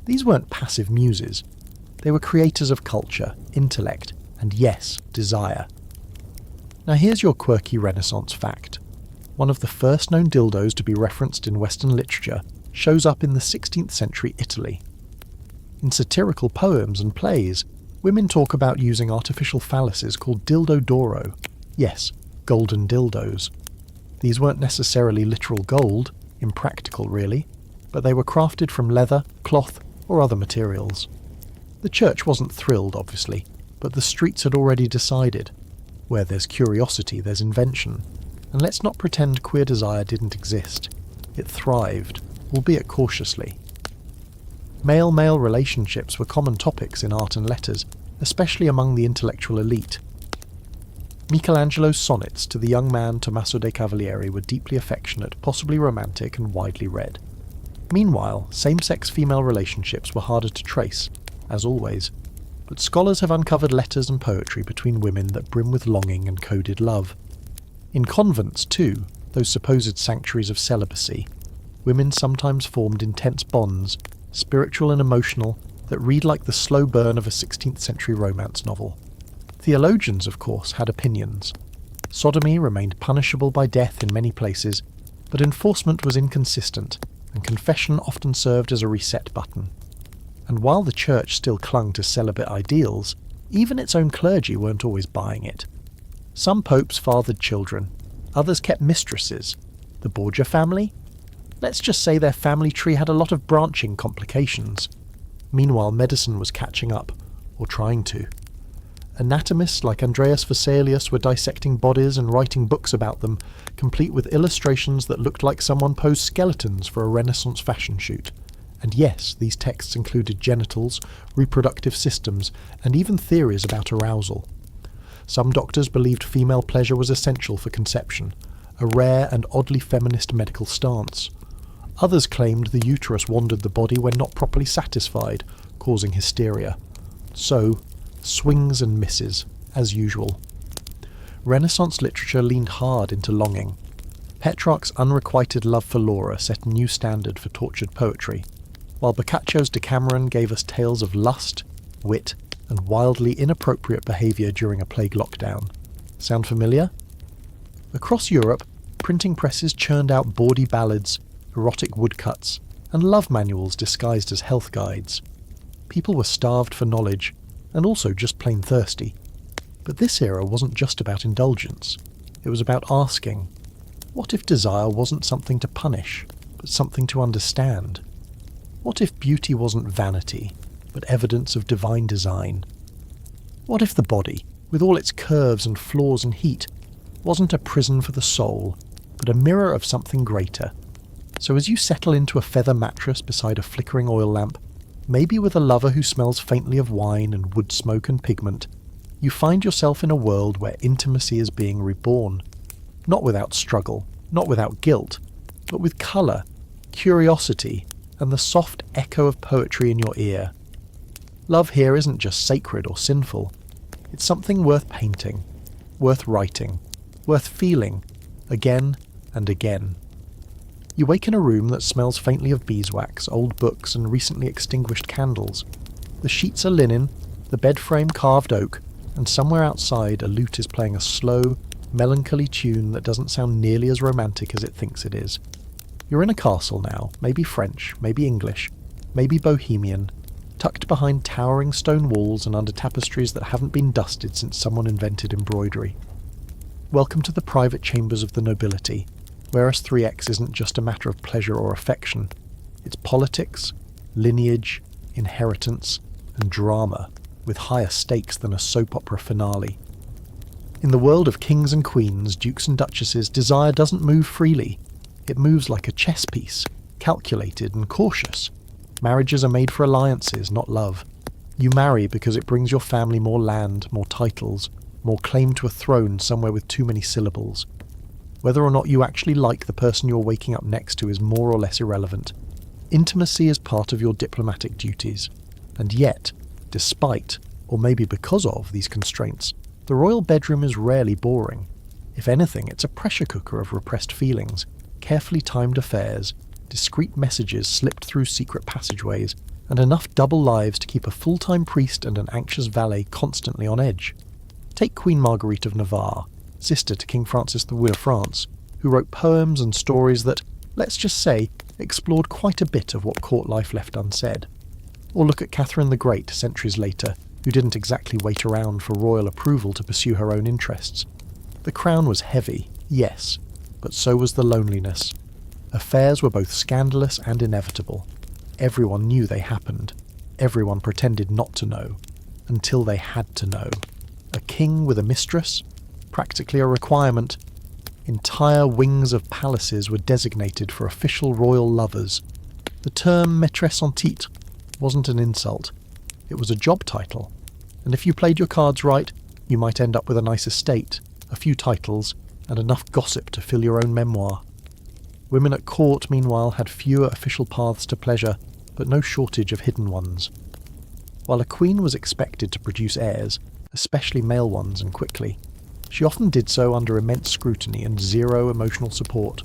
These weren't passive muses. They were creators of culture, intellect, and yes, desire. Now here's your quirky Renaissance fact. One of the first known dildos to be referenced in Western literature shows up in the 16th century Italy. In satirical poems and plays, women talk about using artificial phalluses called dildo d'oro. Yes, golden dildos. These weren't necessarily literal gold, impractical really, but they were crafted from leather, cloth, or other materials. The church wasn't thrilled, obviously, but the streets had already decided. Where there's curiosity, there's invention. And let's not pretend queer desire didn't exist. It thrived. albeit cautiously. Male-male relationships were common topics in art and letters, especially among the intellectual elite. Michelangelo's sonnets to the young man Tommaso de' Cavalieri were deeply affectionate, possibly romantic, and widely read. Meanwhile, same-sex female relationships were harder to trace, as always, but scholars have uncovered letters and poetry between women that brim with longing and coded love. In convents, too, those supposed sanctuaries of celibacy, women sometimes formed intense bonds, spiritual and emotional, that read like the slow burn of a 16th century romance novel. Theologians, of course, had opinions. Sodomy remained punishable by death in many places, but enforcement was inconsistent, and confession often served as a reset button. And while the church still clung to celibate ideals, even its own clergy weren't always buying it. Some popes fathered children, others kept mistresses. The Borgia family? Let's just say their family tree had a lot of branching complications. Meanwhile, medicine was catching up, or trying to. Anatomists like Andreas Vesalius were dissecting bodies and writing books about them, complete with illustrations that looked like someone posed skeletons for a Renaissance fashion shoot. And yes, these texts included genitals, reproductive systems, and even theories about arousal. Some doctors believed female pleasure was essential for conception, a rare and oddly feminist medical stance. Others claimed the uterus wandered the body when not properly satisfied, causing hysteria. So, swings and misses, as usual. Renaissance literature leaned hard into longing. Petrarch's unrequited love for Laura set a new standard for tortured poetry, while Boccaccio's Decameron gave us tales of lust, wit, and wildly inappropriate behaviour during a plague lockdown. Sound familiar? Across Europe, printing presses churned out bawdy ballads, erotic woodcuts, and love manuals disguised as health guides. People were starved for knowledge, and also just plain thirsty. But this era wasn't just about indulgence. It was about asking, what if desire wasn't something to punish, but something to understand? What if beauty wasn't vanity, but evidence of divine design? What if the body, with all its curves and flaws and heat, wasn't a prison for the soul, but a mirror of something greater? So as you settle into a feather mattress beside a flickering oil lamp, maybe with a lover who smells faintly of wine and wood smoke and pigment, you find yourself in a world where intimacy is being reborn. Not without struggle, not without guilt, but with colour, curiosity, and the soft echo of poetry in your ear. Love here isn't just sacred or sinful. It's something worth painting, worth writing, worth feeling, again and again. You wake in a room that smells faintly of beeswax, old books, and recently extinguished candles. The sheets are linen, the bed frame carved oak, and somewhere outside a lute is playing a slow, melancholy tune that doesn't sound nearly as romantic as it thinks it is. You're in a castle now, maybe French, maybe English, maybe Bohemian, tucked behind towering stone walls and under tapestries that haven't been dusted since someone invented embroidery. Welcome to the private chambers of the nobility, where S3x isn't just a matter of pleasure or affection. It's politics, lineage, inheritance, and drama, with higher stakes than a soap opera finale. In the world of kings and queens, dukes and duchesses, desire doesn't move freely. It moves like a chess piece, calculated and cautious. Marriages are made for alliances, not love. You marry because it brings your family more land, more titles, more claim to a throne somewhere with too many syllables. Whether or not you actually like the person you're waking up next to is more or less irrelevant. Intimacy is part of your diplomatic duties. And yet, despite, or maybe because of, these constraints, the royal bedroom is rarely boring. If anything, it's a pressure cooker of repressed feelings, carefully timed affairs, discreet messages slipped through secret passageways, and enough double lives to keep a full-time priest and an anxious valet constantly on edge. Take Queen Marguerite of Navarre, sister to King Francis I of France, who wrote poems and stories that, let's just say, explored quite a bit of what court life left unsaid. Or look at Catherine the Great centuries later, who didn't exactly wait around for royal approval to pursue her own interests. The crown was heavy, yes, but so was the loneliness. Affairs were both scandalous and inevitable. Everyone knew they happened. Everyone pretended not to know, until they had to know. A king with a mistress? Practically a requirement. Entire wings of palaces were designated for official royal lovers, The term maîtresse en titre wasn't an insult. It was a job title, and if you played your cards right, you might end up with a nice estate, a few titles, and enough gossip to fill your own memoir. Women at court, meanwhile, had fewer official paths to pleasure, but no shortage of hidden ones. While a queen was expected to produce heirs, especially male ones and quickly, she often did so under immense scrutiny and zero emotional support.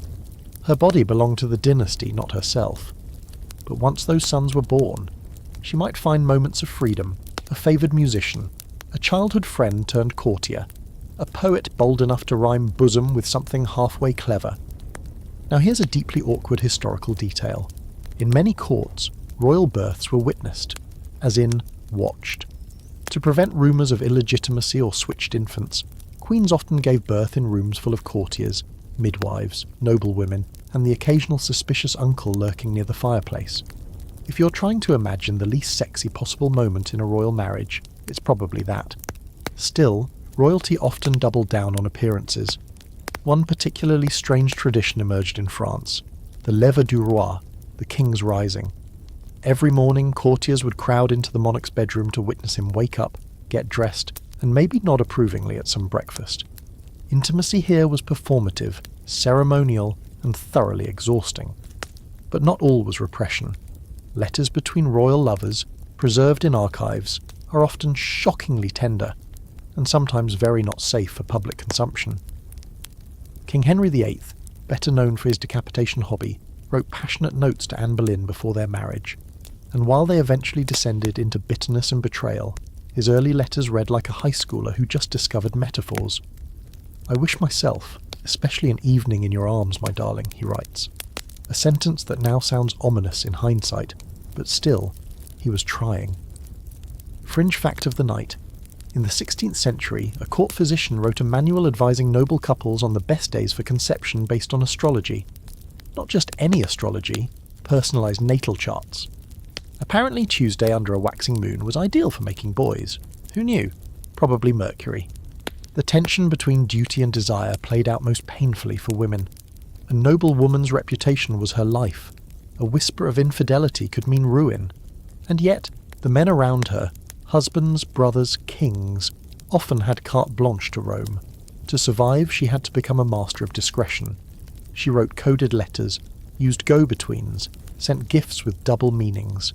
Her body belonged to the dynasty, not herself. But once those sons were born, she might find moments of freedom, a favoured musician, a childhood friend turned courtier, a poet bold enough to rhyme bosom with something halfway clever. Now here's a deeply awkward historical detail. In many courts, royal births were witnessed, as in watched. To prevent rumours of illegitimacy or switched infants, queens often gave birth in rooms full of courtiers, midwives, noblewomen, and the occasional suspicious uncle lurking near the fireplace. If you're trying to imagine the least sexy possible moment in a royal marriage, it's probably that. Still, royalty often doubled down on appearances. One particularly strange tradition emerged in France, the lever du roi, the king's rising. Every morning, courtiers would crowd into the monarch's bedroom to witness him wake up, get dressed, and maybe nod approvingly at some breakfast. Intimacy here was performative, ceremonial, and thoroughly exhausting. But not all was repression. Letters between royal lovers, preserved in archives, are often shockingly tender, and sometimes very not safe for public consumption. King Henry VIII, better known for his decapitation hobby, wrote passionate notes to Anne Boleyn before their marriage, and while they eventually descended into bitterness and betrayal, his early letters read like a high schooler who just discovered metaphors. "I wish myself, especially an evening in your arms, my darling," he writes. A sentence that now sounds ominous in hindsight, but still, he was trying. Fringe fact of the night. In the 16th century, a court physician wrote a manual advising noble couples on the best days for conception based on astrology. Not just any astrology, personalised natal charts. Apparently Tuesday under a waxing moon was ideal for making boys. Who knew? Probably Mercury. The tension between duty and desire played out most painfully for women. A noble woman's reputation was her life. A whisper of infidelity could mean ruin. And yet, the men around her, husbands, brothers, kings, often had carte blanche to roam. To survive, she had to become a master of discretion. She wrote coded letters, used go-betweens, sent gifts with double meanings.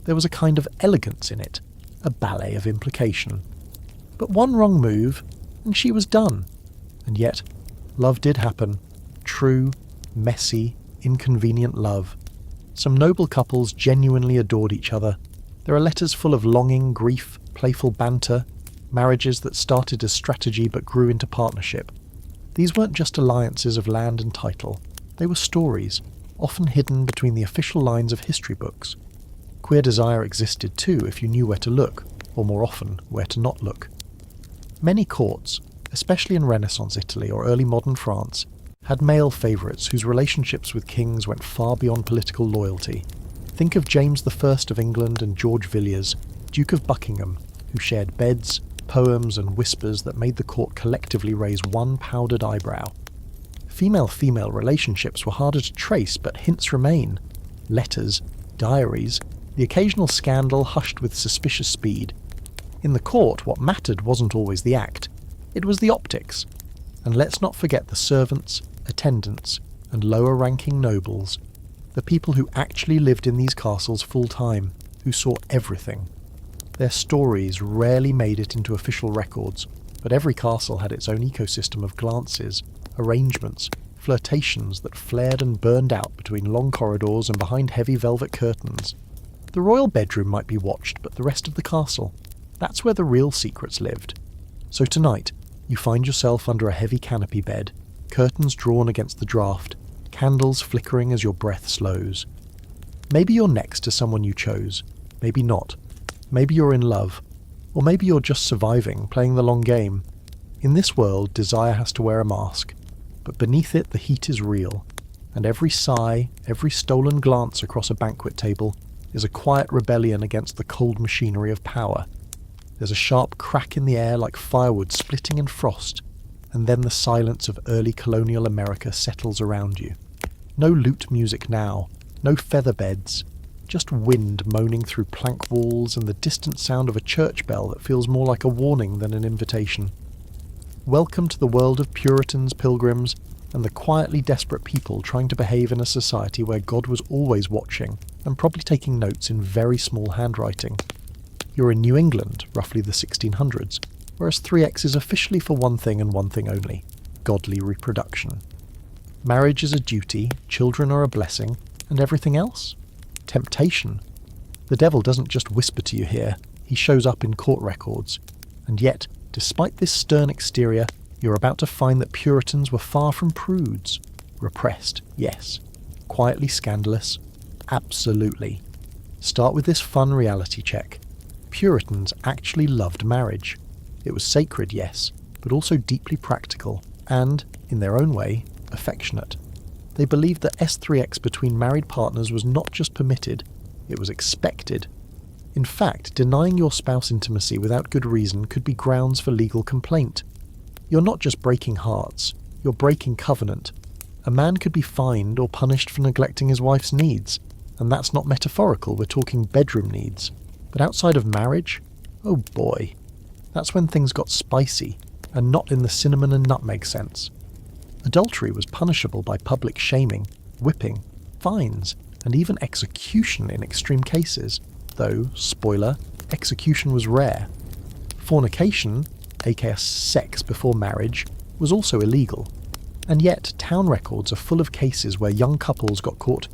There was a kind of elegance in it, a ballet of implication. But one wrong move, and she was done. And yet, love did happen. True, messy, inconvenient love. Some noble couples genuinely adored each other. There are letters full of longing, grief, playful banter, marriages that started as strategy but grew into partnership. These weren't just alliances of land and title. They were stories, often hidden between the official lines of history books. Queer desire existed too if you knew where to look, or more often, where to not look. Many courts, especially in Renaissance Italy or early modern France, had male favourites whose relationships with kings went far beyond political loyalty. Think of James I of England and George Villiers, Duke of Buckingham, who shared beds, poems and whispers that made the court collectively raise one powdered eyebrow. Female-female relationships were harder to trace, but hints remain. Letters, diaries, the occasional scandal hushed with suspicious speed. In the court, what mattered wasn't always the act. It was the optics. And let's not forget the servants, attendants, and lower-ranking nobles, the people who actually lived in these castles full-time, who saw everything. Their stories rarely made it into official records, but every castle had its own ecosystem of glances, arrangements, flirtations that flared and burned out between long corridors and behind heavy velvet curtains. The royal bedroom might be watched, but the rest of the castle, that's where the real secrets lived. So tonight, you find yourself under a heavy canopy bed, curtains drawn against the draught, candles flickering as your breath slows. Maybe you're next to someone you chose, maybe not. Maybe you're in love, or maybe you're just surviving, playing the long game. In this world, desire has to wear a mask, but beneath it the heat is real, and every sigh, every stolen glance across a banquet table is a quiet rebellion against the cold machinery of power. There's a sharp crack in the air like firewood splitting in frost, and then the silence of early colonial America settles around you. No lute music now, No feather beds, just wind moaning through plank walls and the distant sound of a church bell that feels more like a warning than an invitation. Welcome to the world of Puritans, pilgrims, and the quietly desperate people trying to behave in a society where God was always watching and probably taking notes in very small handwriting. You're in New England, roughly the 1600s, whereas 3x is officially for one thing and one thing only: godly reproduction. Marriage is a duty, children are a blessing, and everything else? Temptation. The devil doesn't just whisper to you here, he shows up in court records. And yet, despite this stern exterior, you're about to find that Puritans were far from prudes. Repressed, yes. Quietly scandalous, absolutely. Start with this fun reality check. Puritans actually loved marriage. It was sacred, yes, but also deeply practical and, in their own way, affectionate. They believed that S3x between married partners was not just permitted, it was expected. In fact, denying your spouse intimacy without good reason could be grounds for legal complaint. You're not just breaking hearts, you're breaking covenant. A man could be fined or punished for neglecting his wife's needs, and that's not metaphorical, we're talking bedroom needs. But outside of marriage, oh boy, that's when things got spicy, and not in the cinnamon and nutmeg sense. Adultery was punishable by public shaming, whipping, fines, and even execution in extreme cases, though, spoiler, execution was rare. Fornication, aka sex before marriage, was also illegal. And yet, town records are full of cases where young couples got caught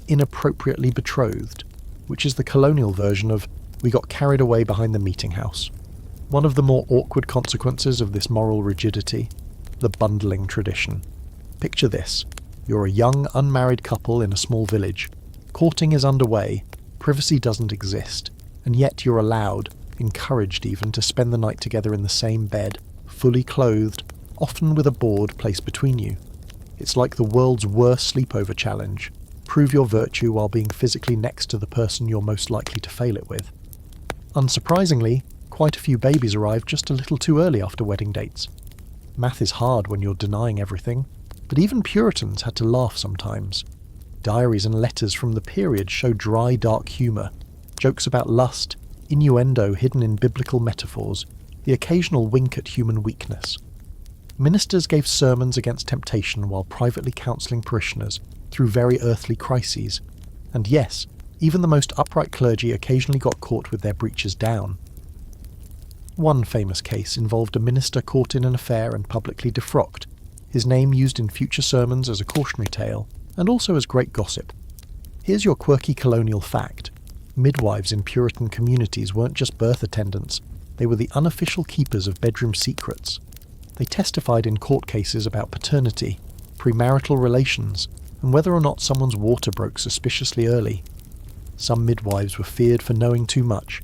inappropriately betrothed, which is the colonial version of "we got carried away behind the meeting house." One of the more awkward consequences of this moral rigidity: the bundling tradition. Picture this. You're a young, unmarried couple in a small village. Courting is underway, privacy doesn't exist, and yet you're allowed, encouraged even, to spend the night together in the same bed, fully clothed, often with a board placed between you. It's like the world's worst sleepover challenge. Prove your virtue while being physically next to the person you're most likely to fail it with. Unsurprisingly, quite a few babies arrived just a little too early after wedding dates. Math is hard when you're denying everything, but even Puritans had to laugh sometimes. Diaries and letters from the period show dry, dark humour, jokes about lust, innuendo hidden in biblical metaphors, the occasional wink at human weakness. Ministers gave sermons against temptation while privately counselling parishioners through very earthly crises. And yes, even the most upright clergy occasionally got caught with their breeches down. One famous case involved a minister caught in an affair and publicly defrocked, his name used in future sermons as a cautionary tale, and also as great gossip. Here's your quirky colonial fact. Midwives in Puritan communities weren't just birth attendants, they were the unofficial keepers of bedroom secrets. They testified in court cases about paternity, premarital relations, and whether or not someone's water broke suspiciously early. Some midwives were feared for knowing too much.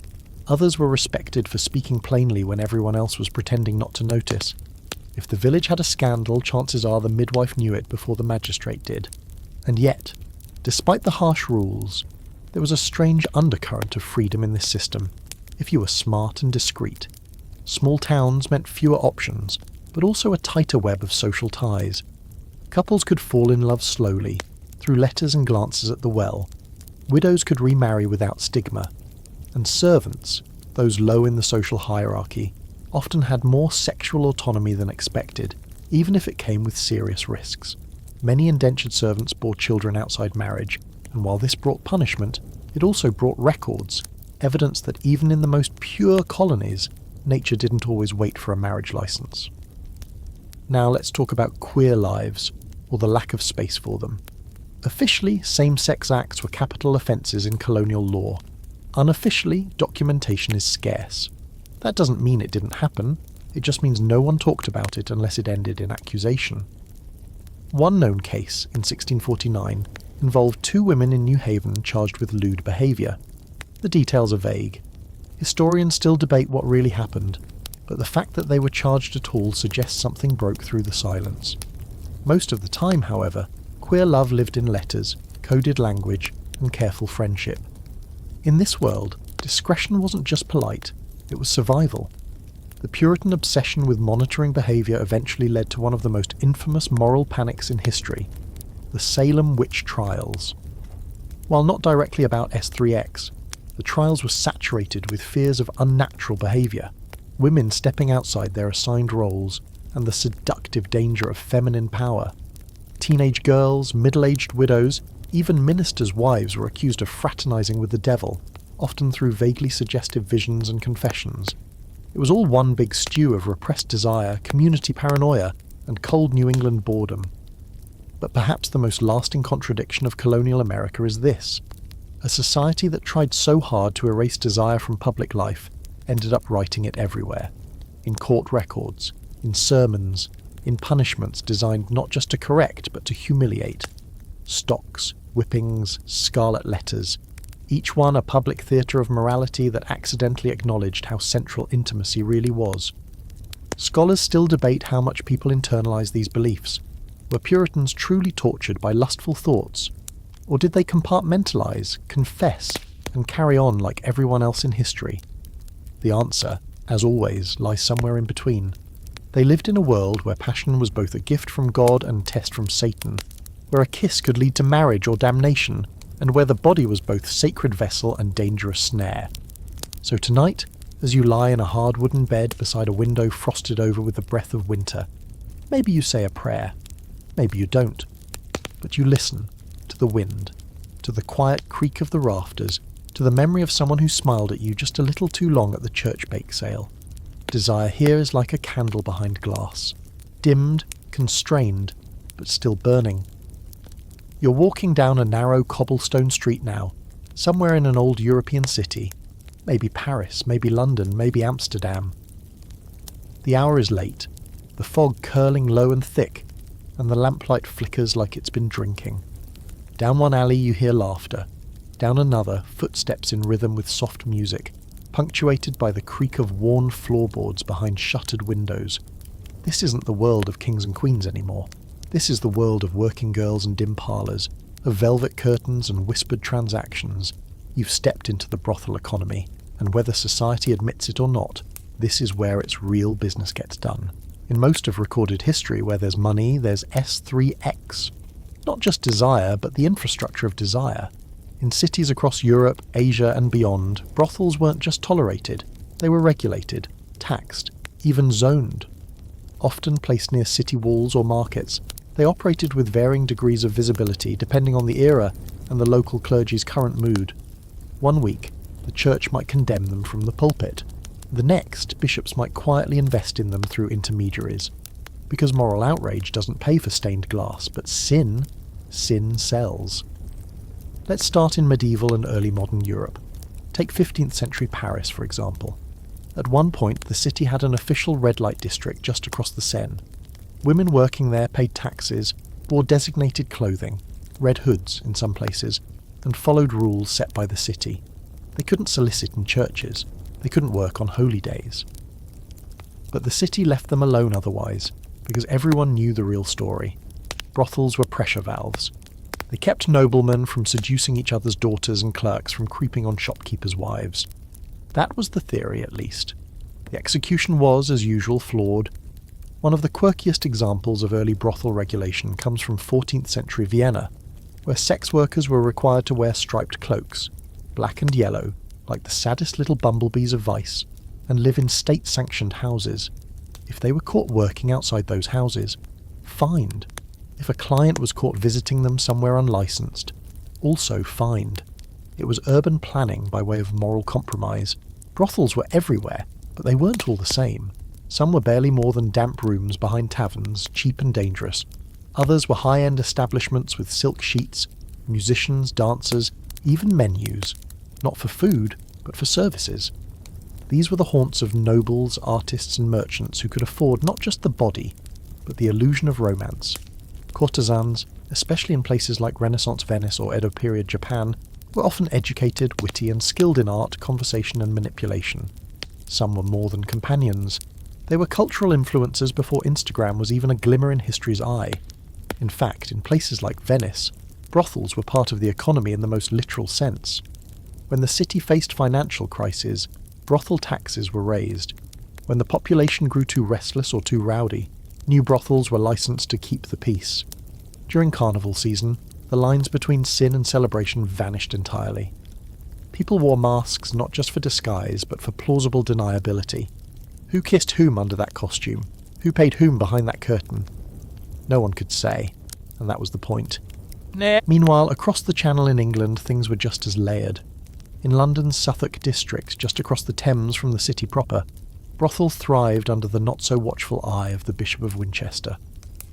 Others were respected for speaking plainly when everyone else was pretending not to notice. If the village had a scandal, chances are the midwife knew it before the magistrate did. And yet, despite the harsh rules, there was a strange undercurrent of freedom in this system, if you were smart and discreet. Small towns meant fewer options, but also a tighter web of social ties. Couples could fall in love slowly, through letters and glances at the well. Widows could remarry without stigma. And servants, those low in the social hierarchy, often had more sexual autonomy than expected, even if it came with serious risks. Many indentured servants bore children outside marriage, and while this brought punishment, it also brought records, evidence that even in the most pure colonies, nature didn't always wait for a marriage license. Now let's talk about queer lives, or the lack of space for them. Officially, same-sex acts were capital offences in colonial law. Unofficially, documentation is scarce. That doesn't mean it didn't happen, it just means no one talked about it unless it ended in accusation. One known case, in 1649, involved two women in New Haven charged with lewd behaviour. The details are vague. Historians still debate what really happened, but the fact that they were charged at all suggests something broke through the silence. Most of the time, however, queer love lived in letters, coded language, and careful friendship. In this world, discretion wasn't just polite, it was survival. The Puritan obsession with monitoring behaviour eventually led to one of the most infamous moral panics in history, the Salem witch trials. While not directly about S3x, the trials were saturated with fears of unnatural behaviour, women stepping outside their assigned roles, and the seductive danger of feminine power. Teenage girls, middle-aged widows, even ministers' wives were accused of fraternising with the devil, often through vaguely suggestive visions and confessions. It was all one big stew of repressed desire, community paranoia, and cold New England boredom. But perhaps the most lasting contradiction of colonial America is this: a society that tried so hard to erase desire from public life ended up writing it everywhere. In court records, in sermons, in punishments designed not just to correct but to humiliate. Stocks, whippings, scarlet letters, each one a public theatre of morality that accidentally acknowledged how central intimacy really was. Scholars still debate how much people internalise these beliefs. Were Puritans truly tortured by lustful thoughts? Or did they compartmentalise, confess, and carry on like everyone else in history? The answer, as always, lies somewhere in between. They lived in a world where passion was both a gift from God and test from Satan, where a kiss could lead to marriage or damnation, and where the body was both sacred vessel and dangerous snare. So tonight, as you lie in a hard wooden bed beside a window frosted over with the breath of winter, maybe you say a prayer, maybe you don't, but you listen to the wind, to the quiet creak of the rafters, to the memory of someone who smiled at you just a little too long at the church bake sale. Desire here is like a candle behind glass, dimmed, constrained, but still burning. You're walking down a narrow cobblestone street now, somewhere in an old European city, maybe Paris, maybe London, maybe Amsterdam. The hour is late, the fog curling low and thick, and the lamplight flickers like it's been drinking. Down one alley you hear laughter, down another footsteps in rhythm with soft music, punctuated by the creak of worn floorboards behind shuttered windows. This isn't the world of kings and queens anymore. This is the world of working girls and dim parlours, of velvet curtains and whispered transactions. You've stepped into the brothel economy, and whether society admits it or not, this is where its real business gets done. In most of recorded history, where there's money, there's S3x. Not just desire, but the infrastructure of desire. In cities across Europe, Asia and beyond, brothels weren't just tolerated, they were regulated, taxed, even zoned. Often placed near city walls or markets, they operated with varying degrees of visibility depending on the era and the local clergy's current mood. One week, the church might condemn them from the pulpit. The next, bishops might quietly invest in them through intermediaries. Because moral outrage doesn't pay for stained glass, but sin sells. Let's start in medieval and early modern Europe. Take 15th century Paris, for example. At one point, the city had an official red light district just across the Seine. Women working there paid taxes, wore designated clothing, red hoods in some places, and followed rules set by the city. They couldn't solicit in churches. They couldn't work on holy days. But the city left them alone otherwise, because everyone knew the real story. Brothels were pressure valves. They kept noblemen from seducing each other's daughters and clerks from creeping on shopkeepers' wives. That was the theory, at least. The execution was, as usual, flawed. One of the quirkiest examples of early brothel regulation comes from 14th century Vienna, where sex workers were required to wear striped cloaks, black and yellow, like the saddest little bumblebees of vice, and live in state-sanctioned houses. If they were caught working outside those houses, fined. If a client was caught visiting them somewhere unlicensed, also fined. It was urban planning by way of moral compromise. Brothels were everywhere, but they weren't all the same. Some were barely more than damp rooms behind taverns, cheap and dangerous. Others were high-end establishments with silk sheets, musicians, dancers, even menus. Not for food, but for services. These were the haunts of nobles, artists and merchants who could afford not just the body, but the illusion of romance. Courtesans, especially in places like Renaissance Venice or Edo period Japan, were often educated, witty and skilled in art, conversation and manipulation. Some were more than companions. They were cultural influencers before Instagram was even a glimmer in history's eye. In fact, in places like Venice, brothels were part of the economy in the most literal sense. When the city faced financial crises, brothel taxes were raised. When the population grew too restless or too rowdy, new brothels were licensed to keep the peace. During carnival season, the lines between sin and celebration vanished entirely. People wore masks not just for disguise, but for plausible deniability. Who kissed whom under that costume? Who paid whom behind that curtain? No one could say, and that was the point. Meanwhile, across the Channel in England, things were just as layered. In London's Suffolk district, just across the Thames from the city proper, brothels thrived under the not-so-watchful eye of the Bishop of Winchester.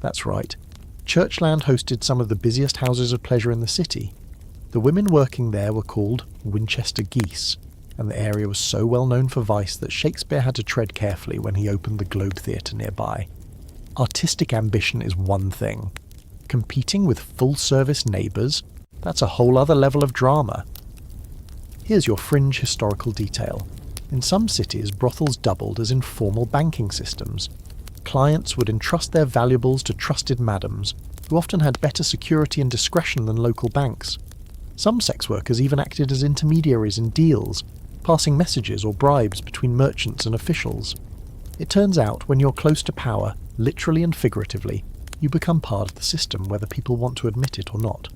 That's right. Churchland hosted some of the busiest houses of pleasure in the city. The women working there were called Winchester geese, and the area was so well known for vice that Shakespeare had to tread carefully when he opened the Globe Theatre nearby. Artistic ambition is one thing. Competing with full-service neighbours? That's a whole other level of drama. Here's your fringe historical detail. In some cities, brothels doubled as informal banking systems. Clients would entrust their valuables to trusted madams, who often had better security and discretion than local banks. Some sex workers even acted as intermediaries in deals, passing messages or bribes between merchants and officials. It turns out, when you're close to power, literally and figuratively, you become part of the system, whether people want to admit it or not.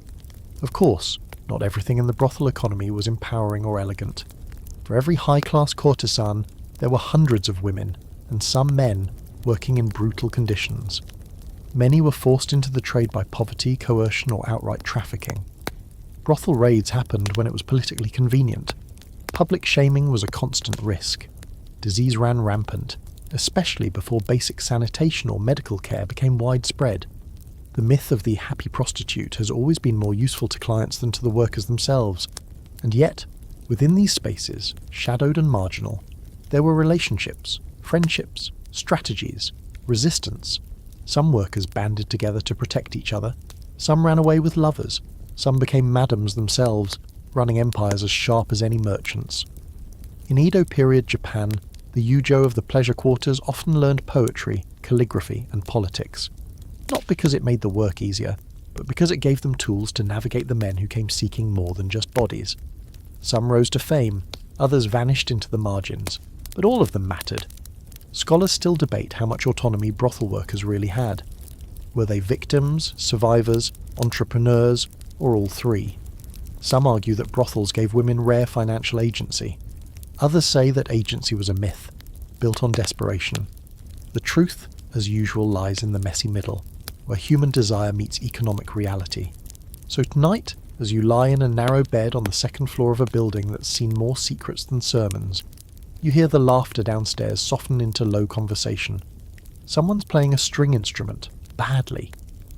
Of course, not everything in the brothel economy was empowering or elegant. For every high-class courtesan, there were hundreds of women, and some men, working in brutal conditions. Many were forced into the trade by poverty, coercion, or outright trafficking. Brothel raids happened when it was politically convenient. Public shaming was a constant risk. Disease ran rampant, especially before basic sanitation or medical care became widespread. The myth of the happy prostitute has always been more useful to clients than to the workers themselves. And yet, within these spaces, shadowed and marginal, there were relationships, friendships, strategies, resistance. Some workers banded together to protect each other. Some ran away with lovers. Some became madams themselves, running empires as sharp as any merchants. In Edo period Japan, the yujo of the pleasure quarters often learned poetry, calligraphy, and politics. Not because it made the work easier, but because it gave them tools to navigate the men who came seeking more than just bodies. Some rose to fame, others vanished into the margins, but all of them mattered. Scholars still debate how much autonomy brothel workers really had. Were they victims, survivors, entrepreneurs, or all three? Some argue that brothels gave women rare financial agency. Others say that agency was a myth, built on desperation. The truth, as usual, lies in the messy middle, where human desire meets economic reality. So tonight, as you lie in a narrow bed on the second floor of a building that's seen more secrets than sermons, you hear the laughter downstairs soften into low conversation. Someone's playing a string instrument, badly.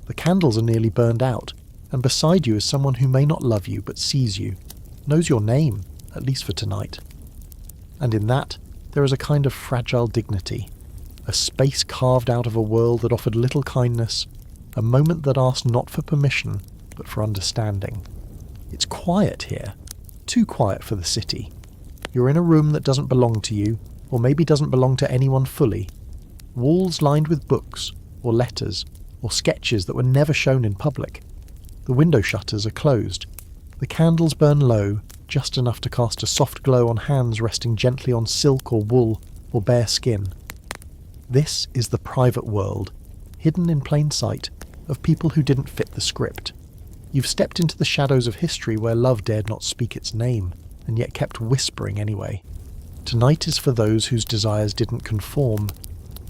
The candles are nearly burned out, and beside you is someone who may not love you but sees you, knows your name, at least for tonight. And in that, there is a kind of fragile dignity, a space carved out of a world that offered little kindness, a moment that asked not for permission, but for understanding. It's quiet here, too quiet for the city. You're in a room that doesn't belong to you, or maybe doesn't belong to anyone fully. Walls lined with books, or letters, or sketches that were never shown in public. The window shutters are closed. The candles burn low, just enough to cast a soft glow on hands resting gently on silk or wool or bare skin. This is the private world, hidden in plain sight, of people who didn't fit the script. You've stepped into the shadows of history where love dared not speak its name, and yet kept whispering anyway. Tonight is for those whose desires didn't conform,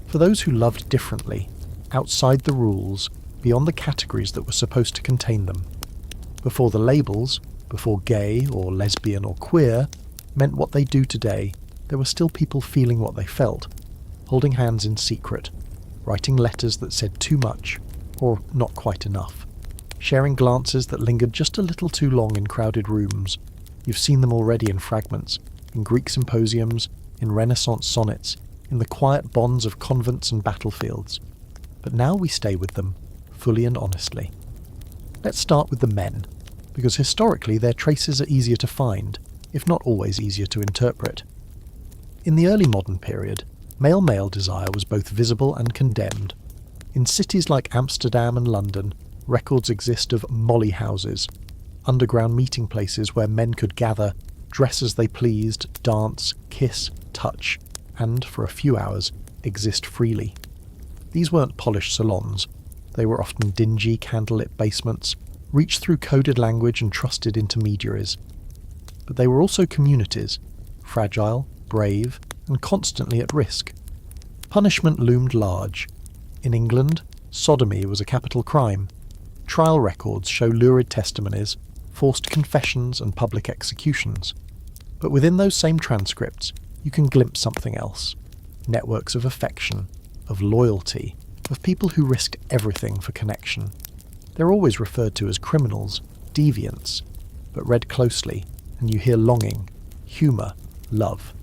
for those who loved differently, outside the rules, beyond the categories that were supposed to contain them. Before the labels, before gay or lesbian or queer meant what they do today, there were still people feeling what they felt, holding hands in secret, writing letters that said too much, or not quite enough, sharing glances that lingered just a little too long in crowded rooms. You've seen them already in fragments, in Greek symposiums, in Renaissance sonnets, in the quiet bonds of convents and battlefields. But now we stay with them, fully and honestly. Let's start with the men, because historically their traces are easier to find, if not always easier to interpret. In the early modern period, male-male desire was both visible and condemned. In cities like Amsterdam and London, records exist of molly houses, underground meeting places where men could gather, dress as they pleased, dance, kiss, touch, and, for a few hours, exist freely. These weren't polished salons. They were often dingy, candlelit basements, reached through coded language and trusted intermediaries. But they were also communities, fragile, brave, and constantly at risk. Punishment loomed large. In England, sodomy was a capital crime. Trial records show lurid testimonies, forced confessions, and public executions. But within those same transcripts, you can glimpse something else. Networks of affection, of loyalty, of people who risked everything for connection. They're always referred to as criminals, deviants, but read closely, and you hear longing, humour, love.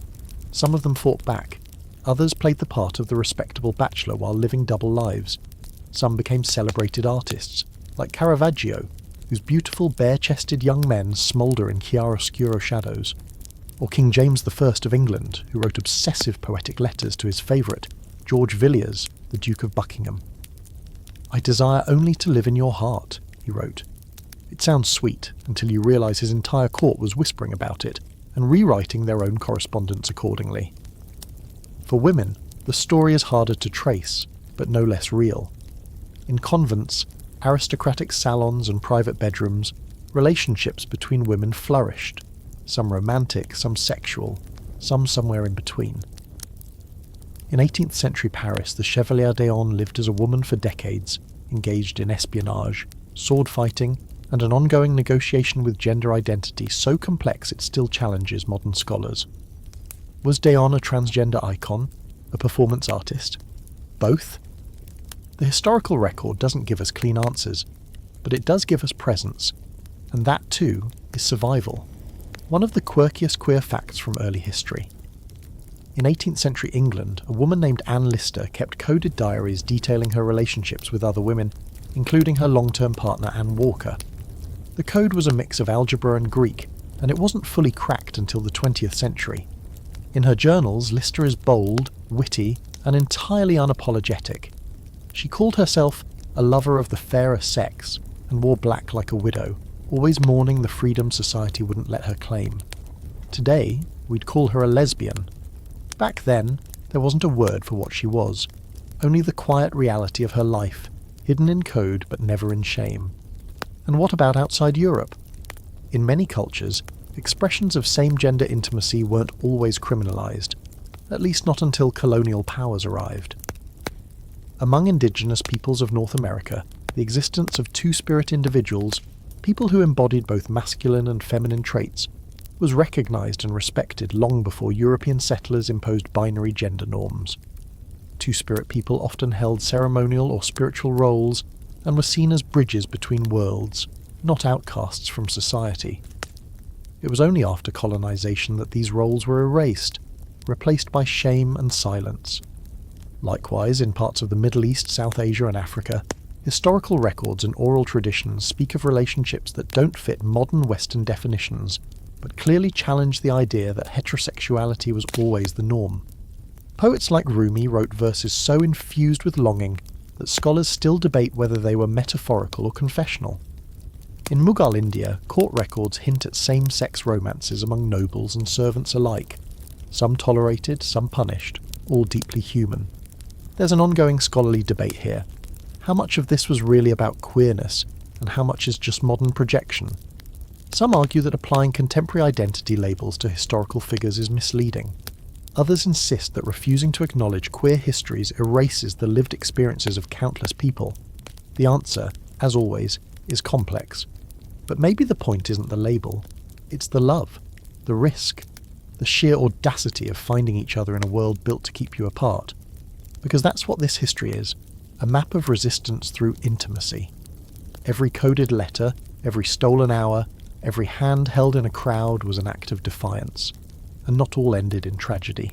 Some of them fought back. Others played the part of the respectable bachelor while living double lives. Some became celebrated artists, like Caravaggio, whose beautiful bare-chested young men smoulder in chiaroscuro shadows. Or King James I of England, who wrote obsessive poetic letters to his favourite, George Villiers, the Duke of Buckingham. "I desire only to live in your heart," he wrote. It sounds sweet until you realise his entire court was whispering about it and rewriting their own correspondence accordingly. For women, the story is harder to trace, but no less real. In convents, aristocratic salons and private bedrooms, relationships between women flourished, some romantic, some sexual, some somewhere in between. In 18th century Paris, the Chevalier d'Eon lived as a woman for decades, engaged in espionage, sword fighting, and an ongoing negotiation with gender identity so complex it still challenges modern scholars. Was d'Eon a transgender icon, a performance artist? Both? The historical record doesn't give us clean answers, but it does give us presence, and that too is survival. One of the quirkiest queer facts from early history. In 18th century England, a woman named Anne Lister kept coded diaries detailing her relationships with other women, including her long-term partner Anne Walker. The code was a mix of algebra and Greek, and it wasn't fully cracked until the 20th century. In her journals, Lister is bold, witty, and entirely unapologetic. She called herself a lover of the fairer sex, and wore black like a widow, always mourning the freedom society wouldn't let her claim. Today, we'd call her a lesbian. Back then, there wasn't a word for what she was, only the quiet reality of her life, hidden in code but never in shame. And what about outside Europe? In many cultures, expressions of same-gender intimacy weren't always criminalised, at least not until colonial powers arrived. Among indigenous peoples of North America, the existence of two-spirit individuals, people who embodied both masculine and feminine traits, was recognised and respected long before European settlers imposed binary gender norms. Two-spirit people often held ceremonial or spiritual roles and were seen as bridges between worlds, not outcasts from society. It was only after colonization that these roles were erased, replaced by shame and silence. Likewise, in parts of the Middle East, South Asia and Africa, historical records and oral traditions speak of relationships that don't fit modern Western definitions, but clearly challenge the idea that heterosexuality was always the norm. Poets like Rumi wrote verses so infused with longing that scholars still debate whether they were metaphorical or confessional. In Mughal India, court records hint at same-sex romances among nobles and servants alike. Some tolerated, some punished, all deeply human. There's an ongoing scholarly debate here. How much of this was really about queerness, and how much is just modern projection? Some argue that applying contemporary identity labels to historical figures is misleading. Others insist that refusing to acknowledge queer histories erases the lived experiences of countless people. The answer, as always, is complex. But maybe the point isn't the label, it's the love, the risk, the sheer audacity of finding each other in a world built to keep you apart. Because that's what this history is, a map of resistance through intimacy. Every coded letter, every stolen hour, every hand held in a crowd was an act of defiance, and not all ended in tragedy.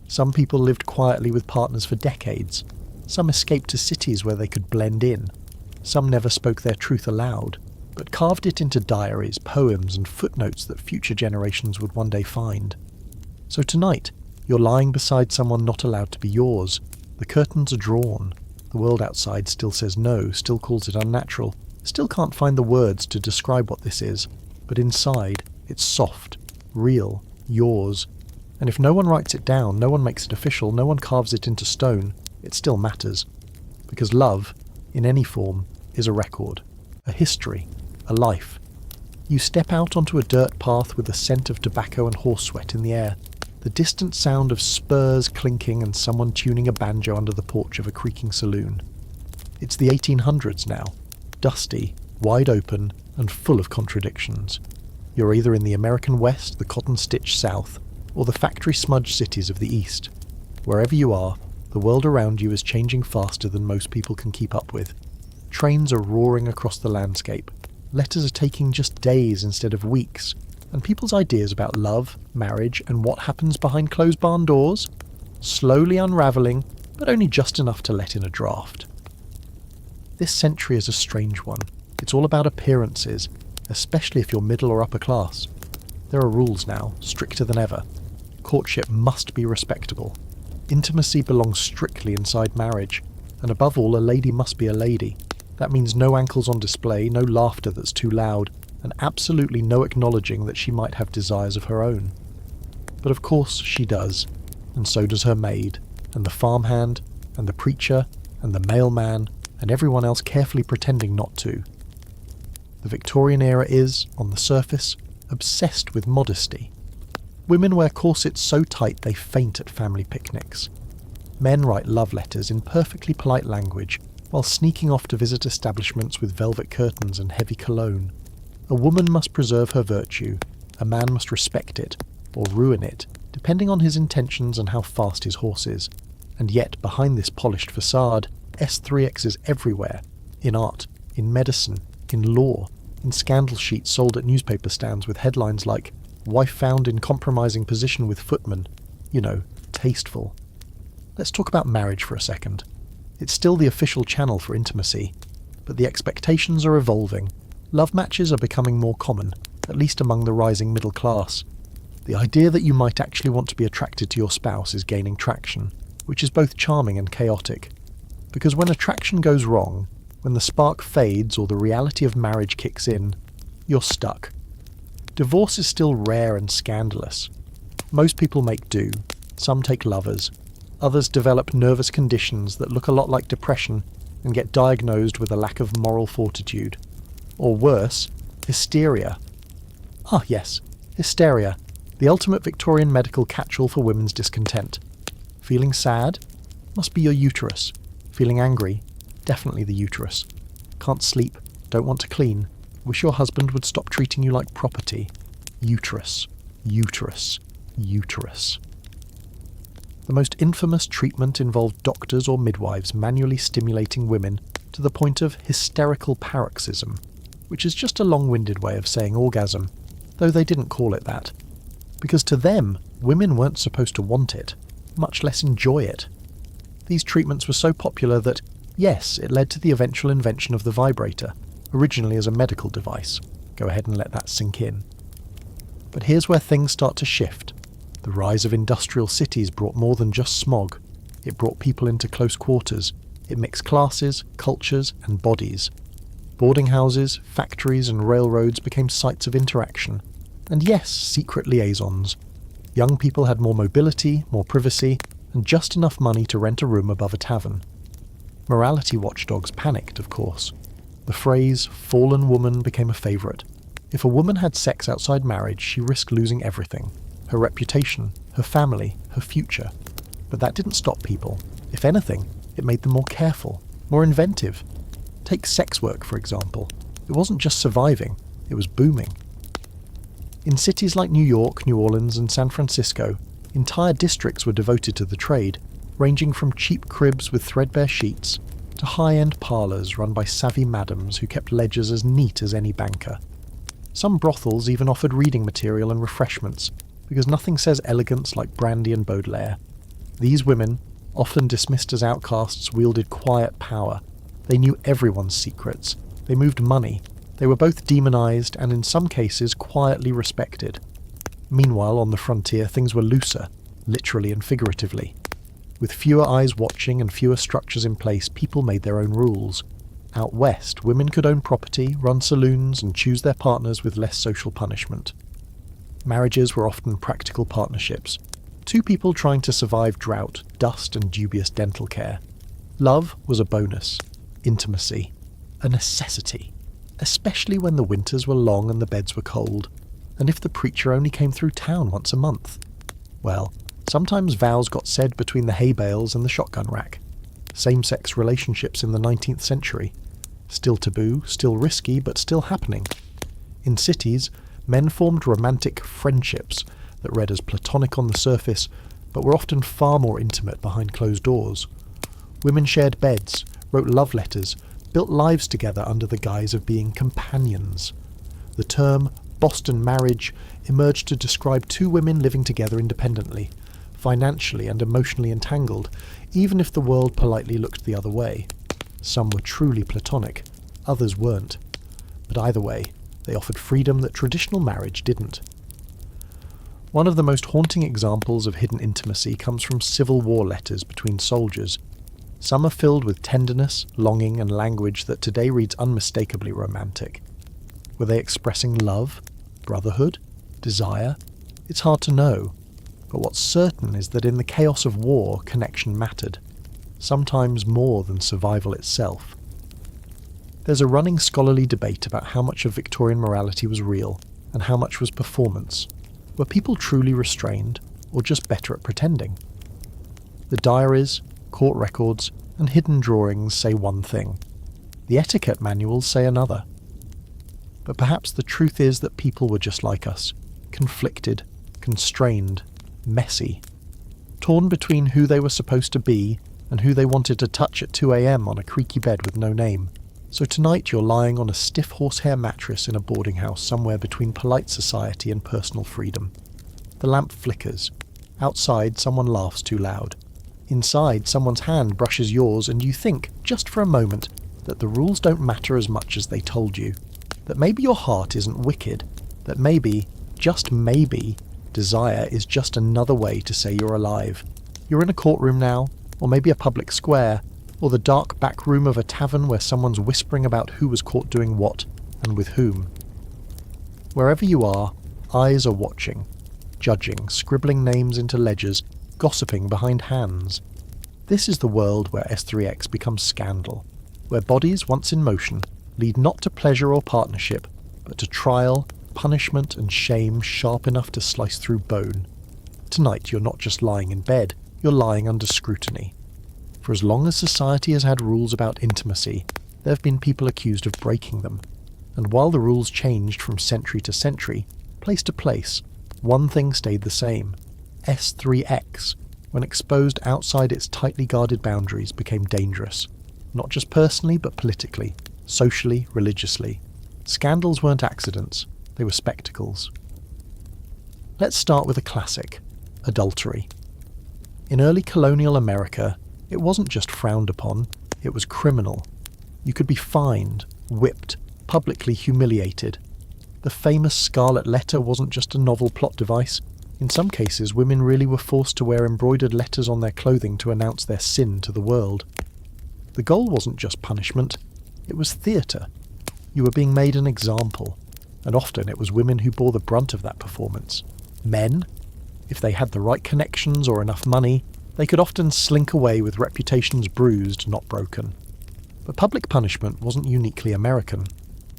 Some people lived quietly with partners for decades, some escaped to cities where they could blend in, some never spoke their truth aloud, but carved it into diaries, poems, and footnotes that future generations would one day find. So tonight, you're lying beside someone not allowed to be yours, the curtains are drawn, the world outside still says no, still calls it unnatural, still can't find the words to describe what this is, but inside, it's soft, real, yours, and if no one writes it down, no one makes it official, no one carves it into stone, it still matters. Because love, in any form, is a record, a history, a life. You step out onto a dirt path with the scent of tobacco and horse sweat in the air, the distant sound of spurs clinking and someone tuning a banjo under the porch of a creaking saloon. It's the 1800s now, dusty, wide open, and full of contradictions. You're either in the American West, the cotton-stitched South, or the factory-smudged cities of the East. Wherever you are, the world around you is changing faster than most people can keep up with. Trains are roaring across the landscape. Letters are taking just days instead of weeks, and people's ideas about love, marriage, and what happens behind closed barn doors? Slowly unravelling, but only just enough to let in a draft. This century is a strange one. It's all about appearances, especially if you're middle or upper class. There are rules now, stricter than ever. Courtship must be respectable. Intimacy belongs strictly inside marriage, and above all, a lady must be a lady. That means no ankles on display, no laughter that's too loud, and absolutely no acknowledging that she might have desires of her own. But of course she does, and so does her maid, and the farmhand, and the preacher, and the mailman, and everyone else carefully pretending not to. The Victorian era is, on the surface, obsessed with modesty. Women wear corsets so tight they faint at family picnics. Men write love letters in perfectly polite language, while sneaking off to visit establishments with velvet curtains and heavy cologne. A woman must preserve her virtue, a man must respect it, or ruin it, depending on his intentions and how fast his horse is. And yet, behind this polished facade, S3x is everywhere. In art, in medicine, in law, in scandal sheets sold at newspaper stands with headlines like, "Wife found in compromising position with footman." You know, tasteful. Let's talk about marriage for a second. It's still the official channel for intimacy, but the expectations are evolving. Love matches are becoming more common, at least among the rising middle class. The idea that you might actually want to be attracted to your spouse is gaining traction, which is both charming and chaotic. Because when attraction goes wrong, when the spark fades or the reality of marriage kicks in, you're stuck. Divorce is still rare and scandalous. Most people make do, some take lovers. Others develop nervous conditions that look a lot like depression and get diagnosed with a lack of moral fortitude. Or worse, hysteria. Ah yes, hysteria, the ultimate Victorian medical catch-all for women's discontent. Feeling sad? Must be your uterus. Feeling angry? Definitely the uterus. Can't sleep? Don't want to clean? Wish your husband would stop treating you like property? Uterus. Uterus. Uterus. The most infamous treatment involved doctors or midwives manually stimulating women to the point of hysterical paroxysm, which is just a long-winded way of saying orgasm, though they didn't call it that. Because to them, women weren't supposed to want it, much less enjoy it. These treatments were so popular that, yes, it led to the eventual invention of the vibrator, originally as a medical device. Go ahead and let that sink in. But here's where things start to shift. The rise of industrial cities brought more than just smog. It brought people into close quarters. It mixed classes, cultures, and bodies. Boarding houses, factories, and railroads became sites of interaction. And yes, secret liaisons. Young people had more mobility, more privacy, and just enough money to rent a room above a tavern. Morality watchdogs panicked, of course. The phrase, fallen woman, became a favourite. If a woman had sex outside marriage, she risked losing everything. Her reputation, her family, her future. But that didn't stop people. If anything, it made them more careful, more inventive. Take sex work, for example. It wasn't just surviving, it was booming. In cities like New York, New Orleans, and San Francisco, entire districts were devoted to the trade, ranging from cheap cribs with threadbare sheets to high-end parlours run by savvy madams who kept ledgers as neat as any banker. Some brothels even offered reading material and refreshments, because nothing says elegance like brandy and Baudelaire. These women, often dismissed as outcasts, wielded quiet power. They knew everyone's secrets. They moved money. They were both demonized and in some cases quietly respected. Meanwhile, on the frontier, things were looser, literally and figuratively. With fewer eyes watching and fewer structures in place, people made their own rules. Out west, women could own property, run saloons, and choose their partners with less social punishment. Marriages were often practical partnerships. Two people trying to survive drought, dust, and dubious dental care. Love was a bonus. Intimacy. A necessity. especially when the winters were long and the beds were cold, and if the preacher only came through town once a month. Well, sometimes vows got said between the hay bales and the shotgun rack. Same-sex relationships in the 19th century. Still taboo, still risky, but still happening. In cities, men formed romantic friendships that read as platonic on the surface, but were often far more intimate behind closed doors. Women shared beds, wrote love letters, built lives together under the guise of being companions. The term Boston marriage emerged to describe two women living together independently, financially and emotionally entangled, even if the world politely looked the other way. Some were truly platonic, others weren't. But either way, they offered freedom that traditional marriage didn't. One of the most haunting examples of hidden intimacy comes from Civil War letters between soldiers. Some are filled with tenderness, longing, and language that today reads unmistakably romantic. Were they expressing love, brotherhood, desire? It's hard to know, but what's certain is that in the chaos of war, connection mattered, sometimes more than survival itself. There's a running scholarly debate about how much of Victorian morality was real and how much was performance. Were people truly restrained, or just better at pretending? The diaries, court records, and hidden drawings say one thing. The etiquette manuals say another. But perhaps the truth is that people were just like us, conflicted, constrained, messy, torn between who they were supposed to be and who they wanted to touch at 2 a.m. on a creaky bed with no name. So tonight you're lying on a stiff horsehair mattress in a boarding house somewhere between polite society and personal freedom. The lamp flickers. Outside, someone laughs too loud. Inside, someone's hand brushes yours and you think, just for a moment, that the rules don't matter as much as they told you. That maybe your heart isn't wicked. That maybe, just maybe, desire is just another way to say you're alive. You're in a courtroom now, or maybe a public square, or the dark back room of a tavern where someone's whispering about who was caught doing what, and with whom. Wherever you are, eyes are watching, judging, scribbling names into ledgers, gossiping behind hands. This is the world where S3x becomes scandal, where bodies once in motion lead not to pleasure or partnership, but to trial, punishment and shame sharp enough to slice through bone. Tonight you're not just lying in bed, you're lying under scrutiny. For as long as society has had rules about intimacy, there have been people accused of breaking them. And while the rules changed from century to century, place to place, one thing stayed the same. S3x, when exposed outside its tightly guarded boundaries, became dangerous. Not just personally, but politically, socially, religiously. Scandals weren't accidents, they were spectacles. Let's start with a classic, adultery. In early colonial America, it wasn't just frowned upon, it was criminal. You could be fined, whipped, publicly humiliated. The famous scarlet letter wasn't just a novel plot device. In some cases, women really were forced to wear embroidered letters on their clothing to announce their sin to the world. The goal wasn't just punishment, it was theatre. You were being made an example, and often it was women who bore the brunt of that performance. Men, if they had the right connections or enough money, they could often slink away with reputations bruised, not broken. But public punishment wasn't uniquely American.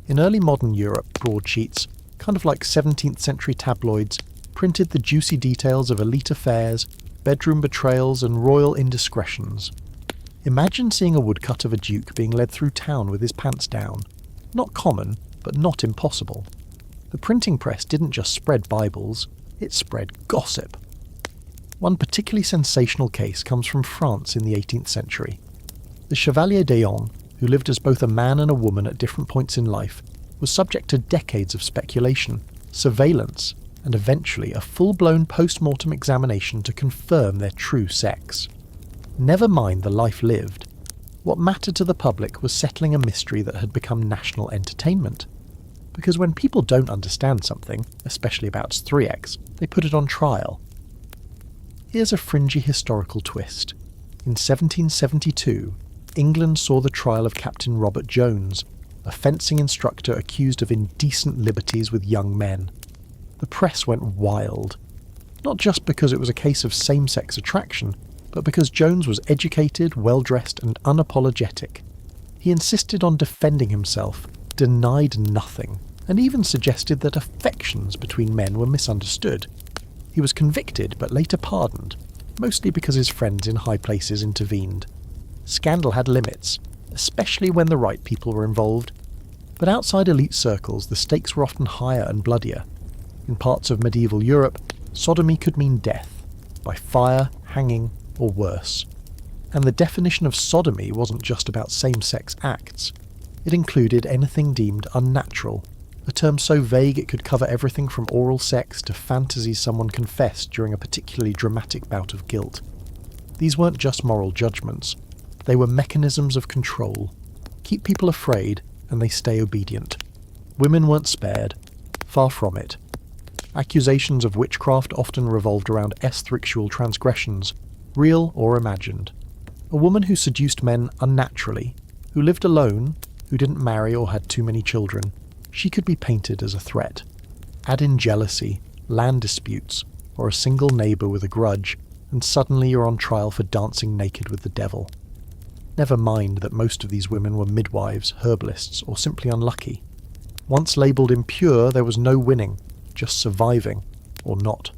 In early modern Europe, broadsheets, kind of like 17th century tabloids, printed the juicy details of elite affairs, bedroom betrayals and royal indiscretions. Imagine seeing a woodcut of a duke being led through town with his pants down. Not common, but not impossible. The printing press didn't just spread Bibles, it spread gossip. One particularly sensational case comes from France in the 18th century. The Chevalier d'Eon, who lived as both a man and a woman at different points in life, was subject to decades of speculation, surveillance, and eventually a full-blown post-mortem examination to confirm their true sex. Never mind the life lived. What mattered to the public was settling a mystery that had become national entertainment. Because when people don't understand something, especially about S3x, they put it on trial. Here's a fringy historical twist. In 1772, England saw the trial of Captain Robert Jones, a fencing instructor accused of indecent liberties with young men. The press went wild. Not just because it was a case of same-sex attraction, but because Jones was educated, well-dressed and unapologetic. He insisted on defending himself, denied nothing, and even suggested that affections between men were misunderstood. He was convicted but later pardoned, mostly because his friends in high places intervened. Scandal had limits, especially when the right people were involved. But outside elite circles, the stakes were often higher and bloodier. In parts of medieval Europe, sodomy could mean death, by fire, hanging, or worse. And the definition of sodomy wasn't just about same-sex acts. It included anything deemed unnatural, a term so vague it could cover everything from oral sex to fantasies someone confessed during a particularly dramatic bout of guilt. These weren't just moral judgments. They were mechanisms of control. Keep people afraid, and they stay obedient. Women weren't spared. Far from it. Accusations of witchcraft often revolved around S3x transgressions, real or imagined. A woman who seduced men unnaturally, who lived alone, who didn't marry or had too many children, she could be painted as a threat. Add in jealousy, land disputes, or a single neighbour with a grudge, and suddenly you're on trial for dancing naked with the devil. Never mind that most of these women were midwives, herbalists, or simply unlucky. Once labelled impure, there was no winning, just surviving, or not.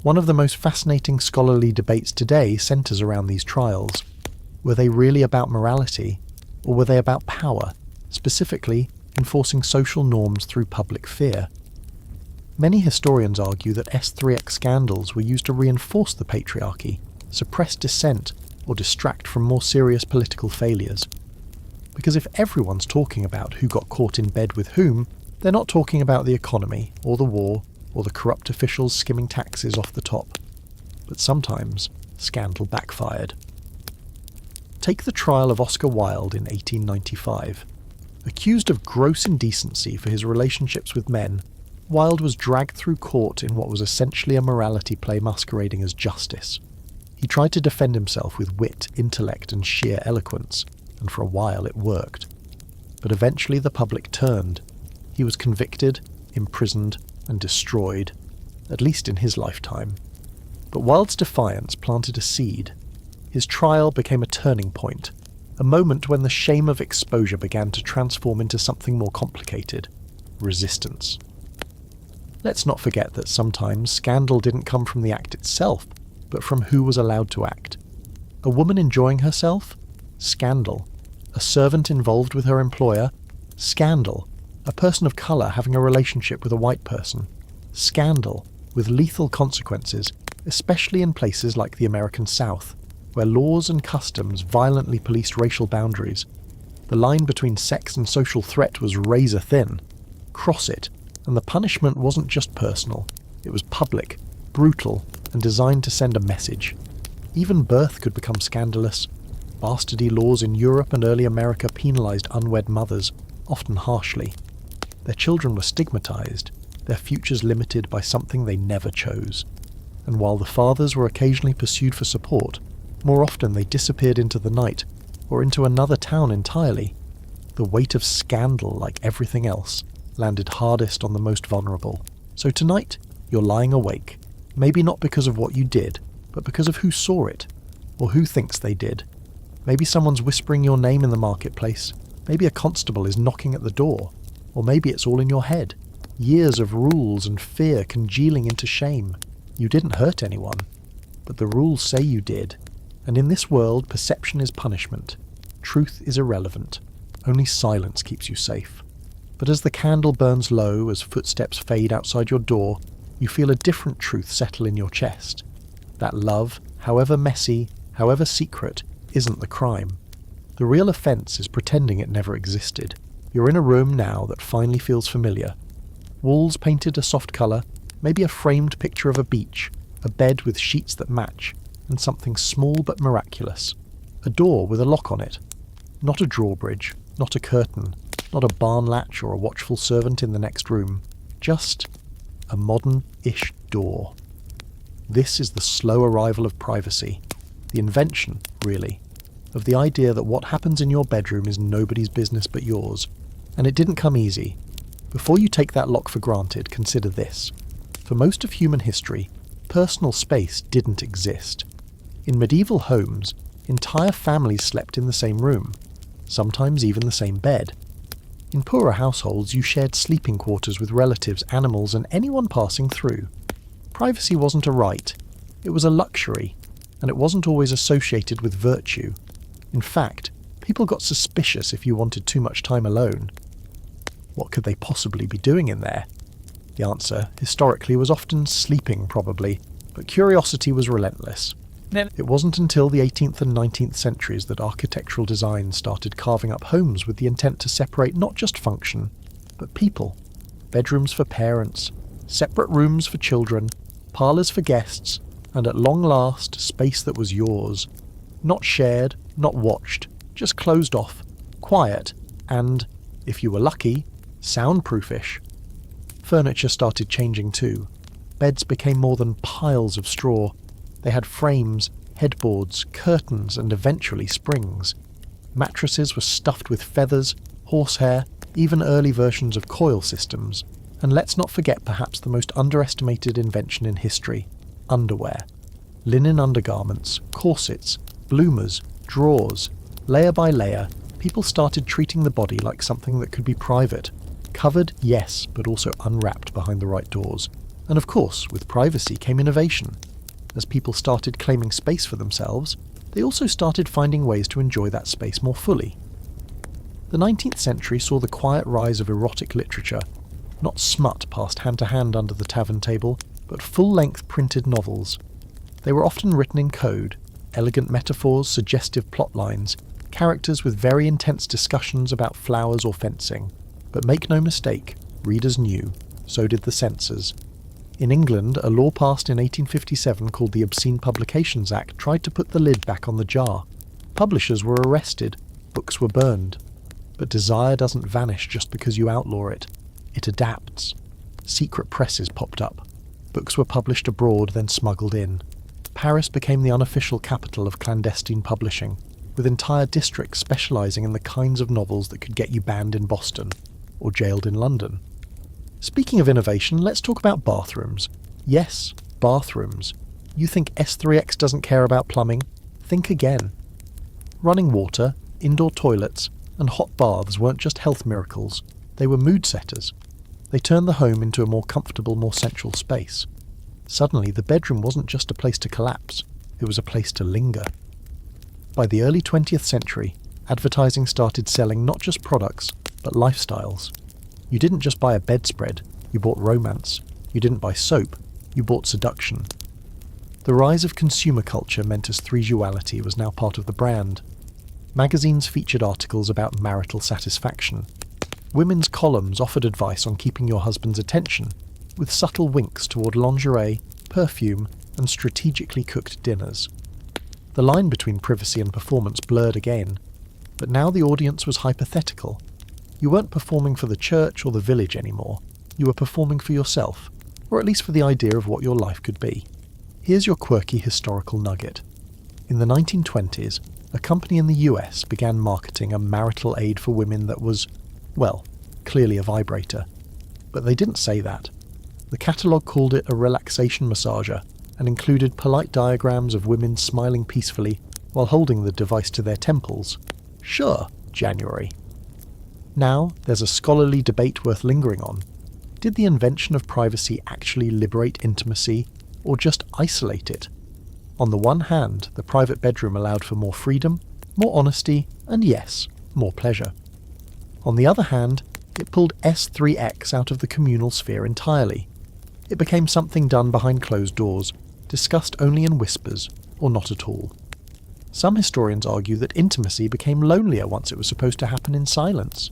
One of the most fascinating scholarly debates today centres around these trials. Were they really about morality, or were they about power, specifically enforcing social norms through public fear? Many historians argue that S3x scandals were used to reinforce the patriarchy, suppress dissent, or distract from more serious political failures. Because if everyone's talking about who got caught in bed with whom, they're not talking about the economy, or the war, or the corrupt officials skimming taxes off the top. But sometimes, scandal backfired. Take the trial of Oscar Wilde in 1895. Accused of gross indecency for his relationships with men, Wilde was dragged through court in what was essentially a morality play masquerading as justice. He tried to defend himself with wit, intellect, and sheer eloquence, and for a while it worked. But eventually the public turned. He was convicted, imprisoned, and destroyed, at least in his lifetime. But Wilde's defiance planted a seed. His trial became a turning point, a moment when the shame of exposure began to transform into something more complicated: resistance. Let's not forget that sometimes scandal didn't come from the act itself, but from who was allowed to act. A woman enjoying herself? Scandal. A servant involved with her employer? Scandal. A person of colour having a relationship with a white person? Scandal, with lethal consequences, especially in places like the American South, where laws and customs violently policed racial boundaries. The line between sex and social threat was razor thin. Cross it, and the punishment wasn't just personal, it was public, brutal, and designed to send a message. Even birth could become scandalous. Bastardy laws in Europe and early America penalised unwed mothers, often harshly. Their children were stigmatised, their futures limited by something they never chose. And while the fathers were occasionally pursued for support, more often they disappeared into the night, or into another town entirely. The weight of scandal, like everything else, landed hardest on the most vulnerable. So tonight, you're lying awake. Maybe not because of what you did, but because of who saw it, or who thinks they did. Maybe someone's whispering your name in the marketplace. Maybe a constable is knocking at the door. Or maybe it's all in your head. Years of rules and fear congealing into shame. You didn't hurt anyone, but the rules say you did. And in this world, perception is punishment. Truth is irrelevant. Only silence keeps you safe. But as the candle burns low, as footsteps fade outside your door, you feel a different truth settle in your chest. That love, however messy, however secret, isn't the crime. The real offence is pretending it never existed. You're in a room now that finally feels familiar. Walls painted a soft colour, maybe a framed picture of a beach, a bed with sheets that match, and something small but miraculous. A door with a lock on it. Not a drawbridge, not a curtain, not a barn latch or a watchful servant in the next room. Just a modern-ish door. This is the slow arrival of privacy. The invention, really, of the idea that what happens in your bedroom is nobody's business but yours. And it didn't come easy. Before you take that lock for granted, consider this. For most of human history, personal space didn't exist. In medieval homes, entire families slept in the same room, sometimes even the same bed. In poorer households, you shared sleeping quarters with relatives, animals, and anyone passing through. Privacy wasn't a right, it was a luxury, and it wasn't always associated with virtue. In fact, people got suspicious if you wanted too much time alone. What could they possibly be doing in there? The answer, historically, was often sleeping, probably, but curiosity was relentless. It wasn't until the 18th and 19th centuries that architectural design started carving up homes with the intent to separate not just function, but people. Bedrooms for parents, separate rooms for children, parlours for guests, and at long last, space that was yours. Not shared, not watched, just closed off, quiet, and, if you were lucky, soundproofish. Furniture started changing too. Beds became more than piles of straw. They had frames, headboards, curtains, and eventually springs. Mattresses were stuffed with feathers, horsehair, even early versions of coil systems. And let's not forget perhaps the most underestimated invention in history, underwear. Linen undergarments, corsets, bloomers, drawers. Layer by layer, people started treating the body like something that could be private. Covered, yes, but also unwrapped behind the right doors. And of course, with privacy came innovation. As people started claiming space for themselves, they also started finding ways to enjoy that space more fully. The 19th century saw the quiet rise of erotic literature, not smut passed hand to hand under the tavern table, but full-length printed novels. They were often written in code, elegant metaphors, suggestive plot lines, characters with very intense discussions about flowers or fencing. But make no mistake, readers knew, so did the censors. In England, a law passed in 1857 called the Obscene Publications Act tried to put the lid back on the jar. Publishers were arrested, books were burned. But desire doesn't vanish just because you outlaw it. It adapts. Secret presses popped up. Books were published abroad, then smuggled in. Paris became the unofficial capital of clandestine publishing, with entire districts specialising in the kinds of novels that could get you banned in Boston, or jailed in London. Speaking of innovation, let's talk about bathrooms. Yes, bathrooms. You think S3x doesn't care about plumbing? Think again. Running water, indoor toilets, and hot baths weren't just health miracles, they were mood setters. They turned the home into a more comfortable, more central space. Suddenly, the bedroom wasn't just a place to collapse, it was a place to linger. By the early 20th century, advertising started selling not just products, but lifestyles. You didn't just buy a bedspread, you bought romance. You didn't buy soap, you bought seduction. The rise of consumer culture meant S3 was now part of the brand. Magazines featured articles about marital satisfaction. Women's columns offered advice on keeping your husband's attention, with subtle winks toward lingerie, perfume, and strategically cooked dinners. The line between privacy and performance blurred again, but now the audience was hypothetical. You weren't performing for the church or the village anymore. You were performing for yourself, or at least for the idea of what your life could be. Here's your quirky historical nugget. In the 1920s, a company in the US began marketing a marital aid for women that was, well, clearly a vibrator. But they didn't say that. The catalogue called it a relaxation massager and included polite diagrams of women smiling peacefully while holding the device to their temples. Sure, January. Now, there's a scholarly debate worth lingering on. Did the invention of privacy actually liberate intimacy, or just isolate it? On the one hand, the private bedroom allowed for more freedom, more honesty, and yes, more pleasure. On the other hand, it pulled S3x out of the communal sphere entirely. It became something done behind closed doors, discussed only in whispers, or not at all. Some historians argue that intimacy became lonelier once it was supposed to happen in silence.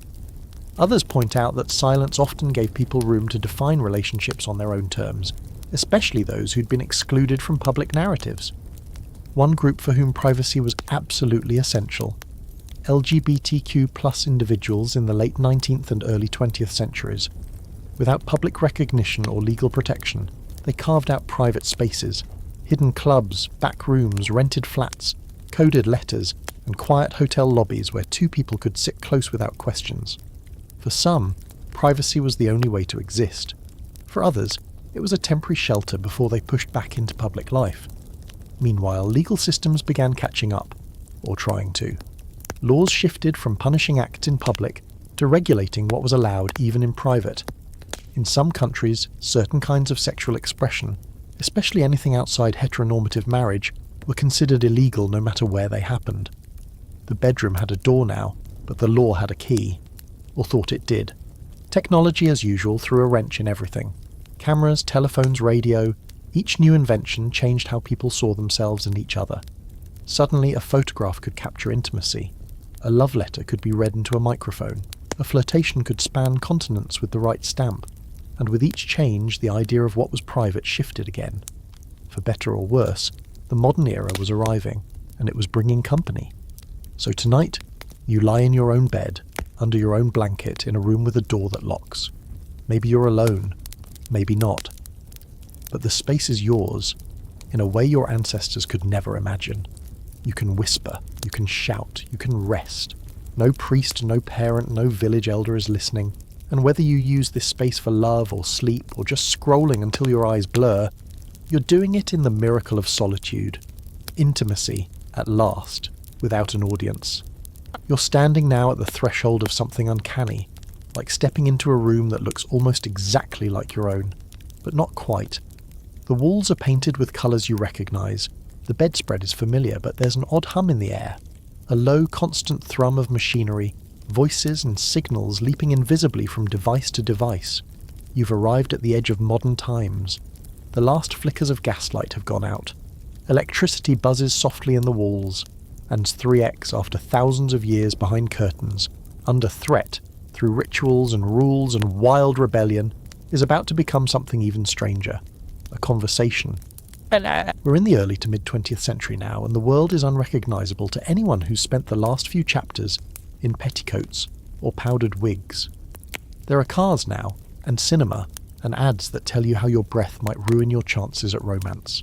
Others point out that silence often gave people room to define relationships on their own terms, especially those who'd been excluded from public narratives. One group for whom privacy was absolutely essential: LGBTQ+ individuals in the late 19th and early 20th centuries. Without public recognition or legal protection, they carved out private spaces, hidden clubs, back rooms, rented flats, coded letters, and quiet hotel lobbies where two people could sit close without questions. For some, privacy was the only way to exist. For others, it was a temporary shelter before they pushed back into public life. Meanwhile, legal systems began catching up, or trying to. Laws shifted from punishing acts in public to regulating what was allowed even in private. In some countries, certain kinds of sexual expression, especially anything outside heteronormative marriage, were considered illegal no matter where they happened. The bedroom had a door now, but the law had a key. Or thought it did. Technology, as usual, threw a wrench in everything. Cameras, telephones, radio, each new invention changed how people saw themselves and each other. Suddenly, a photograph could capture intimacy. A love letter could be read into a microphone. A flirtation could span continents with the right stamp. And with each change, the idea of what was private shifted again. For better or worse, the modern era was arriving, and it was bringing company. So tonight, you lie in your own bed, under your own blanket, in a room with a door that locks. Maybe you're alone, maybe not. But the space is yours, in a way your ancestors could never imagine. You can whisper, you can shout, you can rest. No priest, no parent, no village elder is listening. And whether you use this space for love or sleep or just scrolling until your eyes blur, you're doing it in the miracle of solitude. Intimacy, at last, without an audience. You're standing now at the threshold of something uncanny, like stepping into a room that looks almost exactly like your own, but not quite. The walls are painted with colours you recognise. The bedspread is familiar, but there's an odd hum in the air. A low, constant thrum of machinery, voices and signals leaping invisibly from device to device. You've arrived at the edge of modern times. The last flickers of gaslight have gone out. Electricity buzzes softly in the walls, and S3x, after thousands of years behind curtains, under threat through rituals and rules and wild rebellion, is about to become something even stranger. A conversation. We're in the early to mid-20th century now, and the world is unrecognisable to anyone who's spent the last few chapters in petticoats or powdered wigs. There are cars now, and cinema, and ads that tell you how your breath might ruin your chances at romance.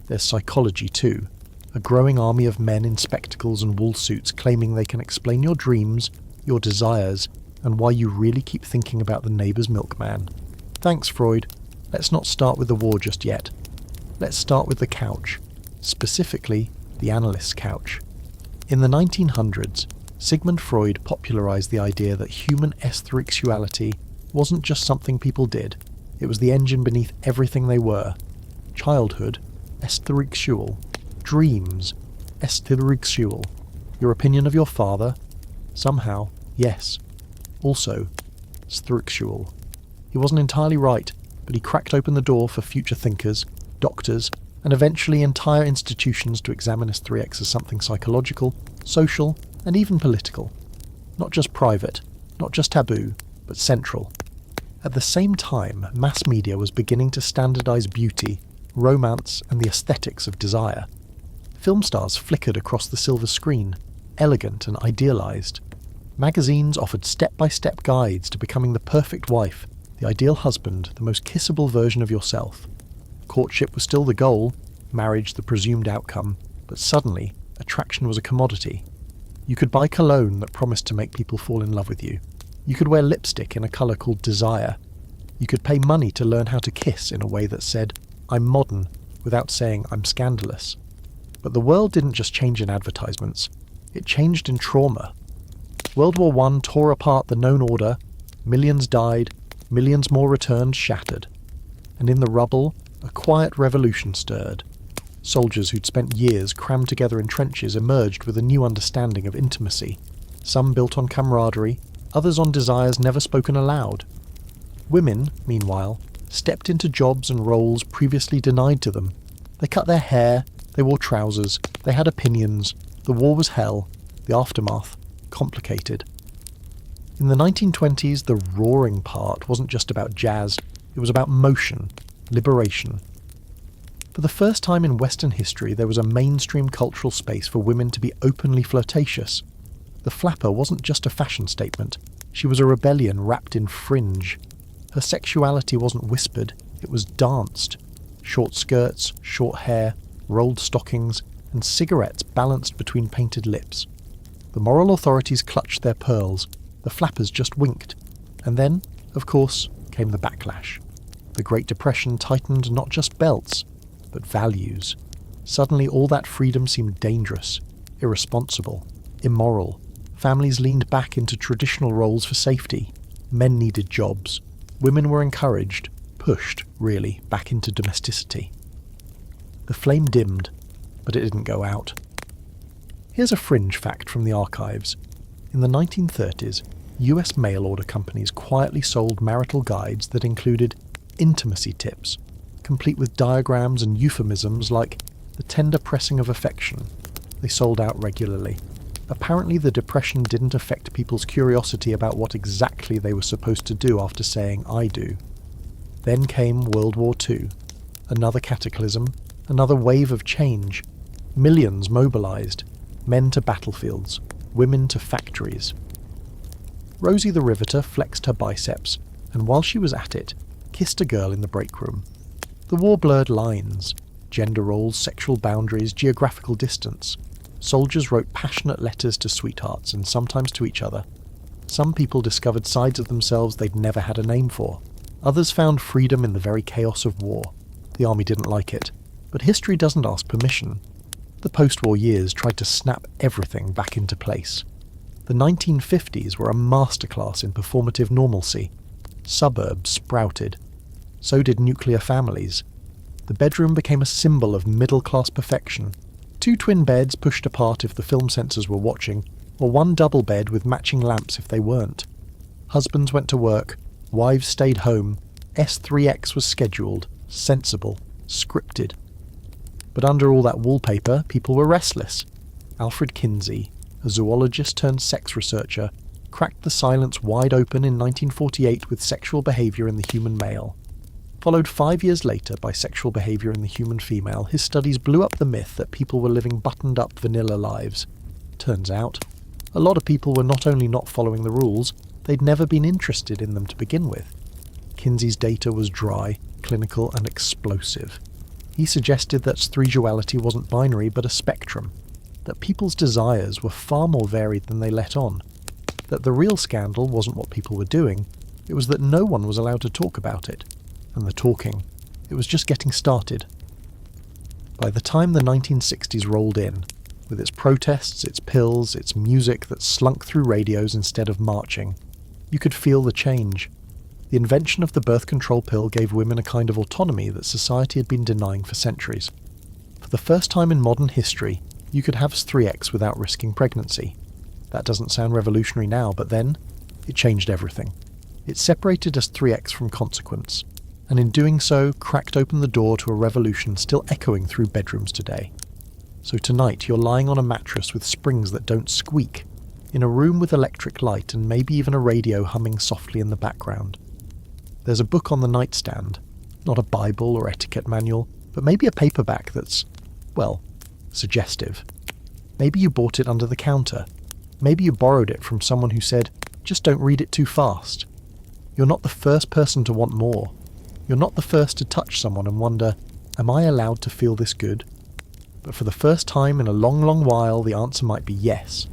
There's psychology too, a growing army of men in spectacles and wool suits claiming they can explain your dreams, your desires, and why you really keep thinking about the neighbour's milkman. Thanks, Freud. Let's not start with the war just yet. Let's start with the couch, specifically the analyst's couch. In the 1900s, Sigmund Freud popularised the idea that human S3xuality wasn't just something people did, it was the engine beneath everything they were. Childhood, S3xual. Dreams, S3xual. Your opinion of your father? Somehow, yes. Also, S3xual. He wasn't entirely right, but he cracked open the door for future thinkers, doctors, and eventually entire institutions to examine S3x as something psychological, social, and even political. Not just private, not just taboo, but central. At the same time, mass media was beginning to standardise beauty, romance, and the aesthetics of desire. Film stars flickered across the silver screen, elegant and idealised. Magazines offered step-by-step guides to becoming the perfect wife, the ideal husband, the most kissable version of yourself. Courtship was still the goal, marriage the presumed outcome, but suddenly, attraction was a commodity. You could buy cologne that promised to make people fall in love with you. You could wear lipstick in a colour called desire. You could pay money to learn how to kiss in a way that said, "I'm modern," without saying, "I'm scandalous." But the world didn't just change in advertisements, it changed in trauma. World War I tore apart the known order, millions died, millions more returned shattered. And in the rubble, a quiet revolution stirred. Soldiers who'd spent years crammed together in trenches emerged with a new understanding of intimacy, some built on camaraderie, others on desires never spoken aloud. Women, meanwhile, stepped into jobs and roles previously denied to them. They cut their hair, they wore trousers, they had opinions, the war was hell, the aftermath, complicated. In the 1920s, the roaring part wasn't just about jazz, it was about motion, liberation. For the first time in Western history, there was a mainstream cultural space for women to be openly flirtatious. The flapper wasn't just a fashion statement, she was a rebellion wrapped in fringe. Her sexuality wasn't whispered, it was danced. Short skirts, short hair, rolled stockings, and cigarettes balanced between painted lips. The moral authorities clutched their pearls, the flappers just winked. And then, of course, came the backlash. The Great Depression tightened not just belts, but values. Suddenly all that freedom seemed dangerous, irresponsible, immoral, Families leaned back into traditional roles for safety. Men needed jobs. Women were encouraged, pushed, really, back into domesticity. The flame dimmed, but it didn't go out. Here's a fringe fact from the archives. In the 1930s, US mail order companies quietly sold marital guides that included intimacy tips, complete with diagrams and euphemisms like the tender pressing of affection. They sold out regularly. Apparently the Depression didn't affect people's curiosity about what exactly they were supposed to do after saying "I do." Then came World War II. Another cataclysm, another wave of change. Millions mobilized, men to battlefields, women to factories. Rosie the Riveter flexed her biceps, and while she was at it, kissed a girl in the break room. The war blurred lines, gender roles, sexual boundaries, geographical distance. Soldiers wrote passionate letters to sweethearts and sometimes to each other. Some people discovered sides of themselves they'd never had a name for. Others found freedom in the very chaos of war. The army didn't like it, but history doesn't ask permission. The post-war years tried to snap everything back into place. The 1950s were a masterclass in performative normalcy. Suburbs sprouted. So did nuclear families. The bedroom became a symbol of middle-class perfection. 2 twin beds pushed apart if the film censors were watching, or 1 double bed with matching lamps if they weren't. Husbands went to work, wives stayed home, S3x was scheduled, sensible, scripted. But under all that wallpaper, people were restless. Alfred Kinsey, a zoologist turned sex researcher, cracked the silence wide open in 1948 with sexual behaviour in the human male. Followed 5 years later by sexual behaviour in the human female, his studies blew up the myth that people were living buttoned-up vanilla lives. Turns out, a lot of people were not only not following the rules, they'd never been interested in them to begin with. Kinsey's data was dry, clinical and explosive. He suggested that S3 wasn't binary but a spectrum, that people's desires were far more varied than they let on, that the real scandal wasn't what people were doing, it was that no one was allowed to talk about it. And the talking, it was just getting started. By the time the 1960s rolled in, with its protests, its pills, its music that slunk through radios instead of marching, you could feel the change. The invention of the birth control pill gave women a kind of autonomy that society had been denying for centuries. For the first time in modern history, you could have S3x without risking pregnancy. That doesn't sound revolutionary now, but then, it changed everything. It separated S3x from consequence, and in doing so cracked open the door to a revolution still echoing through bedrooms today. So tonight you're lying on a mattress with springs that don't squeak, in a room with electric light and maybe even a radio humming softly in the background. There's a book on the nightstand, not a Bible or etiquette manual, but maybe a paperback that's, well, suggestive. Maybe you bought it under the counter. Maybe you borrowed it from someone who said, just don't read it too fast. You're not the first person to want more. You're not the first to touch someone and wonder, am I allowed to feel this good? But for the first time in a long, long while, the answer might be yes.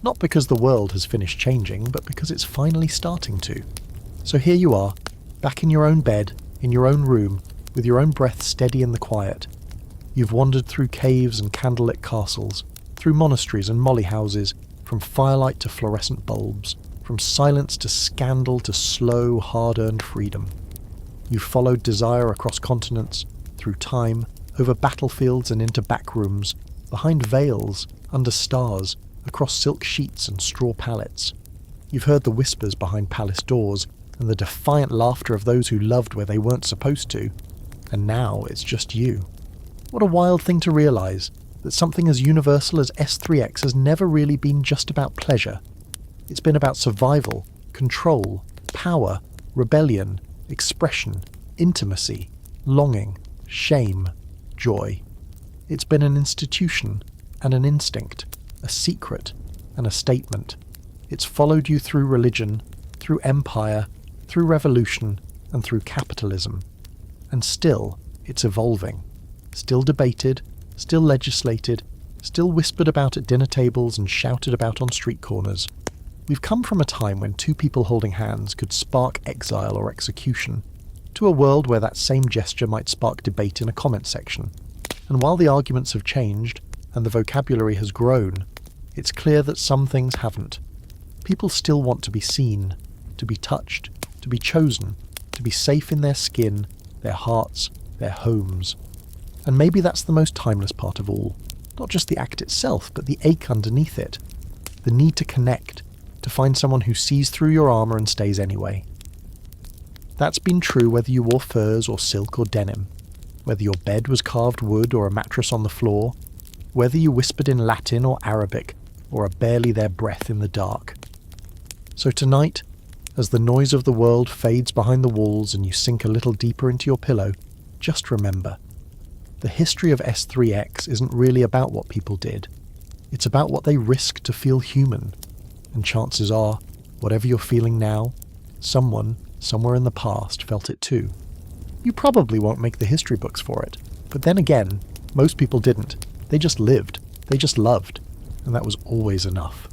Not because the world has finished changing, but because it's finally starting to. So here you are, back in your own bed, in your own room, with your own breath steady in the quiet. You've wandered through caves and candlelit castles, through monasteries and molly houses, from firelight to fluorescent bulbs, from silence to scandal to slow, hard-earned freedom. You've followed desire across continents, through time, over battlefields and into back rooms, behind veils, under stars, across silk sheets and straw pallets. You've heard the whispers behind palace doors, and the defiant laughter of those who loved where they weren't supposed to. And now it's just you. What a wild thing to realise, that something as universal as S3x has never really been just about pleasure. It's been about survival, control, power, rebellion, expression, intimacy, longing, shame, joy. It's been an institution and an instinct, a secret and a statement. It's followed you through religion, through empire, through revolution, and through capitalism. And still, it's evolving. Still debated, still legislated, still whispered about at dinner tables and shouted about on street corners. We've come from a time when 2 people holding hands could spark exile or execution, to a world where that same gesture might spark debate in a comment section. And while the arguments have changed, and the vocabulary has grown, it's clear that some things haven't. People still want to be seen, to be touched, to be chosen, to be safe in their skin, their hearts, their homes. And maybe that's the most timeless part of all. Not just the act itself, but the ache underneath it. The need to connect, to find someone who sees through your armour and stays anyway. That's been true whether you wore furs or silk or denim, whether your bed was carved wood or a mattress on the floor, whether you whispered in Latin or Arabic, or are barely there breath in the dark. So tonight, as the noise of the world fades behind the walls and you sink a little deeper into your pillow, just remember, the history of S3x isn't really about what people did. It's about what they risked to feel human. And chances are, whatever you're feeling now, someone, somewhere in the past, felt it too. You probably won't make the history books for it. But then again, most people didn't. They just lived. They just loved. And that was always enough.